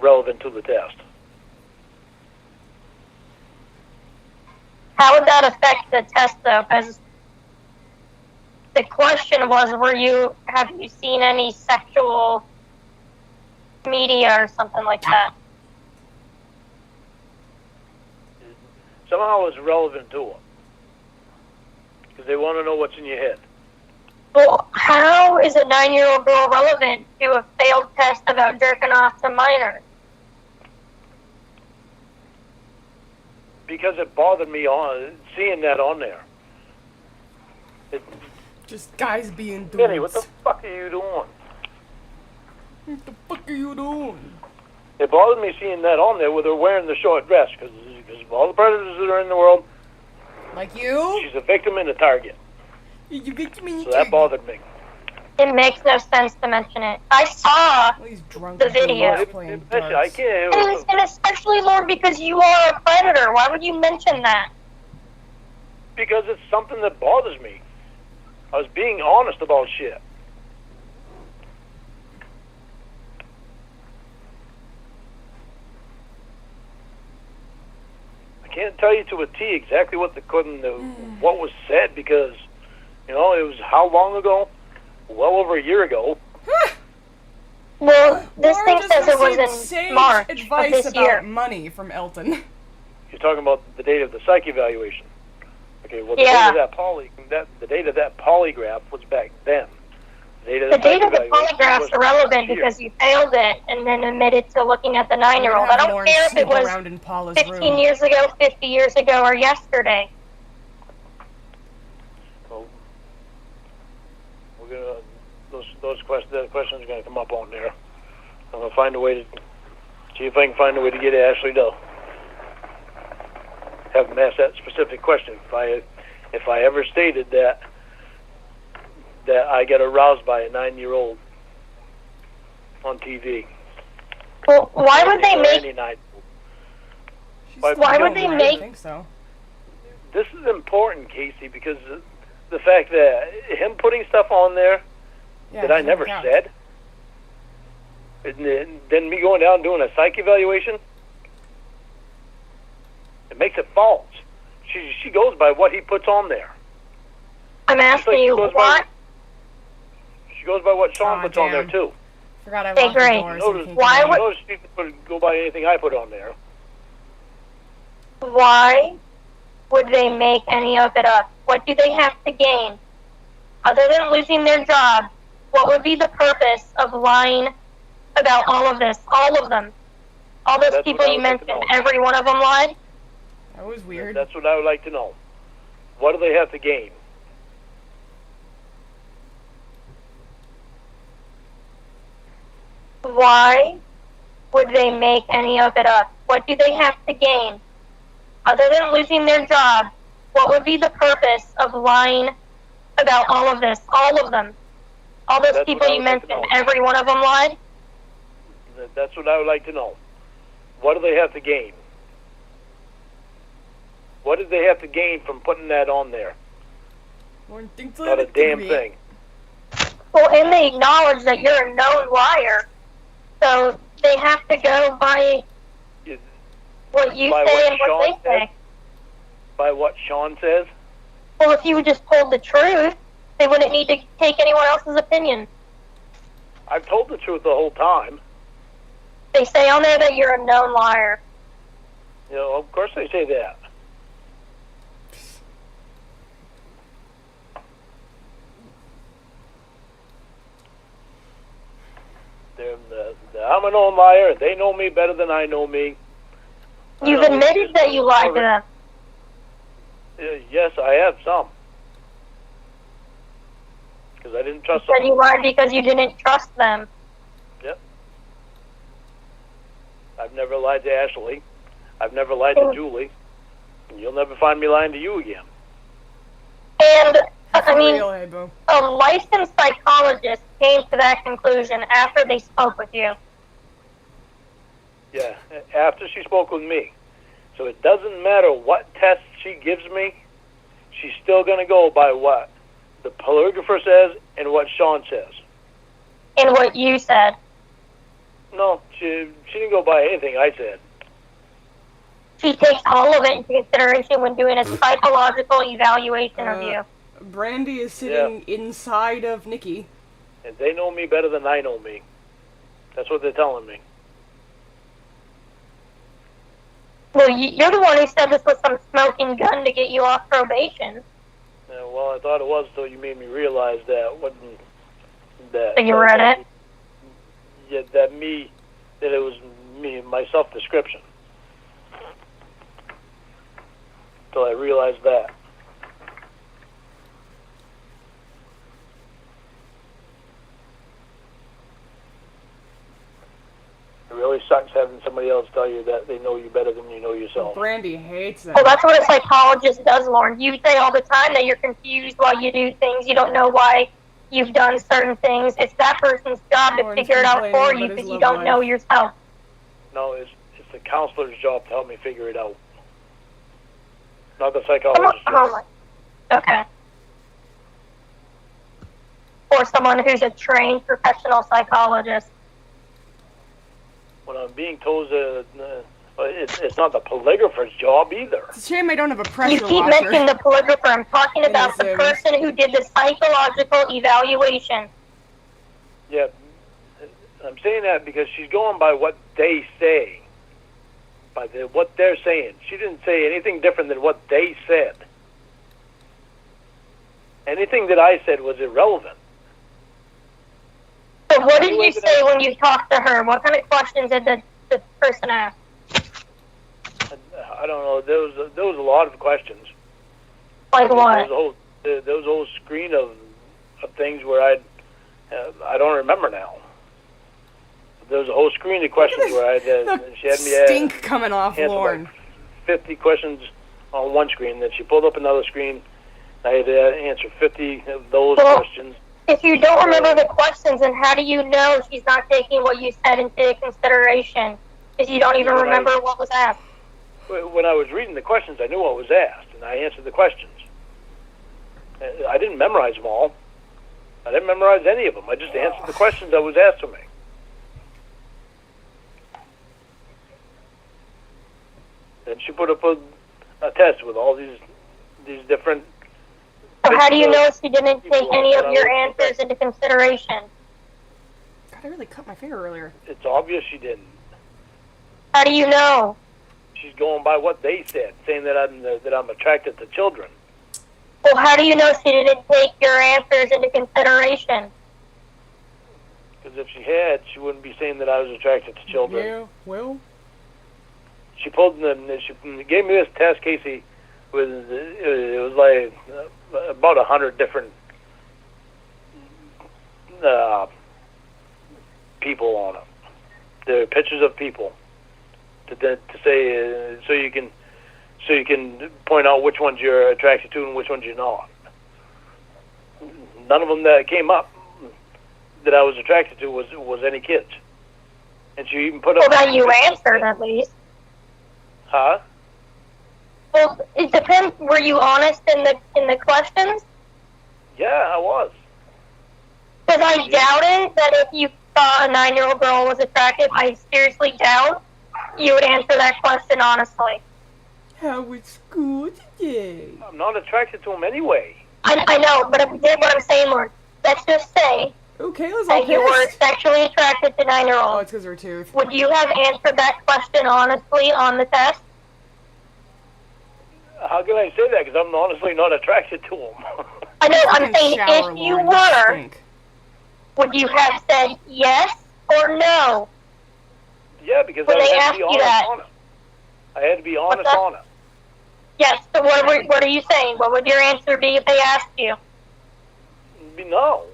relevant to the test. How would that affect the test, though? Because the question was, have you seen any sexual media or something like that? Somehow it's relevant to them, because they want to know what's in your head. Well, how is a 9-year-old girl relevant to a failed test about jerking off to minors? Because it bothered me seeing that on there. Just guys being dudes. Kenny, what the fuck are you doing? What the fuck are you doing? It bothered me seeing that on there with her wearing the short dress, because of all the predators that are in the world. Like you? She's a victim and a target. You victim and So that bothered me. It makes no sense to mention it. I saw the video. I can't. And especially, Lord, because you are a predator. Why would you mention that? Because it's something that bothers me. I was being honest about shit. I can't tell you to a T exactly what what was said, because it was how long ago? Well over a year ago. Well, this Lauren thing says it was in March of advice this about year. money from Elton. You're talking about the date of the psych evaluation. Okay, well, the date of that polygraph was back then. The date of the polygraph's irrelevant because you failed it and then admitted to looking at the 9-year-old. I don't care if it was 15 years ago, 50 years ago, or yesterday. Well, those questions are going to come up on there. I'm going to find a way to see if I can find a way to get Ashley to have him ask that specific question. If I ever stated that I get aroused by a 9-year-old on TV. Well, why would they make? Why would they make? I think so. This is important, Casey, because the fact that him putting stuff on there that I never said, and then me going down and doing a psych evaluation, it makes it false. She goes by what he puts on there. I'm asking you what? She goes by what Sean Aw, puts on there, damn. too. Forgot I Okay, locked the great. door. So Notice, he Why can't would- notice she didn't go by anything I put on there. Why would they make any of it up? What do they have to gain? Other than losing their job, what would be the purpose of lying about all of this? All of them. All those That's people what I you would like to mentioned, know. every one of them lied? That was weird. That's what I would like to know. What do they have to gain? Why would they make any of it up? What do they have to gain? Other than losing their job, what would be the purpose of lying about all of this? All of them. All those That's people what I you would like to mentioned, know. every one of them lied? That's what I would like to know. What do they have to gain? What did they have to gain from putting that on there? Lauren thinks I Not a have damn degree. thing. Well, and they acknowledge that you're a known liar. So they have to go by Is- what you By say what and what Sean they say. By what Sean says? Well, if you just told the truth, they wouldn't need to take anyone else's opinion. I've told the truth the whole time. They say on there that you're a known liar. You know, of course they say that. I'm a known liar, and they know me better than I know me. You've admitted that you lied to them. Yes, I have some. Because I didn't trust You said them. you lied because you didn't trust them. Yep. I've never lied to Ashley. I've never lied to Julie. And you'll never find me lying to you again. And, I For mean, real, hey, boo. a licensed psychologist came to that conclusion after they spoke with you. Yeah, after she spoke with me. So it doesn't matter what test she gives me, she's still going to go by what the polygrapher says and what Sean says. And what you said. No, she didn't go by anything I said. She takes all of it into consideration when doing a psychological evaluation of you. Brandy is sitting inside of Nikki. And they know me better than I know me. That's what they're telling me. Well, you're the one who said this was some smoking gun to get you off probation. Well, I thought it was until you made me realize that wasn't that. So you read it? Yeah, that it was me, my self-description. Until I realized that. It really sucks having somebody else tell you that they know you better than you know yourself. Brandy hates that. Well, that's what a psychologist does, Lauren. You say all the time that you're confused while you do things. You don't know why you've done certain things. It's that person's job to Lauren's figure it out complaining for about you his because you love don't life. know yourself. No, it's the counselor's job to help me figure it out. Not the Oh, psychologist's job. my. Okay. Or someone who's a trained professional psychologist. When I'm being told it's not the polygrapher's job either. It's a shame I don't have a You pressure keep washer. mentioning the polygrapher. I'm talking about the Sims. person who did the psychological evaluation. Yeah, I'm saying that because she's going by what they say, by what they're saying. She didn't say anything different than what they said. Anything that I said was irrelevant. So what did you say when you talked to her? What kind of questions did the person ask? I don't know. There was a lot of questions. Like There what? was a whole screen of things where I don't remember now. There was a whole screen of questions where she had me Stink coming off answer Lauren. like 50 questions on one screen. Then she pulled up another screen. I had to answer 50 of those Well, questions. If you don't remember the questions, then how do you know she's not taking what you said into consideration? If you don't even remember what was asked. When I was reading the questions, I knew what was asked, and I answered the questions. I didn't memorize them all. I didn't memorize any of them. I just answered the questions that was asked of me. Then she put up a test with all these different So how do you know she didn't take any of your answers into consideration? God, I really cut my finger earlier. It's obvious she didn't. How do you know? She's going by what they said, saying that I'm attracted to children. Well, how do you know she didn't take your answers into consideration? Because if she had, she wouldn't be saying that I was attracted to children. Yeah, well. She gave me this test, Casey. It was like about 100 different people on it. There are pictures of people to say so you can point out which ones you're attracted to and which ones you're not. None of them that came up that I was attracted to was any kids. And she even put up. Well, then you answered at least. Huh? Well, it depends. Were you honest in the questions? Yeah, I was. Because I doubted that if you thought a 9-year-old girl was attractive, I seriously doubt you would answer that question honestly. How was school today? I'm not attracted to them anyway. I know, but what I'm saying, Lauren, let's just say Okay, let's all that you were pissed. sexually attracted to Oh, 9-year-olds. it's because of her tooth. Would you have answered that question honestly on the test? How can I say that? Because I'm honestly not attracted to them. I know, I'm Fucking saying shower, if you Lauren, were, stink. would you have said yes or no? Yeah, because When I they had to asked be you honest that. on it. I had to be honest that? on it. Yes, so what are you saying? What would your answer be if they asked you? No,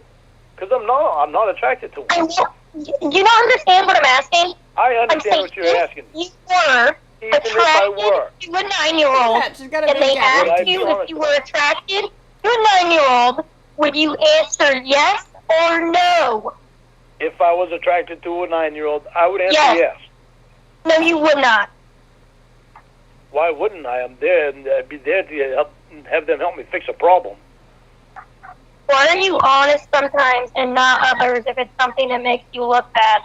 because I'm not attracted to them. You don't understand what I'm asking? I I'm understand saying what you're asking. if you were Even if I were. attracted to a 9-year-old, Yeah, she's got a and big they gap. Would I asked be you if honest you about were attracted to a 9-year-old, would you answer yes or no? If I was attracted to a 9-year-old, I would answer Yes. yes. No, you would not. Why wouldn't I? I'm there, and I'd be there to have them help me fix a problem. Why are you honest sometimes and not others if it's something that makes you look bad?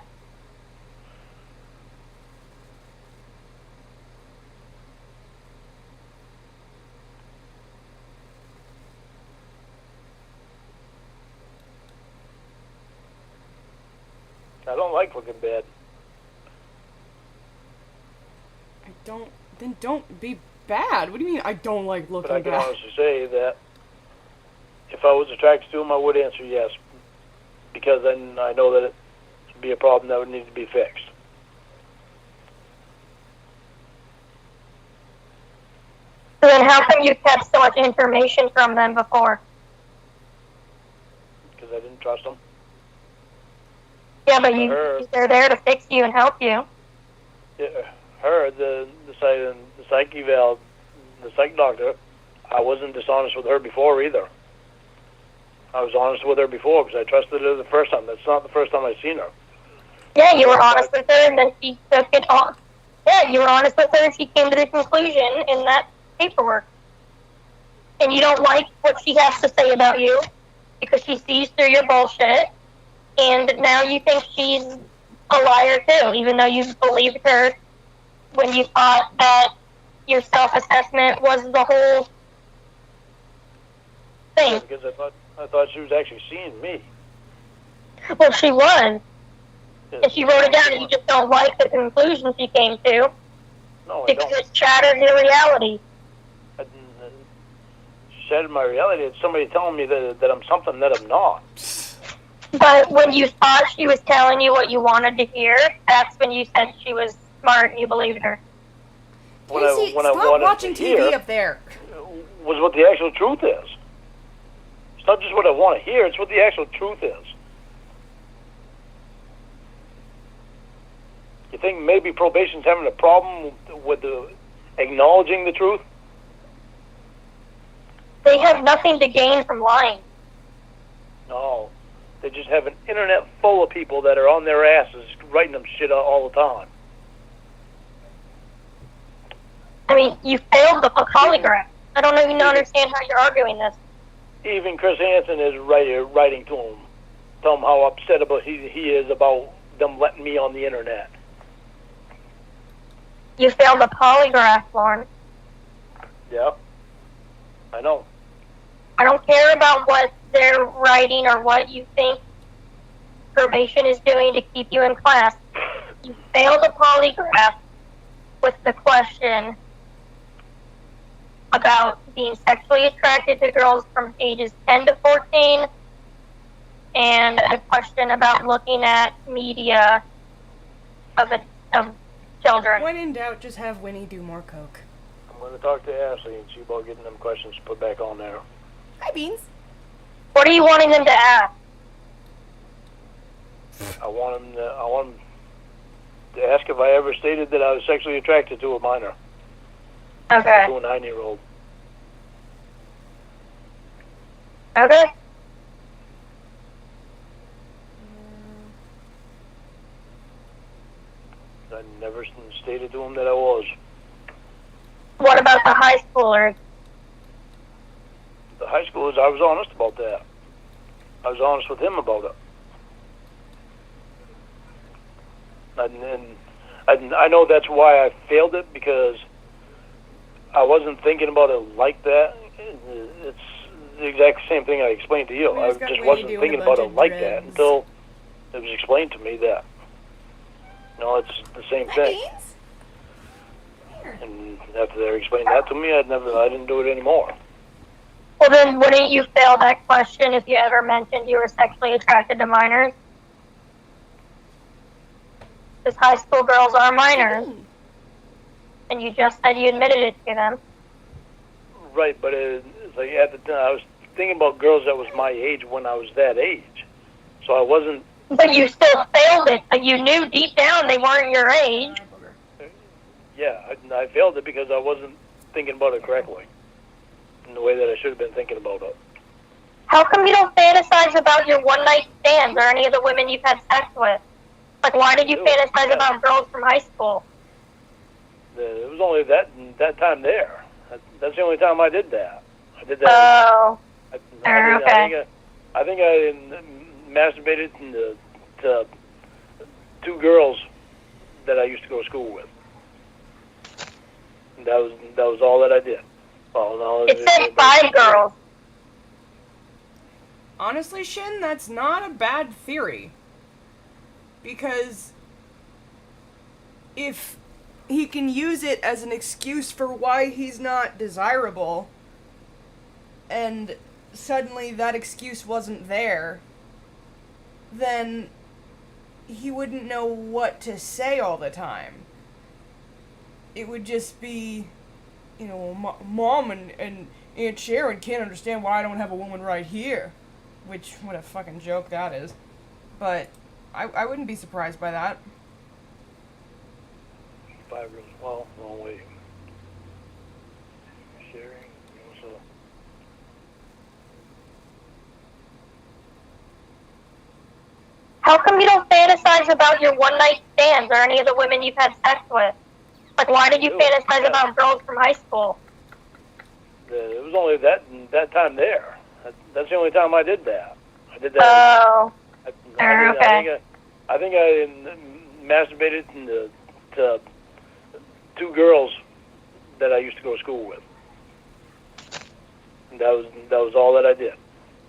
I don't like looking bad. Then don't be bad. What do you mean I don't like But looking I can bad? honestly say that if I was attracted to him, I would answer yes, because then I know that it would be a problem that would need to be fixed. So then how come you kept so much information from them before? Because I didn't trust them. Yeah, but Her. they're there to fix you and help you. Yeah, her, the psych eval, the psych doctor, I wasn't dishonest with her before either. I was honest with her before because I trusted her the first time. That's not the first time I've seen her. Yeah, you were honest with her, and then she took it on. Yeah, you were honest with her, and she came to the conclusion in that paperwork. And you don't like what she has to say about you because she sees through your bullshit, and now you think she's a liar too, even though you believed her when you thought that your self-assessment was the whole thing. Because I thought she was actually seeing me. Well, she was. And she wrote it down, and you just don't like the conclusion she came to No, I because don't. it shatters your reality. I didn't, shattered my reality. It's somebody telling me that I'm something that I'm not. But when you thought she was telling you what you wanted to hear, that's when you said she was smart and you believed her. When Casey, I stop wanted watching to TV hear up there. was what the actual truth is. It's not just what I want to hear, it's what the actual truth is. You think maybe probation's having a problem with acknowledging the truth? They have nothing to gain from lying. No. They just have an internet full of people that are on their asses writing them shit all the time. I mean, you failed the polygraph. I don't even understand how you're arguing this. Even Chris Hansen is writing to him, tell him how upset about he is about them letting me on the internet. You failed the polygraph, Lauren. Yeah, I know. I don't care about what they're writing or what you think probation is doing to keep you in class. You failed a polygraph with the question about being sexually attracted to girls from ages 10 to 14 and a question about looking at media of children. When in doubt, just have Winnie do more coke. I'm going to talk to Ashley and see about getting them questions put back on there. Hi, Beans. What are you wanting them to ask? I want them to ask if I ever stated that I was sexually attracted to a minor. Okay. To a 9-year-old. Okay. I never stated to him that I was. What about the high schoolers? The high schoolers, I was honest about that. I was honest with him about it. And I know that's why I failed it, because I wasn't thinking about it like that. It's the exact same thing I explained to you. I just wasn't thinking about it like that until it was explained to me that, it's the same thing. And after they explained that to me, I didn't do it anymore. Well, then wouldn't you fail that question if you ever mentioned you were sexually attracted to minors? Because high school girls are minors. And you just said you admitted it to them. Right, but it's like at the time, I was thinking about girls that was my age when I was that age. So I wasn't... But you still failed it. But you knew deep down they weren't your age. Yeah, I failed it because I wasn't thinking about it correctly. In the way that I should have been thinking about it. How come you don't fantasize about your one-night stands or any of the women you've had sex with? Like, why did you fantasize about girls from high school? It was only that time there. That's the only time I did that. I did that. Oh. Okay. I think I masturbated to 2 girls that I used to go to school with. And that was all that I did. Oh, no, it said 5 girls. Honestly, Shin, that's not a bad theory. Because if he can use it as an excuse for why he's not desirable, and suddenly that excuse wasn't there, then he wouldn't know what to say all the time. It would just be, Mom and Aunt Sharon can't understand why I don't have a woman right here. Which, what a fucking joke that is. But I wouldn't be surprised by that. 5 girls. Well, wait. Sharing. How come you don't fantasize about your one-night stands or any of the women you've had sex with? Like, why did you fantasize about girls from high school? It was only that time there. That's the only time I did that. I did that. Oh. Okay. I think I masturbated to 2 girls that I used to go to school with. And that was all that I did.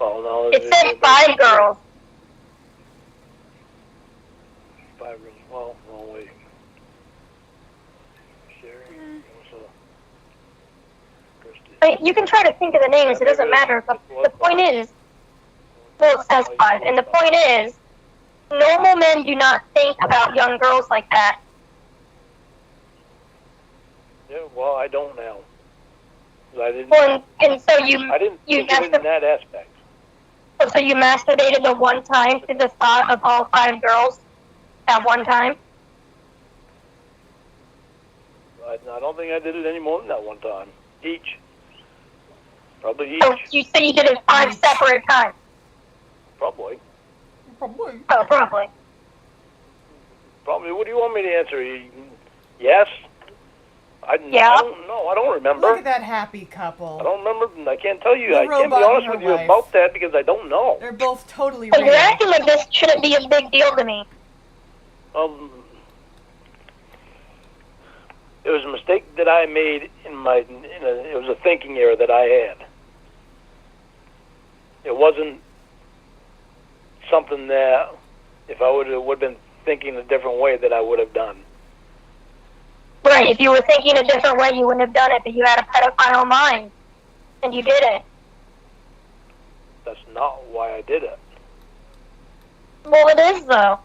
Oh, no, it said 5 girls. 5 girls. Well, wait. Sharing. You can try to think of the names. It doesn't matter. The point is, well, it says 5. And the point is, normal men do not think about young girls like that. Yeah, well, I don't now. I didn't. Well, and so you. I didn't think of it in that aspect. So you masturbated the one time to the thought of all 5 girls at one time? I don't think I did it any more than that one time. Each. Probably each. So you said you did it 5 separate times? Probably. Probably. Oh, probably. Probably. What do you want me to answer? Yes? I don't know. I don't remember. Look at that happy couple. I don't remember. I can't tell you. The I can't be robot honest and with her you wife. about that because I don't know. They're both totally But real. you're acting like this shouldn't be a big deal to me. It was a mistake that I made it was a thinking error that I had. wasn't something that if I would have been thinking a different way that I would have done. Right, if you were thinking a different way, you wouldn't have done it, but you had a pedophile mind, and you did it. That's not why I did it. Well, it is, though.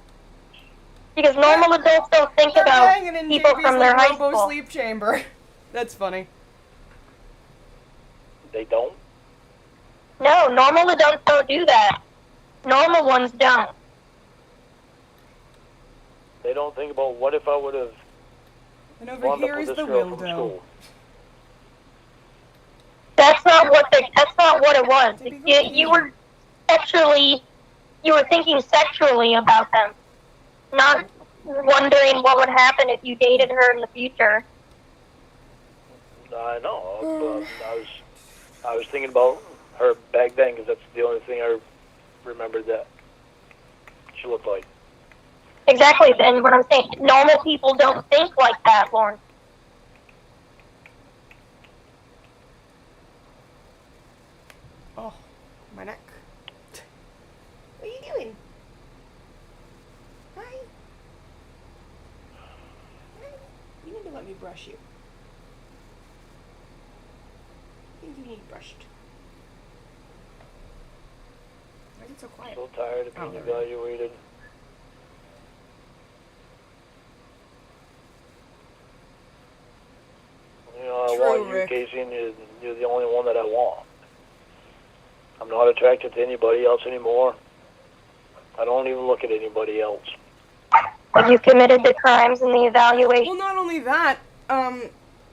Because normal adults don't think They're about banging in people JB's, from their like, high robo school. sleep chamber. That's funny. They don't. No, normal adults don't do that. Normal ones don't. They don't think about what if I would have And over wound up here with is this the girl from Wildo. school. That's not what it was. You were thinking sexually about them, not wondering what would happen if you dated her in the future. I know. I was thinking about her back then because that's the only thing I remembered that she looked like. Exactly, and what I'm saying, normal people don't think like that, Lauren. Oh, my neck. What are you doing? Hi. Hi. You need to let me brush you. I think you need brushed. Why is it so quiet? So tired of being evaluated. You know, I True, want you, Rick. Casey, and you're the only one that I want. I'm not attracted to anybody else anymore. I don't even look at anybody else. But you committed the crimes in the evaluation. Well, not only that,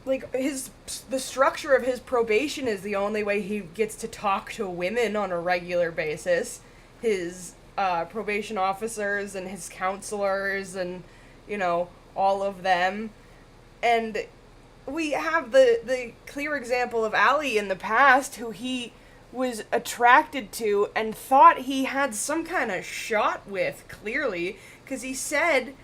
like the structure of his probation is the only way he gets to talk to women on a regular basis. His probation officers and his counselors and, you know, all of them. And we have the clear example of Allie in the past, who he was attracted to and thought he had some kind of shot with, clearly, because he said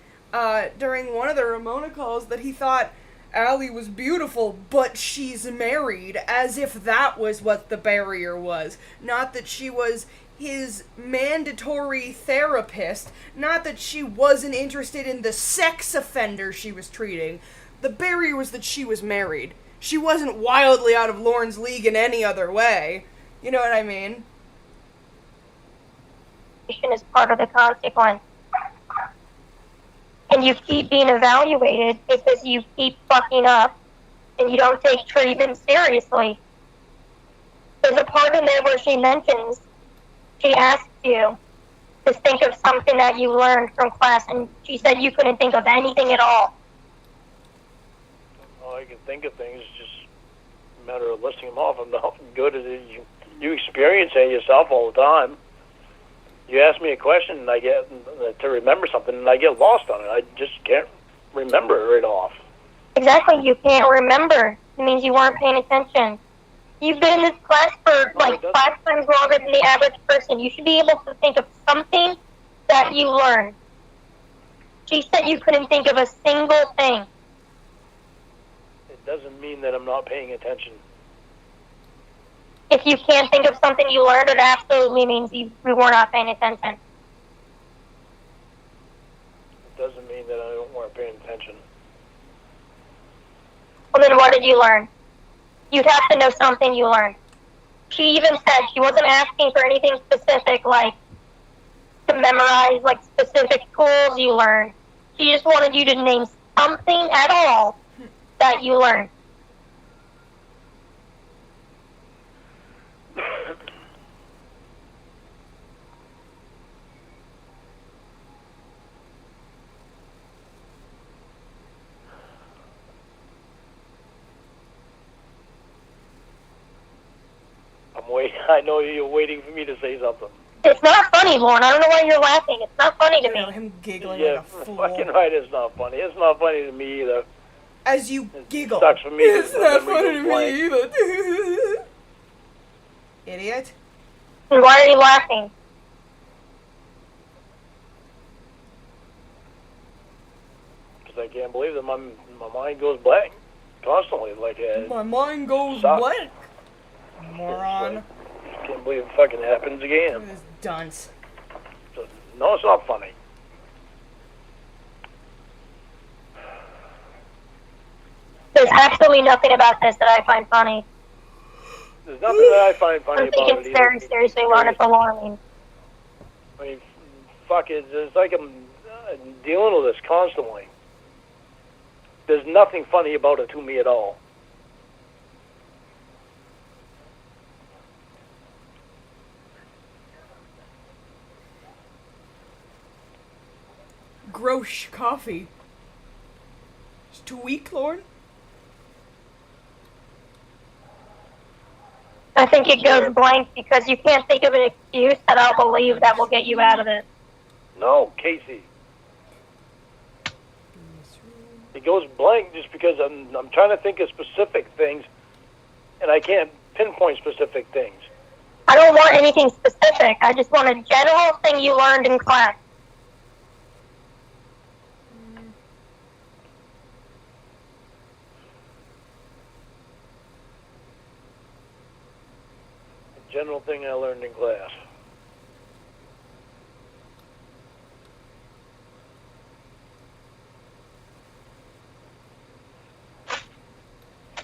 during one of the Ramona calls that he thought Allie was beautiful, but she's married, as if that was what the barrier was. Not that she was his mandatory therapist, not that she wasn't interested in the sex offender she was treating. The barrier was that she was married. She wasn't wildly out of Lauren's league in any other way. You know what I mean? Is part of the consequence. And you keep being evaluated because you keep fucking up and you don't take treatment seriously. There's a part in there where she mentions, she asked you to think of something that you learned from class, and she said you couldn't think of anything at all. Well, I can think of things, it's just a matter of listing them off. I'm not good at it. You experience it yourself all the time. You ask me a question and I get to remember something and I get lost on it. I just can't remember it right off. Exactly, you can't remember. It means you weren't paying attention. You've been in this class for like 5 times longer than the average person. You should be able to think of something that you learned. She said you couldn't think of a single thing. It doesn't mean that I'm not paying attention. If you can't think of something you learned, it absolutely means you were not paying attention. It doesn't mean that I weren't paying attention. Well, then what did you learn? You'd have to know something you learned. She even said she wasn't asking for anything specific, like to memorize, like specific tools you learned. She just wanted you to name something at all that you learned. I know you're waiting for me to say something. It's not funny, Lauren. I don't know why you're laughing. It's not funny to You know, me. him giggling Yeah, like a fool. fucking right, it's not funny. It's not funny to me either. As you giggle. Sucks for me. It's My not memory funny to goes blank. me either. Idiot. And why are you laughing? Because I can't believe that my mind goes blank constantly. Like My mind goes sucks. blank. Moron. can't believe it fucking happens again. This dunce. So, no, it's not funny. There's absolutely nothing about this that I find funny. There's nothing that I find funny I'm about taking it it very seriously, Lauren. It's alarming. I mean, fuck it. It's like I'm dealing with this constantly. There's nothing funny about it to me at all. Grosh coffee. It's too weak, Lauren. I think it goes blank because you can't think of an excuse that I'll believe that will get you out of it. No, Casey. It goes blank just because I'm trying to think of specific things, and I can't pinpoint specific things. I don't want anything specific. I just want a general thing you learned in class. A general thing I learned in class.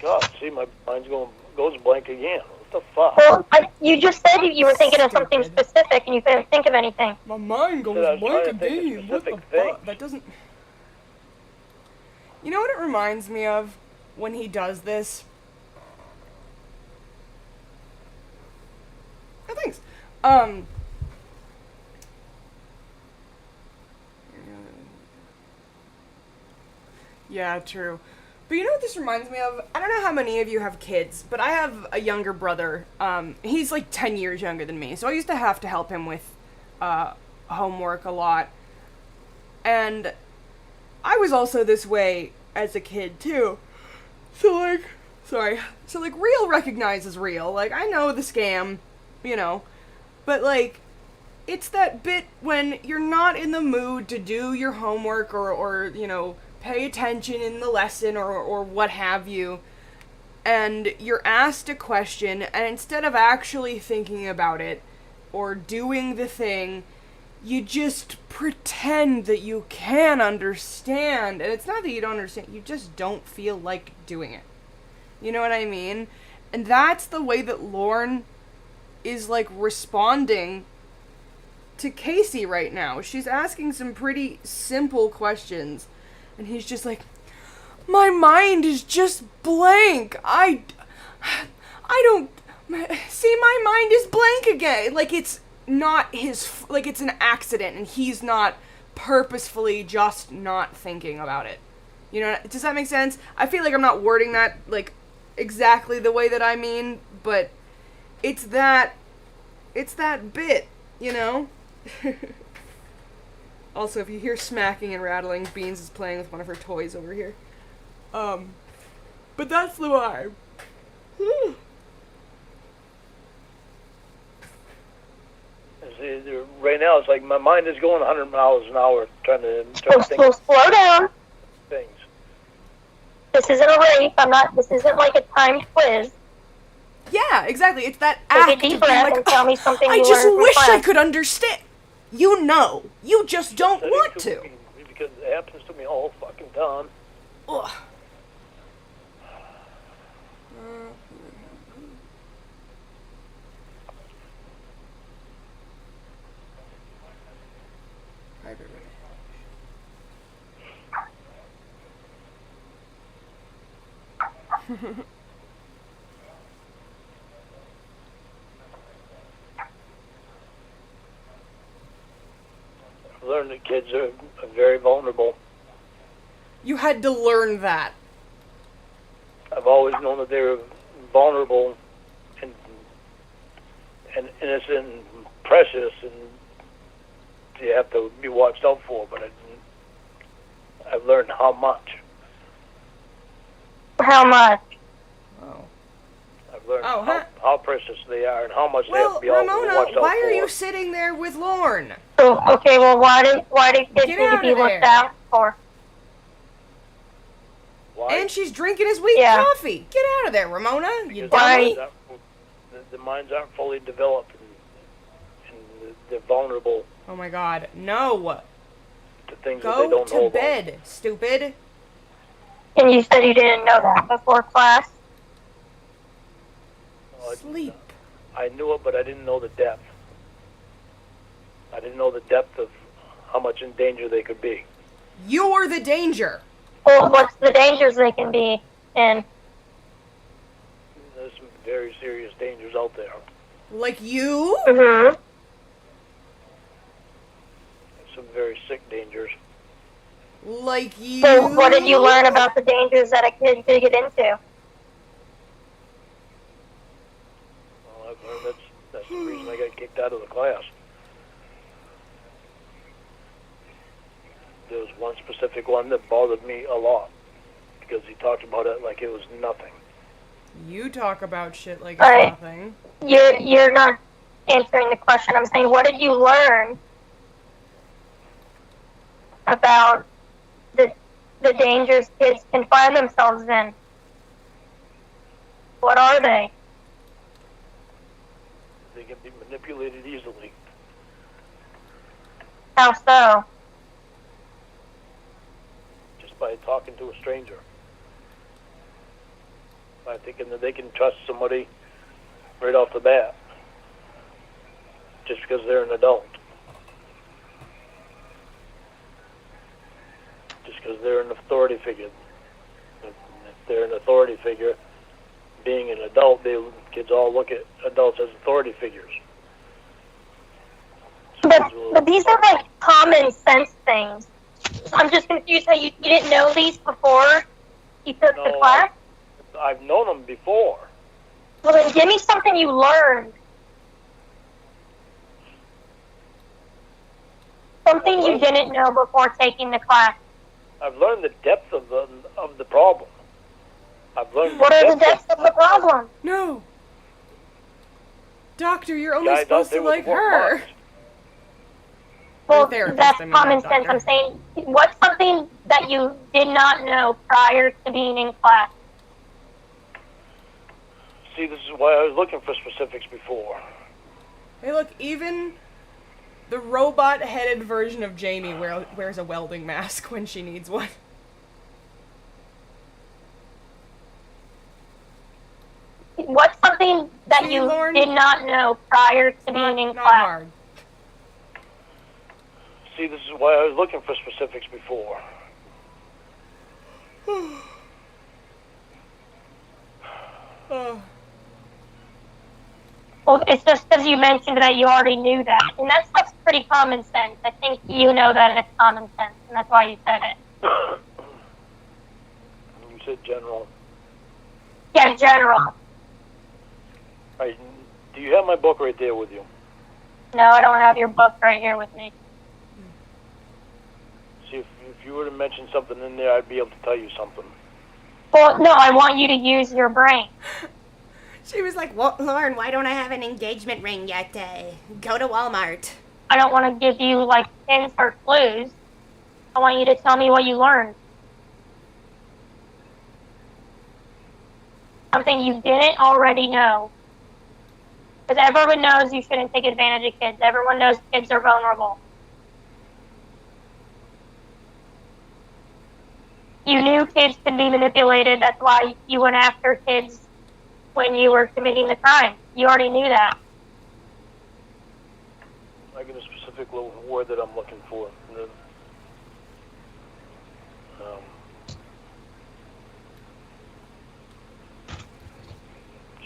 God, see, my mind's goes blank again. What the fuck? Well, you just said you were thinking of something specific and you couldn't think of anything. My mind I goes was blank trying to think of again. What the specific fuck? things. That doesn't... You know what it reminds me of when he does this? Oh, thanks. Yeah, true. But you know what this reminds me of? I don't know how many of you have kids, but I have a younger brother. He's like 10 years younger than me, so I used to have to help him with homework a lot. And I was also this way as a kid, too. So, like, real recognizes real. Like, I know the scam, you know. But, like, it's that bit when you're not in the mood to do your homework or you know, pay attention in the lesson or what have you, and you're asked a question, and instead of actually thinking about it or doing the thing, you just pretend that you can understand. And it's not that you don't understand, you just don't feel like doing it. You know what I mean? And that's the way that Lauren is, like, responding to Casey right now. She's asking some pretty simple questions, and he's just like, my mind is just blank. I don't... See, my mind is blank again. Like, it's not his... Like, it's an accident, and he's not purposefully just not thinking about it. You know, does that make sense? I feel like I'm not wording that, like, exactly the way that I mean, but it's that bit, you know? Also, if you hear smacking and rattling, Beans is playing with one of her toys over here. But that's the vibe. Right now, it's like my mind is going 100 miles an hour trying to think So slow down. things. This isn't a race. This isn't like a timed quiz. Yeah, exactly. It's that Take act a of deep being breath like, and tell me something I you just learned from wish I class. could understand. You know. You just don't want to. Because it happens to me all fucking time. Ugh. I've learned that kids are very vulnerable. You had to learn that. I've always known that they were vulnerable and innocent and precious, and you have to be watched out for. But I've learned how much. How much? Oh. I've learned Oh, how precious they are and how much they have Well, to be watched Ramona, out why are for. you sitting there with Lauren? So, okay, well, why do kids Get need to out be of looked there. out for? Why? And she's drinking his weak Yeah. coffee. Get out of there, Ramona, you Because dummy. the minds aren't fully developed, and they're vulnerable Oh my god, no! to things that they Go don't know to about. bed, stupid. And you said you didn't know that before class? Sleep. I knew it, but I didn't know the depth. I didn't know the depth of how much in danger they could be. You're the danger. Well, what's the dangers they can be in? There's some very serious dangers out there. Like you? Mm-hmm. Some very sick dangers. Like you? So what did you learn about the dangers that a kid could get into? Well, I've learned that's the reason I got kicked out of the class. There was one specific one that bothered me a lot because he talked about it like it was nothing. You talk about shit like it's Alright. nothing. You're not answering the question. I'm saying, what did you learn about the dangers kids can find themselves in? What are they? They can be manipulated easily. How so? Just by talking to a stranger. By thinking that they can trust somebody right off the bat. Just because they're an adult. Just because they're an authority figure. If they're an authority figure, being an adult, kids all look at adults as authority figures. But these are like common sense things. I'm just confused how you didn't know these before you took the class? I've known them before. Well, then give me something you learned. Something you didn't know before taking the class. I've learned the depth of the problem. I've learned What are the depths of the problem? No. Doctor, you're only guys out supposed there to with like more her. minds. Well, therapist, that's I mean, common not sense. doctor. I'm saying, what's something that you did not know prior to being in class? See, this is why I was looking for specifics before. Hey, look, even the robot-headed version of Jamie wears a welding mask when she needs one. What's something that See, you Lauren? did not know prior to being in Not class? hard. See, this is why I was looking for specifics before. Oh. Well, it's just because you mentioned that you already knew that. And that stuff's pretty common sense. I think you know that it's common sense, and that's why you said it. You said general. Yeah, in general. Do you have my book right there with you? No, I don't have your book right here with me. See, if you were to mention something in there, I'd be able to tell you something. Well, no, I want you to use your brain. She was like, well, Lauren, why don't I have an engagement ring yet? Go to Walmart. I don't want to give you, like, hints or clues. I want you to tell me what you learned. Something you didn't already know. Because everyone knows you shouldn't take advantage of kids. Everyone knows kids are vulnerable. You knew kids could be manipulated. That's why you went after kids when you were committing the crime. You already knew that. I get a specific little word that I'm looking for.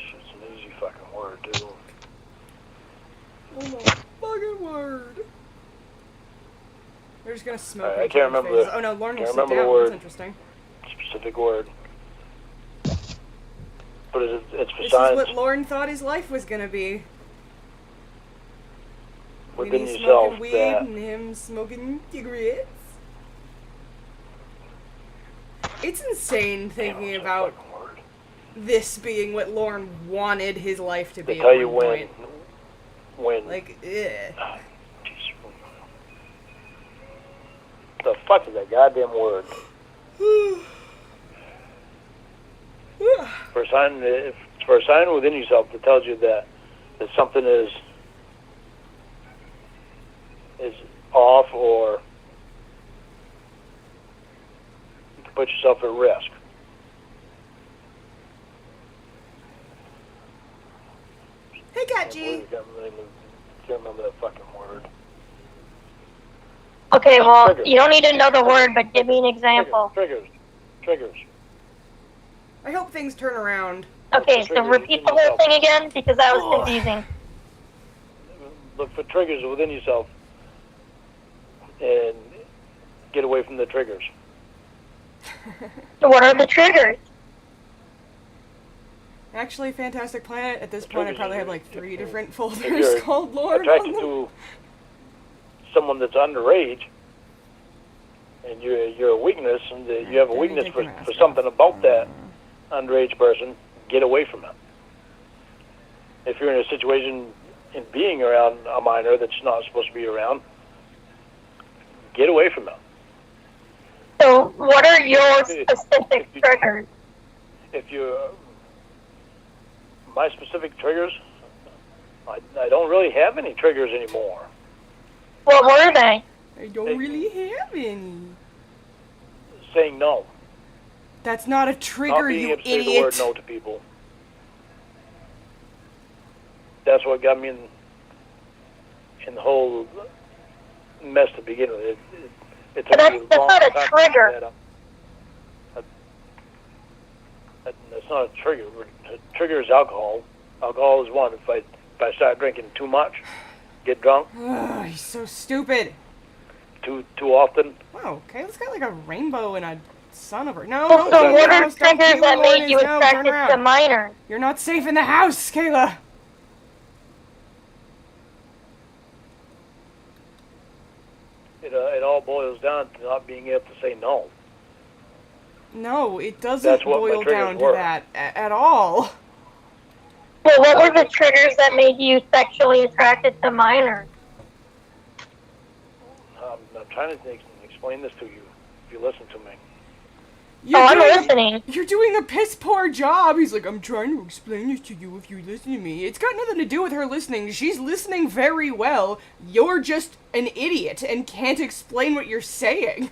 It's an easy fucking word, too. Oh my fucking word. They're just gonna smoke. I each can't other's remember faces. the- Oh no, Lauren will can't sit remember the down. word. That's interesting. Specific word. But it's for This science. is what Lauren thought his life was gonna be. Within Me yourself, smoking weed that and him smoking cigarettes. It's insane thinking about fucking word. this being what Lauren wanted his life to be They at tell you one when. point. When. Like, Ah, jeez. The fuck is that goddamn word? For a sign within yourself that tells you that that something is off, or you can put yourself at risk. Hey, Cat I G. can't remember that fucking word. Okay, well, Triggers. you don't need to know the word, but give me an example. Triggers. I hope things turn around. Okay, so repeat the whole thing again, because that was confusing. Look for triggers within yourself and get away from the triggers. So what are the triggers? Actually, Fantastic Planet, at this point I probably have like 3 different If folders you're called Lauren attracted on them. to someone that's underage, and you're a weakness, and you have a weakness for something about that underage person, get away from it. If you're in a situation in being around a minor that's not supposed to be around, get away from it. So what are your specific triggers? If you, my specific triggers, I don't really have any triggers anymore. What were they? I don't really have any. Saying no. That's not a Not trigger, being you able to say the idiot. word no to people. That's what got me in the whole mess to begin with. It took me a That's long not a time to trigger. figure that out. That's not a trigger. A trigger is alcohol. Alcohol is one. If I start drinking too much, get drunk Ugh, he's so stupid. too often, Wow, Kayla's got like a rainbow and a sun over. No, Well, don't so leave what the are house. Don't triggers keep that Lauren made you is- no, turn attracted to around. minors? You're not safe in the house, Kayla. it all boils down to not being able to say no. No, it doesn't That's what my boil triggers down to were. that at all. Well, what were the triggers that made you sexually attracted to minors? I'm trying to explain this to you, if you listen to me. I'm listening. You're doing a piss poor job. He's like, I'm trying to explain this to you if you listen to me. It's got nothing to do with her listening. She's listening very well. You're just an idiot and can't explain what you're saying.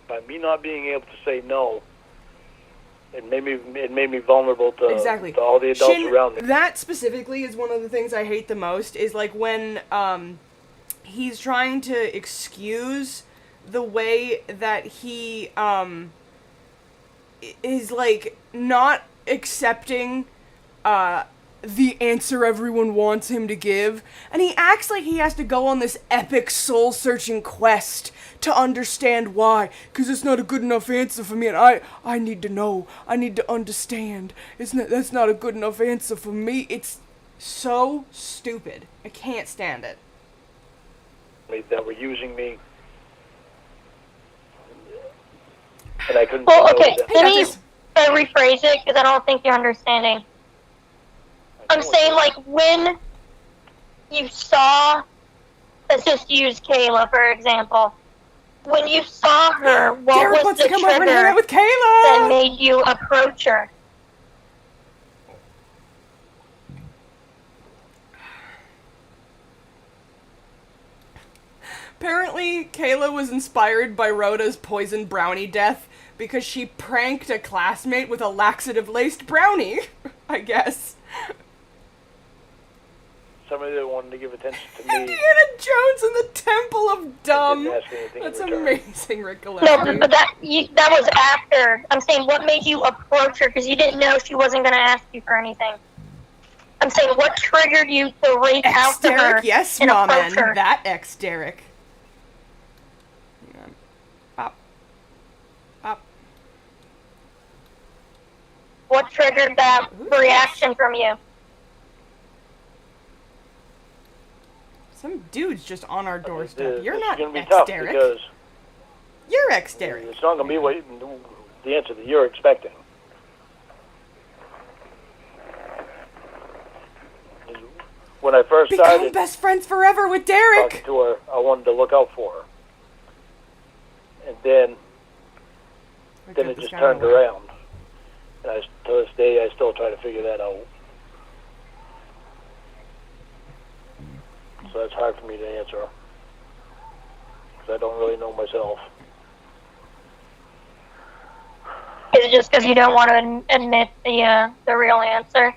By me not being able to say no, it made me vulnerable to, Exactly. to all the adults Shin, around me. that specifically is one of the things I hate the most, is like when he's trying to excuse the way that he is like not accepting the answer everyone wants him to give, and he acts like he has to go on this epic soul-searching quest to understand why, because it's not a good enough answer for me, and I need to know, I need to understand. That's not a good enough answer for me. It's so stupid. I can't stand it. That were using me, and I couldn't. Well, okay, that. let me rephrase it, because I don't think you're understanding. I'm saying, like, when you saw, let's just use Kayla, for example. When you saw her, what Derek was wants the to come over and hang trigger out with that Kayla! made you approach her? Apparently, Kayla was inspired by Rhoda's poison brownie death because she pranked a classmate with a laxative-laced brownie, I guess. Somebody that wanted to give attention to me. Indiana Jones in the Temple of Dumb. Didn't ask me anything in That's return. amazing, Rick No, Gillespie. but that was after. I'm saying, what made you approach her? Because you didn't know she wasn't going to ask you for anything. I'm saying, what triggered you to reach out to her Ex-Derek, yes, and Mom, approach her? that ex-Derek. Hang on. Up. Up. What triggered that reaction from you? Some dude's just on our doorstep. This You're is not going to be tough ex-Derek. because You're ex-Derek. it's not going to be the answer that you're expecting. When I first Become started best friends forever with talking Derek! to her, I wanted to look out for her, and then it just turned around. And to this day, I still try to figure that out. So that's hard for me to answer. Because I don't really know myself. Is it just because you don't want to admit the real answer?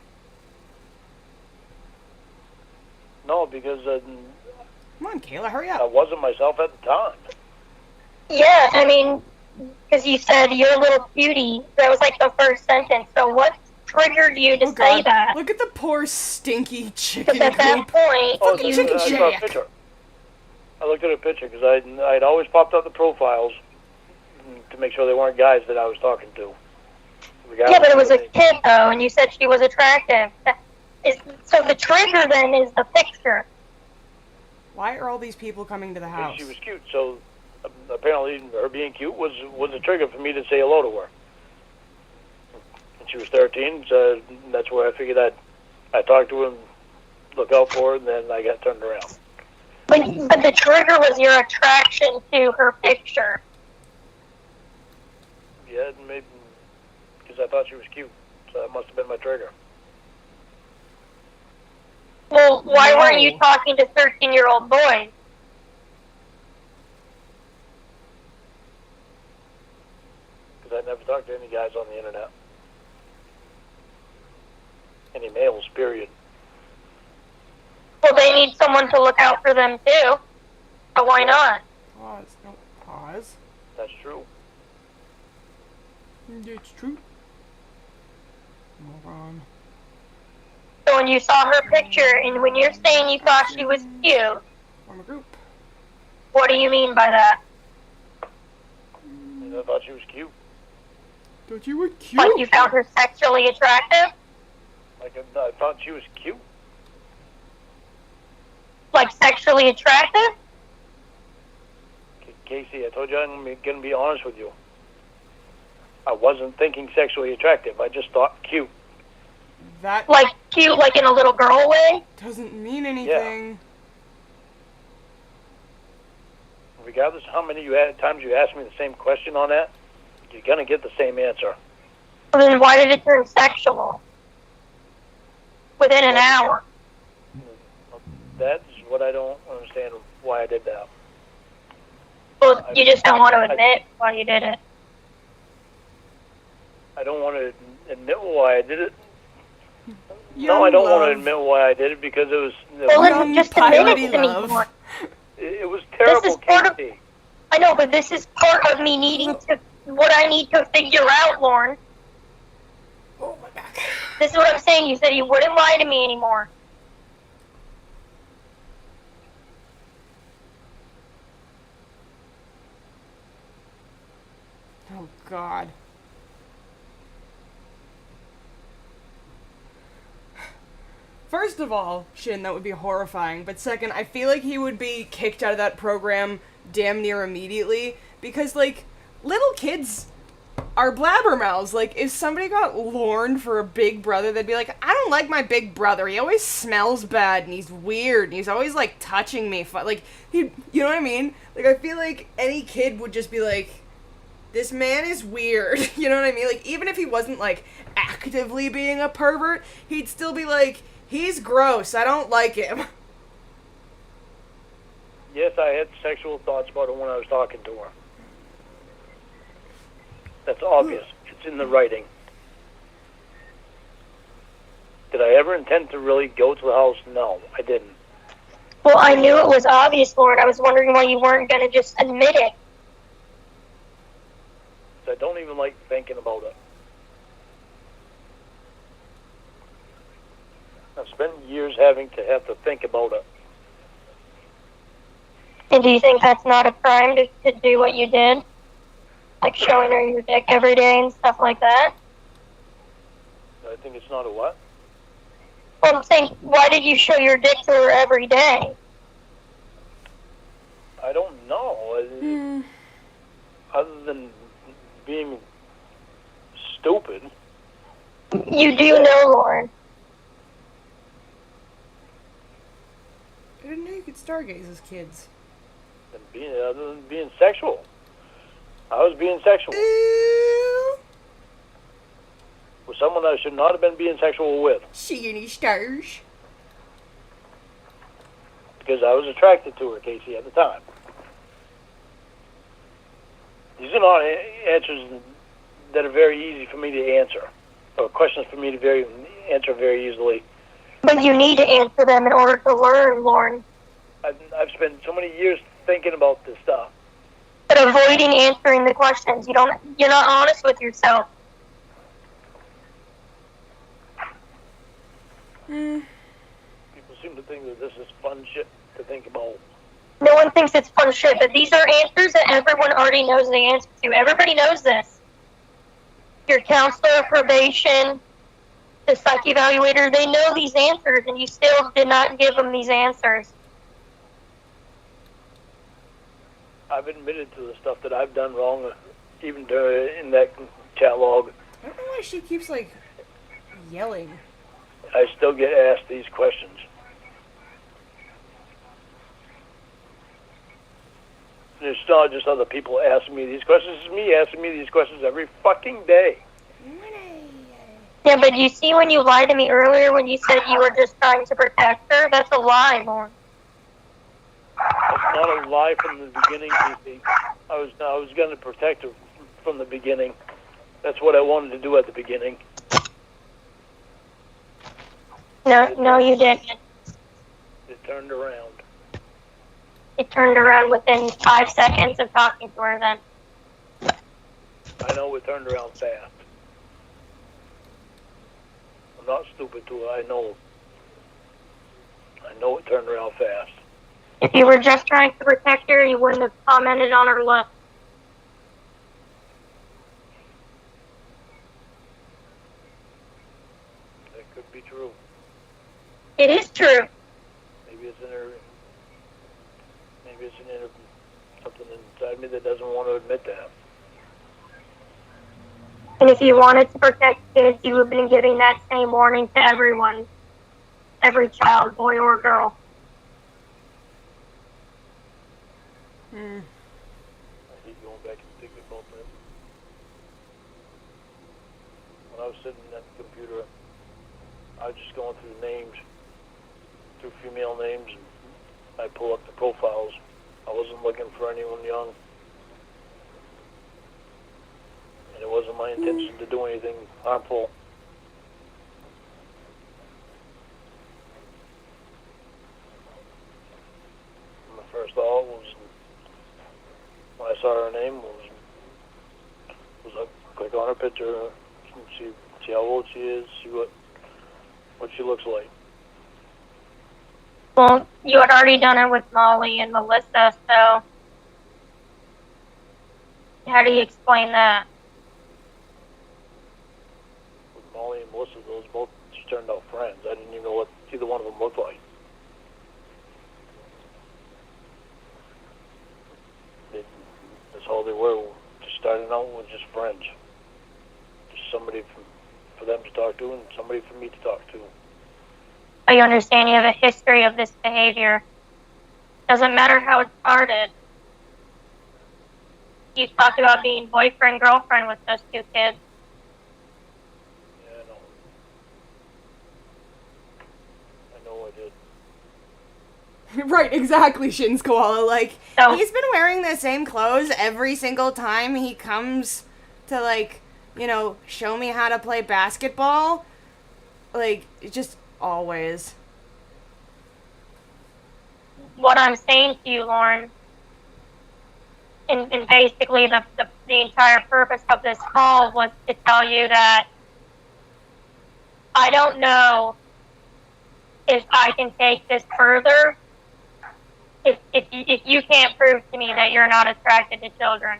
No, because Come on, Kayla, hurry I up. wasn't myself at the time. Yeah, I mean, because you said you're a little cutie. That was like the first sentence. So what triggered you to Oh say god, that? look at the poor stinky chicken Because at that coop. point, Oh, Fucking you, chicken I saw a shack. picture. I looked at a picture because I'd always popped up the profiles to make sure they weren't guys that I was talking to. yeah, but it was a Regardless kid though, and you said she was attractive. So the trigger then is the picture. Why are all these people coming to the house? she was cute, so apparently her being cute was a trigger for me to say hello to her. And she was 13, so that's where I figured I'd talk to her and look out for her, and then I got turned around. But the trigger was your attraction to her picture. Yeah, maybe because I thought she was cute, so that must have been my trigger. Well, why No. weren't you talking to 13-year-old boys? Because I never talked to any guys on the internet. Any males, period. Well, they need someone to look out for them too. So why not? Pause. No, pause. That's true. It's true. Moron. So when you saw her picture, and when you're saying you thought she was cute, Form a group. what do you mean by that? And I thought she was cute. Thought you were cute. Like you found her sexually attractive? Like I thought she was cute. Like sexually attractive? Casey, I told you I'm going to be honest with you. I wasn't thinking sexually attractive. I just thought cute. That Like cute, like in a little girl way? doesn't mean anything. Regardless of how many times you ask me the same question on that, you're going to get the same answer. Well, then why did it turn sexual? Within an hour. That's what I don't understand why I did that. Well, you just don't want to admit why you did it. I don't want to admit why I did it. Young No, I don't want love. to admit why I did it because it was Well, Young then just admit piety it to me. love. More. it was terrible, This is part of- Casey. I know, but this is part of me needing to, what I need to figure out, Lauren. Oh my back. This is what I'm saying. You said you wouldn't lie to me anymore. Oh god. First of all, Shin, that would be horrifying. But second, I feel like he would be kicked out of that program damn near immediately. Because, like, little kids are blabbermouths. Like, if somebody got Lorne for a big brother, they'd be like, I don't like my big brother. He always smells bad, and he's weird, and he's always, like, touching me. Like, you know what I mean? Like, I feel like any kid would just be like, this man is weird. You know what I mean? Like, even if he wasn't, like, actively being a pervert, he'd still be like, he's gross. I don't like him. Yes, I had sexual thoughts about her when I was talking to her. That's obvious. It's in the writing. Did I ever intend to really go to the house? No, I didn't. Well, I knew it was obvious, Lauren. I was wondering why you weren't going to just admit it. I don't even like thinking about it. I've spent years having to have to think about it. And do you think that's not a crime to do what you did? Like showing her your dick every day and stuff like that? I think it's not a what? Well, I'm saying, why did you show your dick to her every day? I don't know. Other than being stupid. You do know, Lauren. I didn't know you could stargaze as kids. Other than being sexual. I was being sexual. Ooh, With someone I should not have been being sexual with. see any stars? because I was attracted to her, Casey, at the time. These are not answers that are very easy for me to answer, or questions for me to answer very easily. But you need to answer them in order to learn, Lauren. I've spent so many years thinking about this stuff. But avoiding answering the questions, you're not honest with yourself. People seem to think that this is fun shit to think about. No one thinks it's fun shit, but these are answers that everyone already knows the answer to. Everybody knows this. Your counselor, probation, the psych evaluator, they know these answers, and you still did not give them these answers. I've admitted to the stuff that I've done wrong, even in that chat log. I don't know why she keeps, like, yelling. I still get asked these questions. There's not just other people asking me these questions. It's me asking me these questions every fucking day. Yeah, but you see when you lied to me earlier when you said you were just trying to protect her? That's a lie, Lauren. It's not a lie from the beginning, Casey. I was going to protect her from the beginning. That's what I wanted to do at the beginning. No, you didn't. It turned around. It turned around within 5 seconds of talking to her then. I know it turned around fast. I'm not stupid to it. I know it turned around fast. If you were just trying to protect her, you wouldn't have commented on her look. That could be true. It is true. Maybe it's in something inside me that doesn't want to admit that. And if you wanted to protect kids, you would have been giving that same warning to everyone. Every child, boy or girl. I hate going back and thinking about that. When I was sitting at the computer, I was just going through names, through female names, and I pull up the profiles. I wasn't looking for anyone young. And it wasn't my intention to do anything harmful. My first thought was, when I saw her name, was I click on her picture, see how old she is, see what she looks like. Well, you had already done it with Molly and Melissa, so how do you explain that? With Molly and Melissa, those both just turned out friends. I didn't even know what either one of them looked like. That's all they were. Just starting out with just friends. Just somebody for them to talk to and somebody for me to talk to. I understand you have a history of this behavior. Doesn't matter how it started. You talked about being boyfriend, girlfriend with those two kids. Yeah, I know I did. Right, exactly, Shin's Koala. Like, So- he's been wearing the same clothes every single time he comes to, like, show me how to play basketball. Like, just always. What I'm saying to you, Lauren, and basically the entire purpose of this call was to tell you that I don't know if I can take this further if you can't prove to me that you're not attracted to children.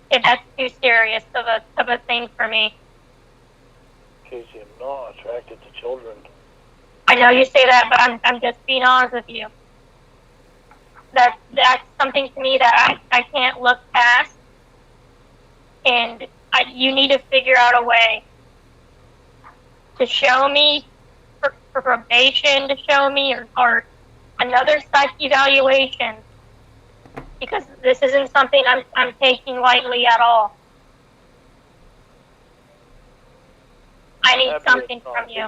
If that's too serious of a thing for me. Casey, I'm not attracted to children. I know you say that, but I'm just being honest with you. That's something to me that I can't look past, and you need to figure out a way to show me, for probation to show me, or another psych evaluation, because this isn't something I'm taking lightly at all. I need something from you.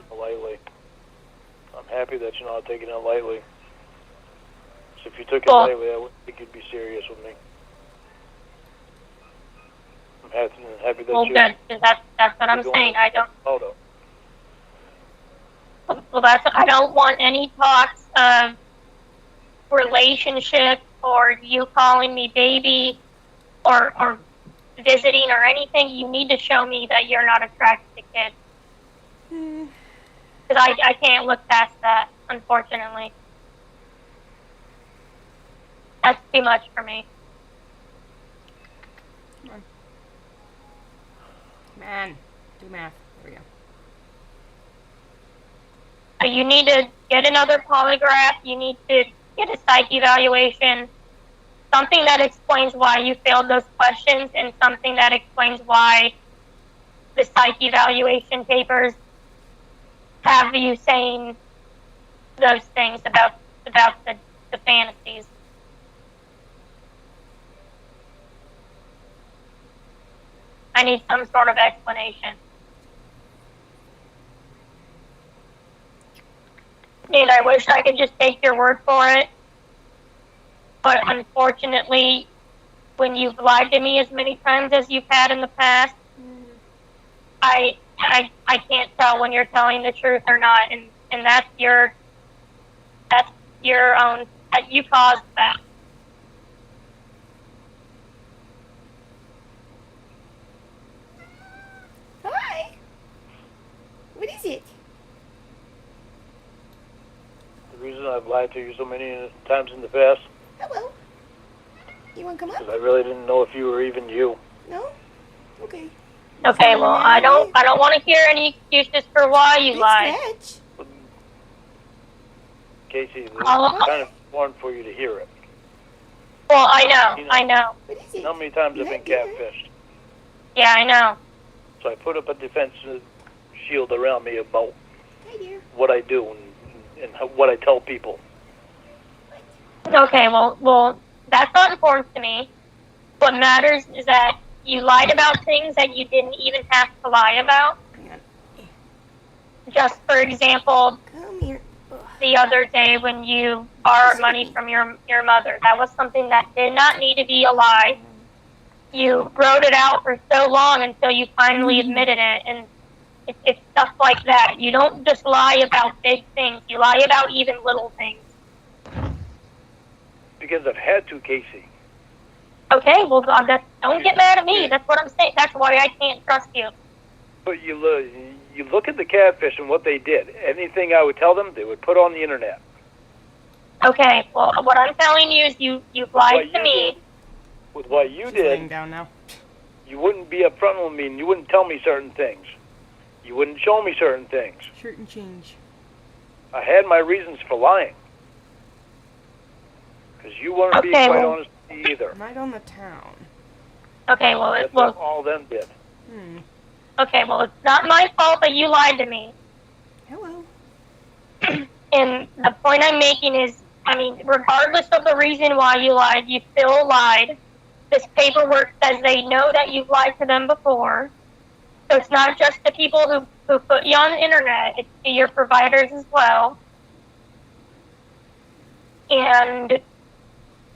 I'm happy that you're not taking it lightly. If you took it Well- lightly, I wouldn't think you'd be serious with me. I'm happy that Well, you... good, 'cause that's what I'm saying. I don't. Photo. Well, I don't want any talks of relationship or you calling me baby or visiting or anything. You need to show me that you're not attracted to kids. Because I can't look past that, unfortunately. That's too much for me. Man, do math. There we go. You need to get another polygraph. You need to get a psych evaluation. Something that explains why you failed those questions and something that explains why the psych evaluation papers have you saying those things about the fantasies. I need some sort of explanation. And I wish I could just take your word for it. But unfortunately, when you've lied to me as many times as you've had in the past, I can't tell when you're telling the truth or not, and that's your own. You caused that. Hi. What is it? The reason I've lied to you so many times in the past Hello. You want to come up? is I really didn't know if you were even you. No? Okay. Okay, well, I don't want to hear any excuses for why you Big lied. stretch. Casey, it's I'll- kind of important for you to hear it. Well, I know. What is it? How many times You I've been like dinner? catfished? Yeah, I know. So I put up a defensive shield around me about Hi, dear. what I do and what I tell people. Okay, well, that's not important to me. What matters is that you lied about things that you didn't even have to lie about. Hang on. Just for example, Come here. Ugh. the other day when you borrowed money from your mother, that was something that did not need to be a lie. You wrote it out for so long until you finally admitted it, and it's stuff like that. You don't just lie about big things. You lie about even little things. Because I've had to, Casey. Okay, well, don't get mad at me. That's what I'm saying. That's why I can't trust you. But you look at the catfish and what they did. Anything I would tell them, they would put on the internet. Okay, well, what I'm telling you is you've lied to me. With what you She's laying did, down now. you wouldn't be upfront with me and you wouldn't tell me certain things. You wouldn't show me certain things. Shirt and change. I had my reasons for lying. Because you weren't being Okay, quite well- honest with me either. Night on the town. Okay, well, That's what all them did. okay, well, it's not my fault that you lied to me. Hello. And the point I'm making is, I mean, regardless of the reason why you lied, you still lied. This paperwork says they know that you've lied to them before. So it's not just the people who put you on the internet, it's to your providers as well. And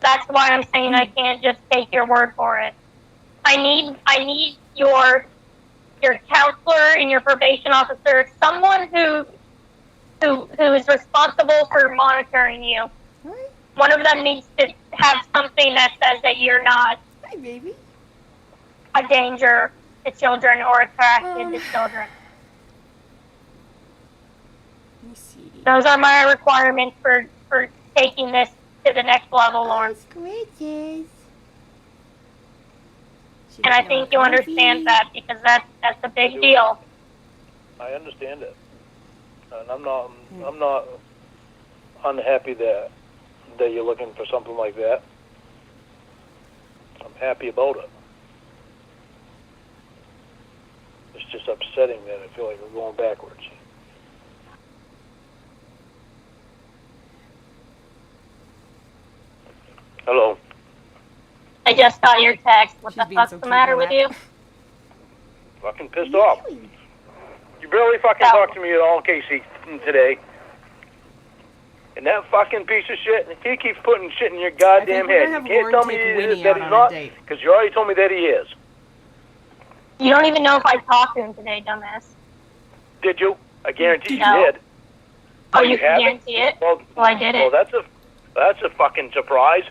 that's why I'm saying I can't just take your word for it. I need your counselor and your probation officer, someone who is responsible for monitoring you. What? One of them needs to have something that says that you're not Hi, baby. a danger to children or attracted to children. Let me see. Those are my requirements for taking this to the next level, Lauren. Oh, squidges. And I think you understand that because that's a big deal. I understand it. And I'm not unhappy that you're looking for something like that. I'm happy about it. It's just upsetting that I feel like we're going backwards. Hello. I just got your text. What She's the being fuck's so the cute matter on with that. you? Fucking pissed off. Really? You barely fucking Yeah. talked to me at all, Casey, today. And And that fucking piece of shit, he keeps putting shit in your goddamn we're head. gonna have You can't Lauren tell me take Winnie that out he's on a not, date. because you already told me that he is. You don't even know if I talked to him today, dumbass. Did you? I guarantee you No. did. Oh, you can haven't? guarantee it? Well, I did it. Well, that's a fucking surprise.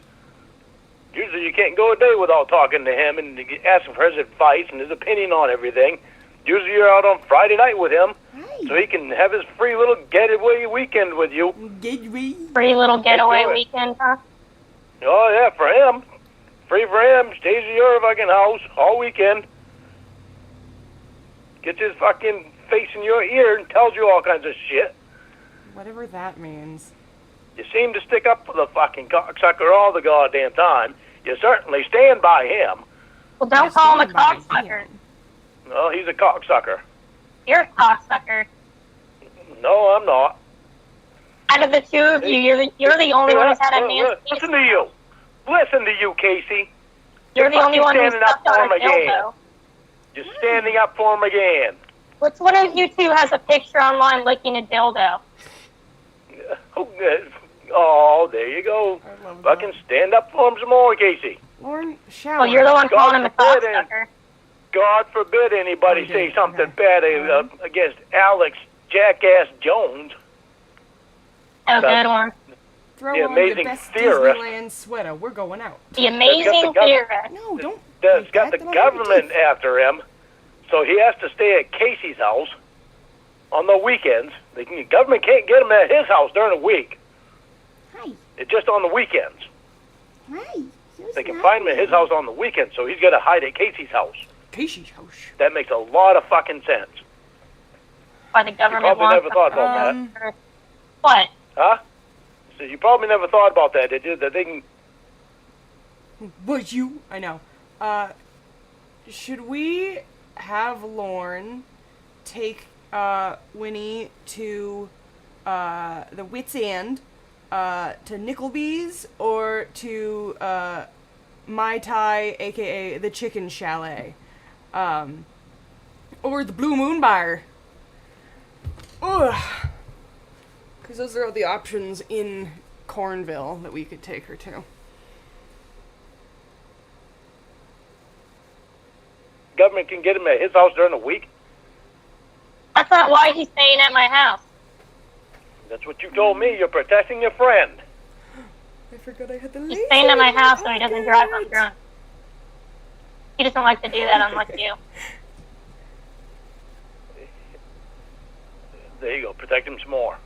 Usually you can't go a day without talking to him and asking for his advice and his opinion on everything. Usually you're out on Friday night with him, so he can have his free little getaway weekend with you. Free little getaway weekend, huh? Oh, yeah, for him. Free for him. Stays at your fucking house all weekend. Gets his fucking face in your ear and tells you all kinds of shit. Whatever that means. You seem to stick up for the fucking cocksucker all the goddamn time. You certainly stand by him. Well, don't call him a cocksucker. No, he's a cocksucker. You're a cocksucker. No, I'm not. Out of the two of you, you're the only one who's had a man's face. Listen to you. Listen to you, Casey. You're the only one who's standing up stuck for on him a again. dildo. You're standing up for him again. Which one of you two has a picture online licking a dildo? Oh, there you go. I love Fucking stand up for him some more, Casey. Lauren, shower. Well, you're the one calling him a God forbid cocksucker. God forbid anybody Oh, say dear. something Okay. bad against Alex Jackass Jones. Oh, good one. Throw the on the amazing best theorist. Disneyland sweater. We're going out. The amazing the gov- theorist. No, don't. That's like got that, the then I'll have government teeth. after him, so he has to stay at Casey's house on the weekends. The government can't get him at his house during the week. Hi. It's just on the weekends. Hi. They can find him at his house on the weekends, so he's got to hide at Casey's house. Casey's house. That makes a lot of fucking sense. Why the You government probably wants never thought about that. What? Huh? So you probably never thought about that, did you? That they can... Was you? I know. Should we have Lauren take Winnie to the Wits End, to Nickelby's, or to Mai Tai, aka the Chicken Chalet, or the Blue Moon Bar? Ugh. Because those are all the options in Cornville that we could take her to. Government can get him at his house during the week? That's not why he's staying at my house. That's what you told me. You're protecting your friend. I forgot I had the He's staying at my house so he doesn't drive on drunk. He doesn't like to do that unlike you. There you go. Protect him some more.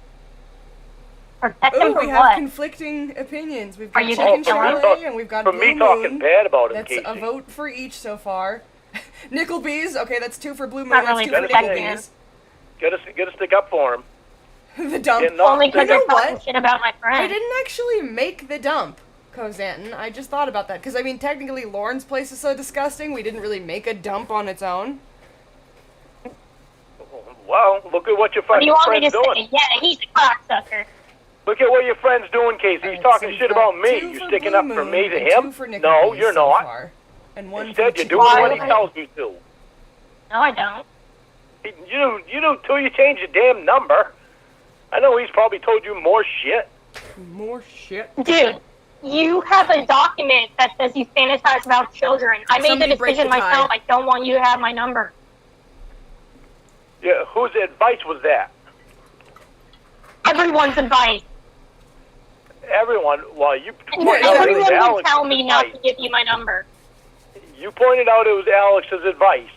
Protect him Oh, from we have what? conflicting opinions. We've Are got you Chicken gonna kill him? Chalet and we've got For Blue me Moon. talking bad about him, That's Casey. a vote for each so far. Nickelby's, okay, that's 2 for Blue Moon. Not That's really 2 for protecting Nickelby's. Gotta stick up for him. The dump. Getting off Only the- because You you're know talking what? shit about my I friend. didn't actually make the dump, Cozanton. I just thought about that. Because, I mean, technically, Lauren's place is so disgusting, we didn't really make a dump on its own. Well, look at what your What do you want me friend's to doing. say? Yeah, he's a cocksucker. Look at what your friend's doing, Casey. He's Alright, talking so shit we've got about me. 2 You for sticking Blue up for Moon me to and him? 2 for No, Nickelby's you're so not. far. And 1 Instead, for you're Chicken doing Why what he Chalet. tells you to. No, I don't. You do till you change your damn number. I know he's probably told you more shit. More shit. Dude, you have a document that says you fantasize about children. I made Somebody the break decision the tie. myself. I don't want you to have my number. Yeah, whose advice was that? Everyone's advice. Everyone. Well, you Yeah, pointed out it was Everyone would Alex's tell me not to advice. give you my number. You pointed out it was Alex's advice.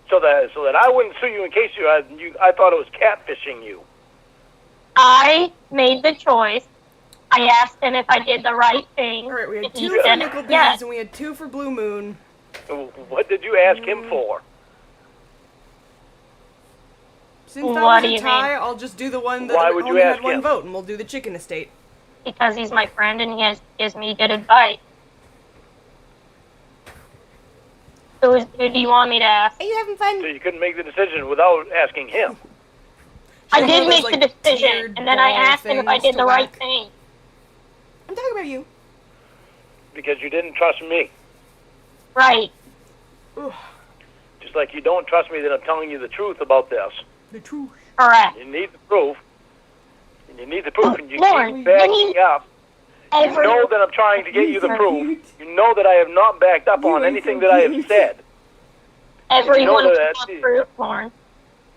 So that I wouldn't sue you in case I thought it was catfishing you. I made the choice. I asked him if I did the right thing. Alright, we had and 2 he for said Nickelby's yes. and we had 2 for Blue Moon. What did you ask him for? Since that What was do a you tie, mean? I'll just do the one that Why would you only had ask 1 him? vote, and we'll do the Chicken Estate. Because he's my friend and gives me good advice. Who do you want me to ask? Are you having So fun? you couldn't make the decision without asking him. I One of did those, make like, the decision, tiered and then I ball asked him if I things did to the right whack. thing. I'm talking about you. Because you didn't trust me. Right. Just like you don't trust me that I'm telling you the truth about this. The truth. Correct. You need the proof. And you need the proof, and you Lauren, keep backing up. You know that I'm trying to get you the proof. You know that I have not backed up on anything that I have said. Everyone You know wants that- proof, Lauren.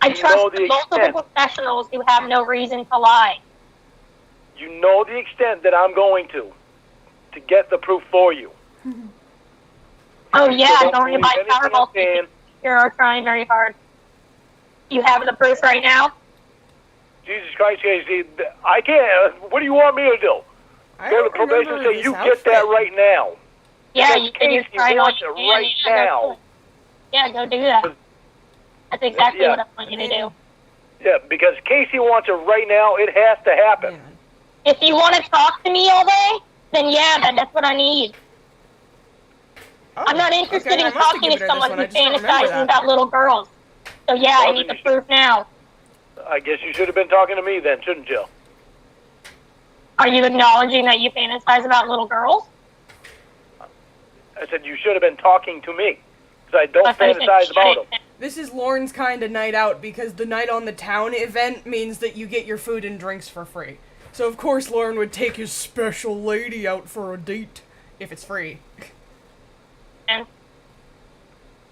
I You trust know the multiple extent. professionals who have no reason to lie. You know the extent that I'm going to get the proof for you. Oh yeah, So don't don't worry believe about anything I'm Powerball. saying. You're trying very hard. You have the proof right now? Jesus Christ, Casey, I can't. What do you want me to do? I Go to don't probation and remember say, this you outfit. get that right now. Yeah, Because you said you're Casey trying all wants you it can. right Yeah, now. go do it. Yeah, go do that. That's exactly Yeah. what I want you to do. Yeah, because Casey wants it right now. It has to happen. Man. If you want to talk to me all day, then yeah, that's what I need. Oh, I'm not interested okay, I in must have talking given to her this someone one, who I just don't remember fantasizes that. about little girls. So yeah, I Well, need then the you proof now. I guess you should have been talking to me then, shouldn't you? Are you acknowledging that you fantasize about little girls? I said you should have been talking to me. Because I don't I thought you said fantasize about shut them. it. This is Lauren's kind of night out because the night on the town event means that you get your food and drinks for free. So of course Lauren would take his special lady out for a date if it's free. And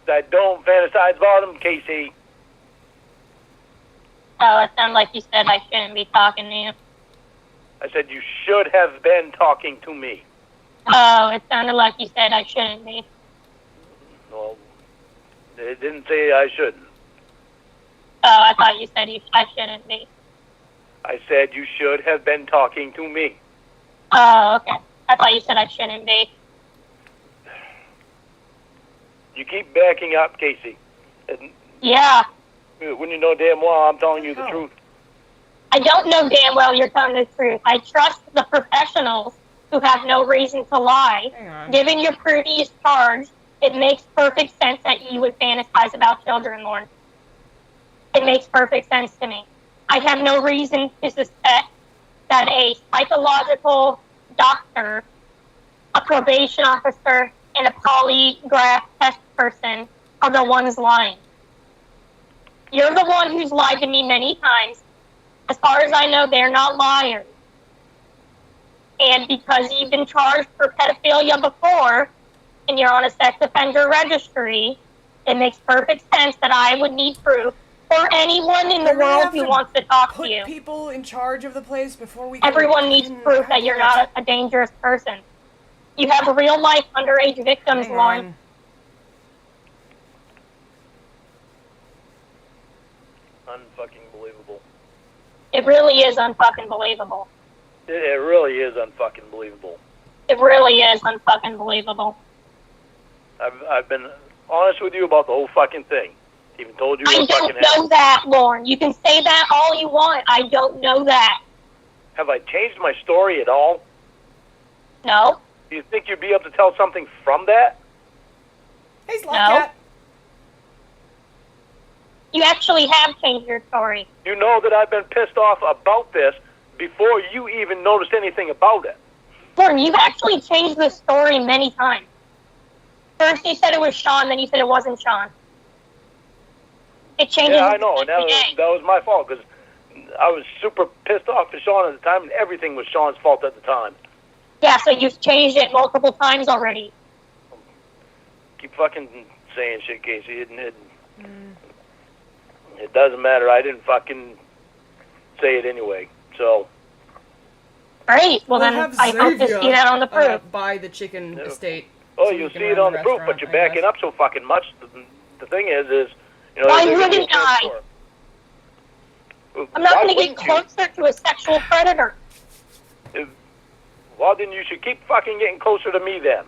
I don't fantasize about them, Casey. oh, it sounded like you said I shouldn't be talking to you. I said you should have been talking to me. Oh, it sounded like you said I shouldn't be. Well, it didn't say I shouldn't. Oh, I thought you said I shouldn't be. I said you should have been talking to me. Oh, okay. I thought you said I shouldn't be. You keep backing up, Casey. And Yeah. when you know damn well I'm telling you the Oh. truth. I don't know damn well you're telling the truth. I trust the professionals who have no reason to lie. Hang on. Given your previous charge, it makes perfect sense that you would fantasize about children, Lauren. It makes perfect sense to me. I have no reason to suspect that a psychological doctor, a probation officer, and a polygraph test person are the ones lying. You're the one who's lied to me many times. As far as I know, they're not liars. And because you've been charged for pedophilia before, and you're on a sex offender registry, it makes perfect sense that I would need proof for anyone in the Do we world have who to wants to talk to Put you. people in charge of the place before we can... Everyone needs proof that you're not a dangerous person. You have real life underage victims, Hang Lauren. on. Unfucking believable. It really is unfucking believable. It really is unfucking believable. It really is unfucking believable. I've been honest with you about the whole fucking thing. Even told you I what don't fucking happened. know that, Lauren. You can say that all you want. I don't know that. Have I changed my story at all? No. Do you think you'd be able to tell something from that? Hey, No. Slapcat. You actually have changed your story. You know that I've been pissed off about this before you even noticed anything about it. Lauren, you've actually changed the story many times. First you said it was Sean, then you said it wasn't Sean. It changes Yeah, I know, and every that day. was my fault because I was super pissed off at Sean at the time, and everything was Sean's fault at the time. Yeah, so you've changed it multiple times already. Keep fucking saying shit, Casey. It doesn't matter. I didn't fucking say it anyway. So Great. Well, We'll then have I hope to Xavier, see that on the proof. buy the chicken estate. oh, so you'll we can see it run on the proof, restaurant, but you're I backing guess. up so fucking much. The thing is, you know, Why there's gonna be a wouldn't I? search warrant. I'm not Why going to get wouldn't you? closer to a sexual predator. Well, then you should keep fucking getting closer to me then.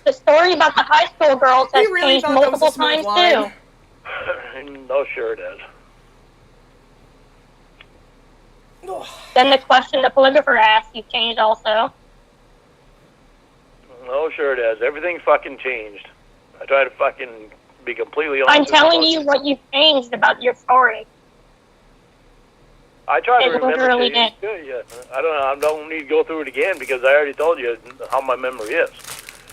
The story about the high school girls We has really changed thought that was a multiple smooth times line. too. No, sure it is. Then the question the polygrapher asked, you've changed also. No, sure it is. Everything fucking changed. I try to fucking be completely honest. I'm with telling about you what you've changed about your story. I try to It remember literally things. Yeah, I don't know. I don't need to go through it again because I already told you how my memory is.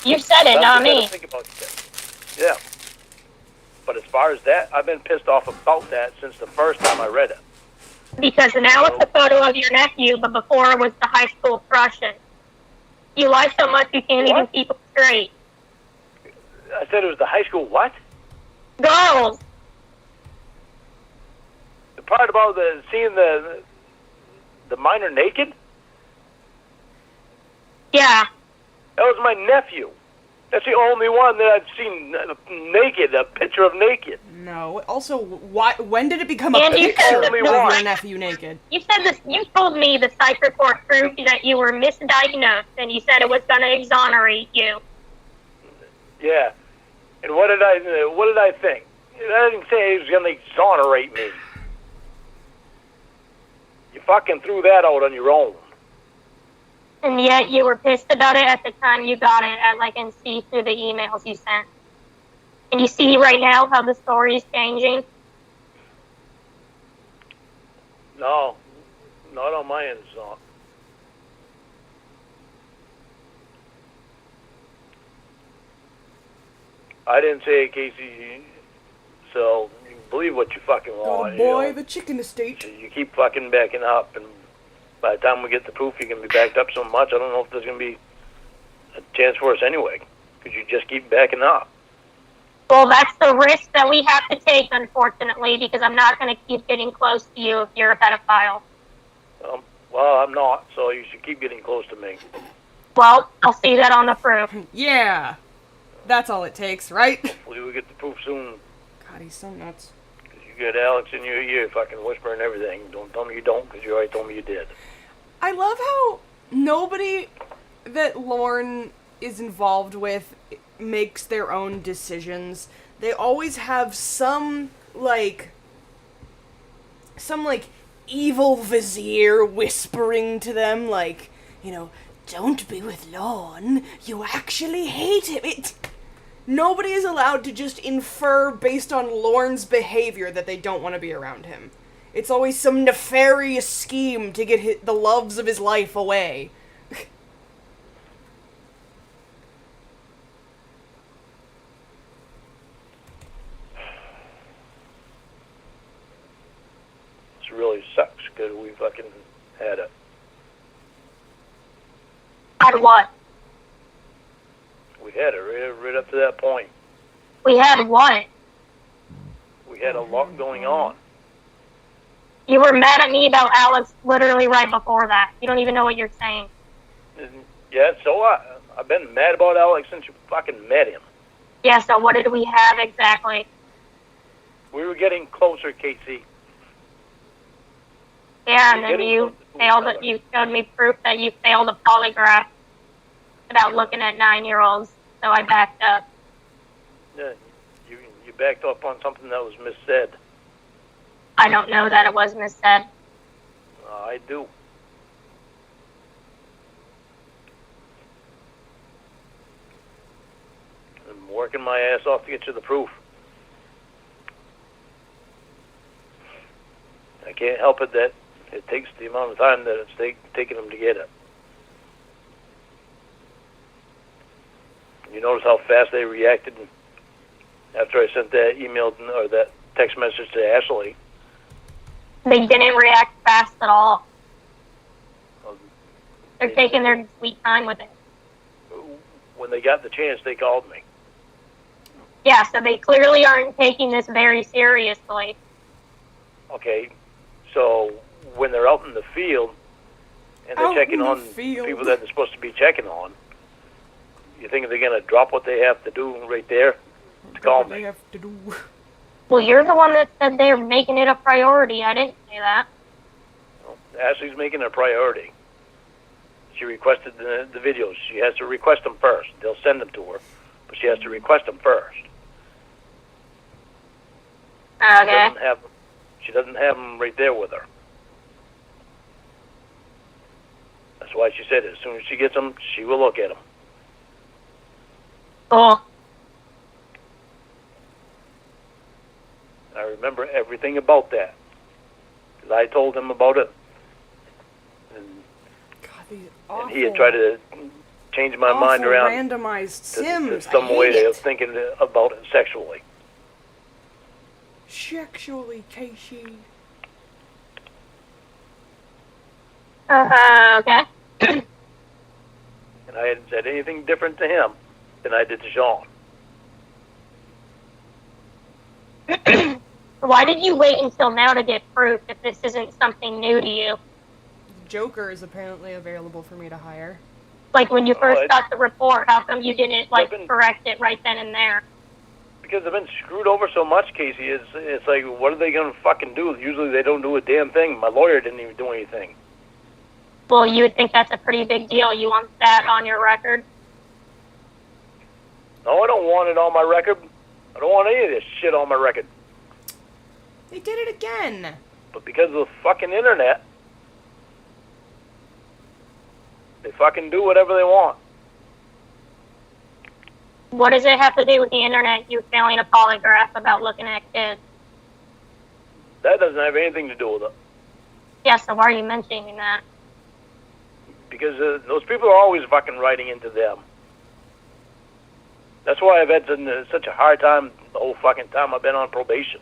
You said it, not Sometimes you me. gotta think about shit. Yeah. But as far as that, I've been pissed off about that since the first time I read it. Because now it's a photo of your nephew, but before it was the high school crush. You lie so much you can't even keep it straight. I said it was the high school what? Girls! The part about seeing the minor naked? Yeah. That was my nephew. That's the only one that I've seen naked, a picture of naked. No. Also, when did it become And a you picture said of that- your nephew naked? You said this. You told me the psych report proved that you were misdiagnosed, and you said it was going to exonerate you. Yeah. And what did I think? I didn't say he was going to exonerate me. You fucking threw that out on your own. And yet you were pissed about it at the time you got it, and see through the emails you sent. And you see right now how the story is changing. No, not on my end, it's not. I didn't say it, Casey, so you can believe what you fucking want. Oh boy, you know? the chicken estate. You keep fucking backing up, and by the time we get the proof, you're going to be backed up so much, I don't know if there's going to be a chance for us anyway, because you just keep backing up. Well, that's the risk that we have to take, unfortunately, because I'm not going to keep getting close to you if you're a pedophile. Well, I'm not, so you should keep getting close to me. Well, I'll see that on the proof. Yeah. That's all it takes, right? Hopefully we get the proof soon. God, he's so nuts. Because you get Alex in your ear fucking whispering everything. Don't tell me you don't, because you already told me you did. I love how nobody that Lauren is involved with makes their own decisions. They always have some evil vizier whispering to them, like, you know, don't be with Lauren, you actually hate him. Nobody is allowed to just infer based on Lauren's behavior that they don't want to be around him. It's always some nefarious scheme to get the loves of his life away. This really sucks, because we fucking had it. Had what? We had it right up to that point. We had what? We had a lot going on. You were mad at me about Alex literally right before that. You don't even know what you're saying. And yeah, so what? I've been mad about Alex since you fucking met him. Yeah, so what did we have exactly? We were getting closer, Casey. Yeah, and You're then getting you close to failed each it. other. You showed me proof that you failed a polygraph without looking at 9-year-olds, so I backed up. Yeah, you backed up on something that was missaid. I don't know that it was missaid. I do. I'm working my ass off to get you the proof. I can't help it that it takes the amount of time that it's taking them to get it. You notice how fast they reacted after I sent that email or that text message to Ashley. They didn't react fast at all. They're They- taking their sweet time with it. When they got the chance, they called me. Yeah, so they clearly aren't taking this very seriously. Okay, so when they're out in the field and they're Out checking in the on field. people that they're supposed to be checking on, you think they're going to drop what they have to do right there to call What they me? have to do. Well, you're the one that said they're making it a priority. I didn't say that. Well, Ashley's making it a priority. She requested the videos. She has to request them first. They'll send them to her, but she has to request them first. Okay. She doesn't have them right there with her. That's why she said as soon as she gets them, she will look at them. Cool. I remember everything about that. 'Cause I told him about it. God, these awful, And he had tried to change my mind awful around randomized to sims. some I way hate of it. thinking about it sexually. Sexually, Casey. Okay. And I hadn't said anything different to him than I did to Sean. Why did you wait until now to get proof if this isn't something new to you? Joker is apparently available for me to hire. Like when you first got the report, how come you didn't correct it right then and there? Because I've been screwed over so much, Casey. It's like, what are they gonna fucking do? Usually they don't do a damn thing. My lawyer didn't even do anything. Well, you would think that's a pretty big deal. You want that on your record? No, I don't want it on my record. I don't want any of this shit on my record. They did it again. But because of the fucking internet, they fucking do whatever they want. What does it have to do with the internet, you failing a polygraph about looking at kids? That doesn't have anything to do with it. Yeah, so why are you mentioning that? Because those people are always fucking writing into them. That's why I've had such a hard time the whole fucking time I've been on probation.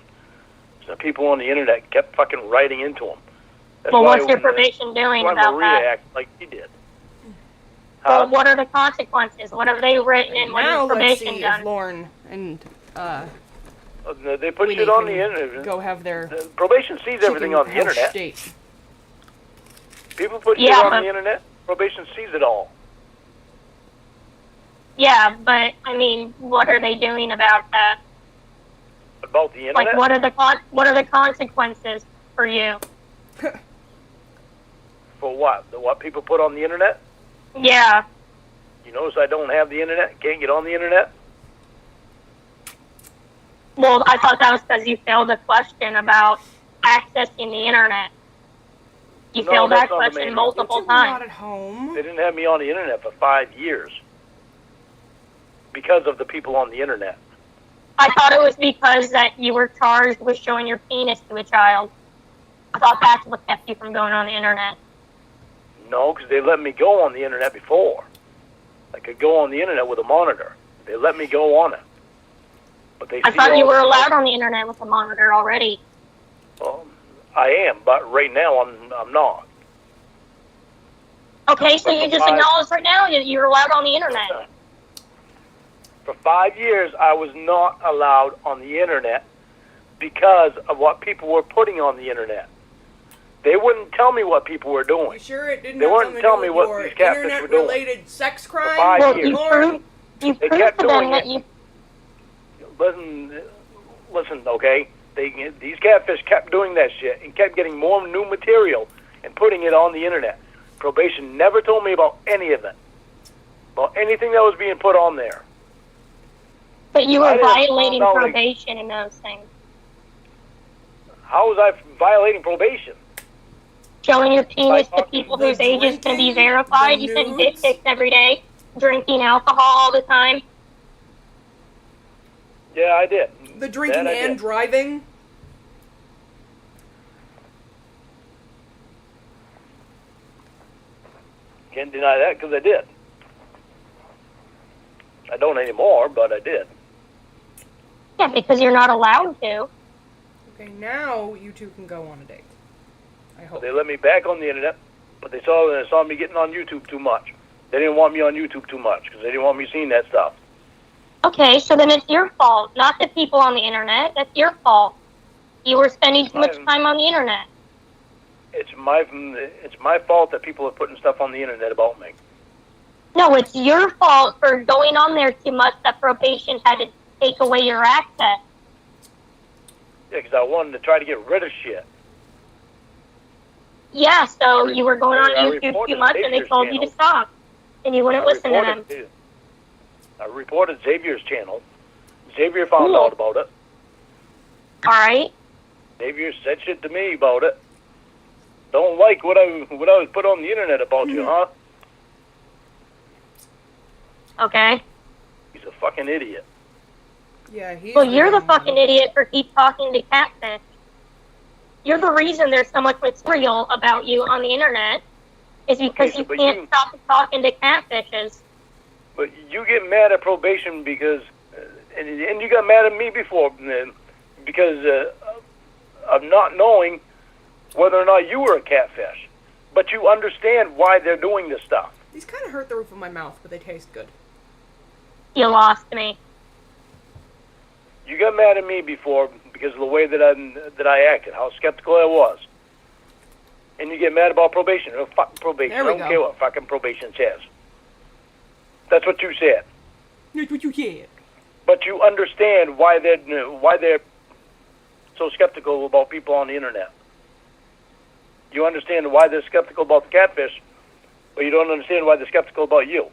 So people on the internet kept fucking writing into them. That's well, why what's your probation doing why about Maria that? acted like she did. Well, what are the consequences? What have they written and what Now has let's probation see done? if Lauren and They put Winnie shit on can the internet. go have their Probation sees everything on the chicken internet. state. People put shit on the internet. Probation sees it all. Yeah, but I mean, what are they doing about that? About the internet? Like, what are the consequences for you? For what? What people put on the internet? Yeah. You notice I don't have the internet? Can't get on the internet? Well, I thought that was because you failed a question about accessing the internet. You No, failed that's that not the question main multiple You're not times. at home. They didn't have me on the internet for 5 years. Because of the people on the internet. I thought it was because that you were charged with showing your penis to a child. I thought that's what kept you from going on the internet. No, because they let me go on the internet before. I could go on the internet with a monitor. They let me go on it. But they I see thought all you were the- allowed on the internet with a monitor already. I am, but right now I'm not. Okay, so But you for just acknowledged right now that you're allowed on the internet. For 5 years, I was not allowed on the internet because of what people were putting on the internet. They wouldn't tell me what people were doing. You sure it didn't They have weren't something telling to me do what with these your catfish were doing. internet-related sex crime? 5 Well, years. you They proved kept to them doing that it. you... Listen, okay? These catfish kept doing that shit and kept getting more new material and putting it on the internet. Probation never told me about any of it, about anything that was being put on there. But you I were didn't violating know, like- probation in those things. How was I violating probation? Showing your penis to Like, people the whose ages can be drinking, verified. the You send dick nudes. pics every day. Drinking alcohol all the time. Yeah, I did. The drinking That I and did. driving? Can't deny that because I did. I don't anymore, but I did. Yeah, because you're not allowed to. Okay, now you two can go on a date. I hope. They let me back on the internet, but they saw me getting on YouTube too much. They didn't want me on YouTube too much because they didn't want me seeing that stuff. Okay, so then it's your fault, not the people on the internet. That's your fault. You were spending too much time on the internet. It's my fault that people are putting stuff on the internet about me. No, it's your fault for going on there too much that probation had to take away your access. Yeah, because I wanted to try to get rid of shit. Yeah, so you were going on I YouTube reported too much and they Xavier's told you to channel. stop. And you wouldn't listen to them. I reported Xavier's channel. Xavier found Cool. out about it. Alright? Xavier said shit to me about it. Don't like what I was put on the internet about you, huh? Okay. He's a fucking idiot. Yeah, he's Well, you're the one. fucking idiot for keep talking to catfish. You're the reason there's so much material about you on the internet. Is because Okay, you but can't you- stop talking to catfishes. But you get mad at probation because, and you got mad at me before because of not knowing whether or not you were a catfish. But you understand why they're doing this stuff. These kind of hurt the roof of my mouth, but they taste good. You lost me. You got mad at me before because of the way that I acted, how skeptical I was. And you get mad about probation. Oh, fucking probation. There we I don't go. care what fucking probation says. That's what you said. That's what you said. But you understand why they're so skeptical about people on the internet. You understand why they're skeptical about the catfish, but you don't understand why they're skeptical about you.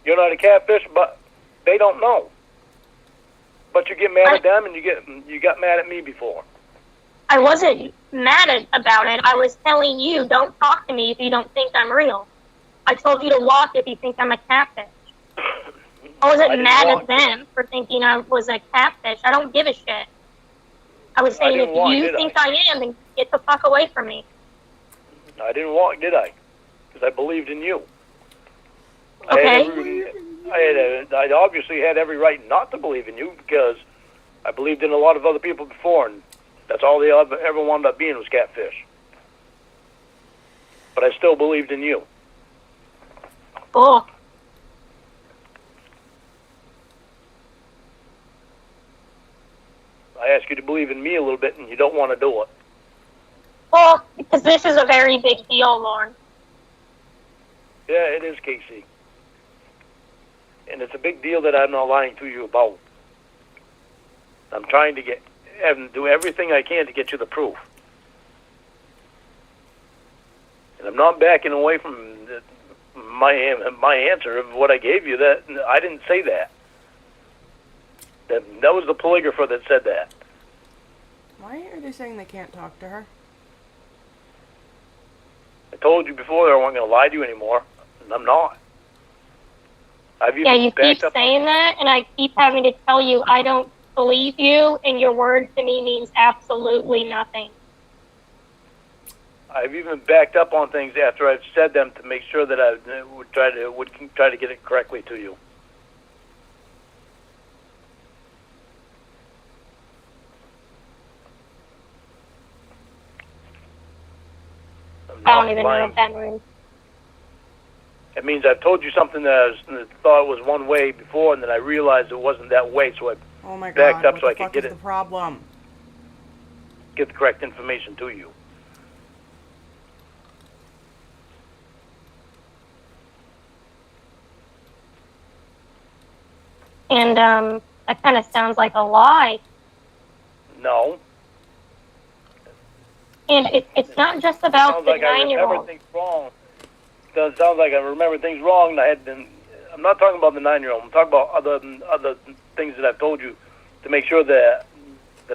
You're not a catfish, but they don't know. But you get mad at them, and you got mad at me before. I wasn't mad about it. I was telling you, don't talk to me if you don't think I'm real. I told you to walk if you think I'm a catfish. I wasn't mad at them for thinking I was a catfish. I don't give a shit. I was saying, if you think I am, then get the fuck away from me. I didn't walk, did I? Because I believed in you. Okay. I obviously had every right not to believe in you because I believed in a lot of other people before, and that's all they ever wound up being was catfish. But I still believed in you. Cool. I asked you to believe in me a little bit, and you don't want to do it. Well, because this is a very big deal, Lauren. Yeah, it is, Casey. And it's a big deal that I'm not lying to you about. I'm trying to do everything I can to get you the proof. And I'm not backing away from my answer of what I gave you. That I didn't say that. That was the polygrapher that said that. Why are they saying they can't talk to her? I told you before that I wasn't going to lie to you anymore, and I'm not. Yeah, you keep saying that, and I keep having to tell you I don't believe you, and your word to me means absolutely nothing. I've even backed up on things after I've said them to make sure that I would try to get it correctly to you. I don't even know if that means. It means I've told you something that I thought was one way before, and then I realized it wasn't that way, so I Oh my backed god, up what so the I could fuck get is the problem? get the correct information to you. And that kind of sounds like a lie. No. And it's not just about the 9-year-old. I remember things wrong. It sounds like I remember things wrong. I'm not talking about the 9-year-old. I'm talking about other things that I've told you to make sure that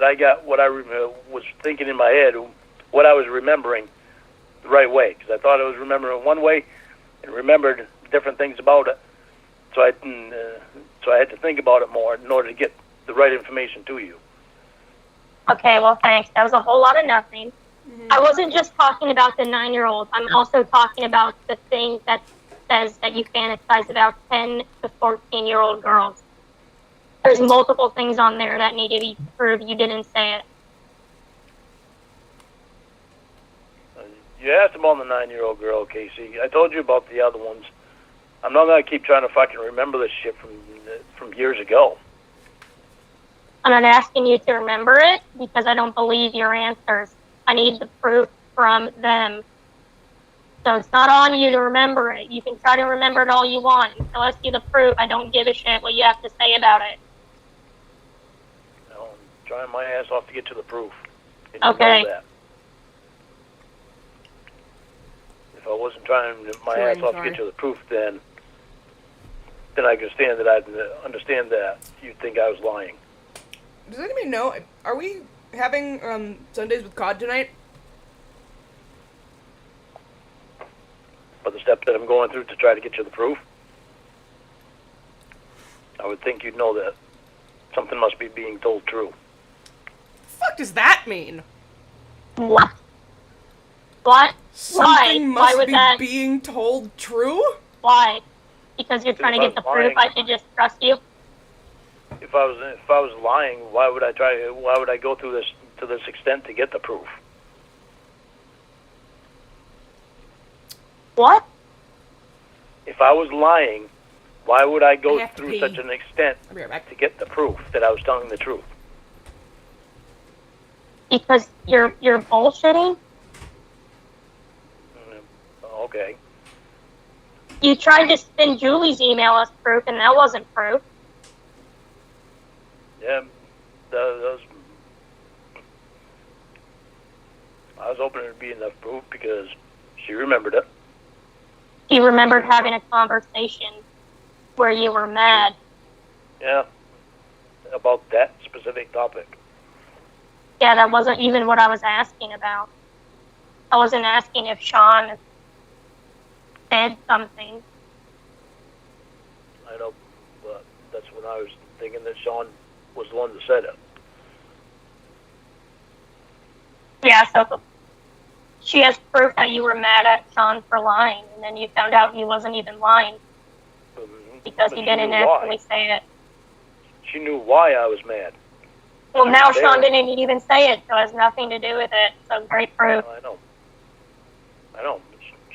I got what I was thinking in my head, what I was remembering the right way. Because I thought I was remembering one way and remembered different things about it. So I had to think about it more in order to get the right information to you. Okay, well, thanks. That was a whole lot of nothing. Mm-hmm. I wasn't just talking about the 9-year-old. I'm also talking about the thing that says that you fantasize about 10 to 14-year-old girls. There's multiple things on there that need to be proved. You didn't say it. You asked about the 9-year-old girl, Casey. I told you about the other ones. I'm not going to keep trying to fucking remember this shit from years ago. I'm not asking you to remember it because I don't believe your answers. I need the proof from them. So it's not on you to remember it. You can try to remember it all you want. Until I see the proof, I don't give a shit what you have to say about it. I'm trying my ass off to get to the proof. And okay. You know that. If I wasn't trying my ass off to get to the proof, then I understand that you'd think I was lying. Does anybody know? Are we having Sundays with COD tonight? For the steps that I'm going through to try to get you the proof, I would think you'd know that something must be being told true. The fuck does that mean? What? What? Something Why? must be being told true? Why? Because you're trying to get the proof. I should just trust you. If I was lying, why would I go through this to this extent to get the proof? What? If I was lying, why would I I go have to through pee. such an extent I'll be right back. to get the proof that I was telling the truth? Because you're bullshitting? Okay. You tried to spin Julie's email as proof, and that wasn't proof. Yeah, that was, I was hoping it would be enough proof because she remembered it. You remembered having a conversation where you were mad. Yeah, about that specific topic. Yeah, that wasn't even what I was asking about. I wasn't asking if Sean said something. I know, but that's when I was thinking that Sean was the one that said it. Yeah, so she has proof that you were mad at Sean for lying, and then you found out he wasn't even lying because But he she didn't knew actually why. say it. She knew why I was mad. Well, She now was Sean there. didn't even say it, so it has nothing to do with it. So great proof. I know.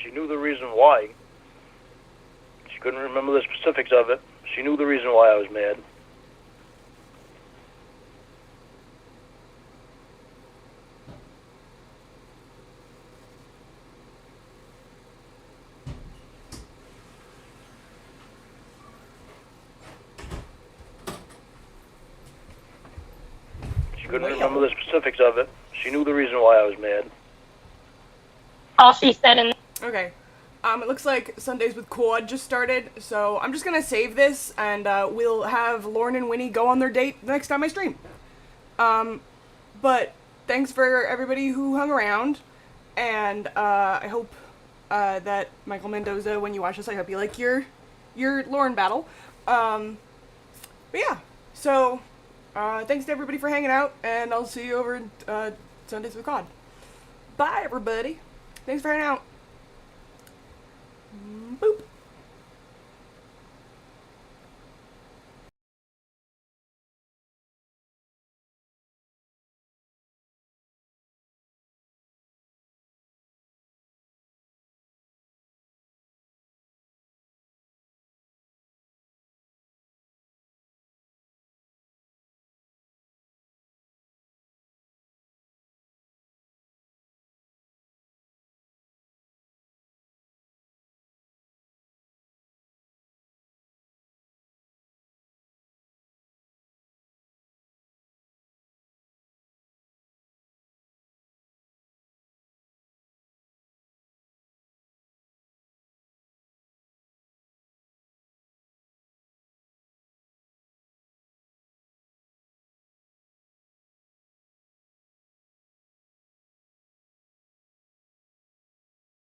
She knew the reason why. She couldn't remember the specifics of it. She knew the reason why I was mad. She couldn't remember the specifics of it. She knew the reason why I was mad. All she said in Okay. It looks like Sundays with Quad just started, so I'm just gonna save this, and we'll have Lauren and Winnie go on their date the next time I stream. But thanks for everybody who hung around, and I hope that Michael Mendoza, when you watch this, I hope you like your Lauren battle. But yeah, so thanks to everybody for hanging out, and I'll see you over Sundays with Quad. Bye, everybody. Thanks for hanging out.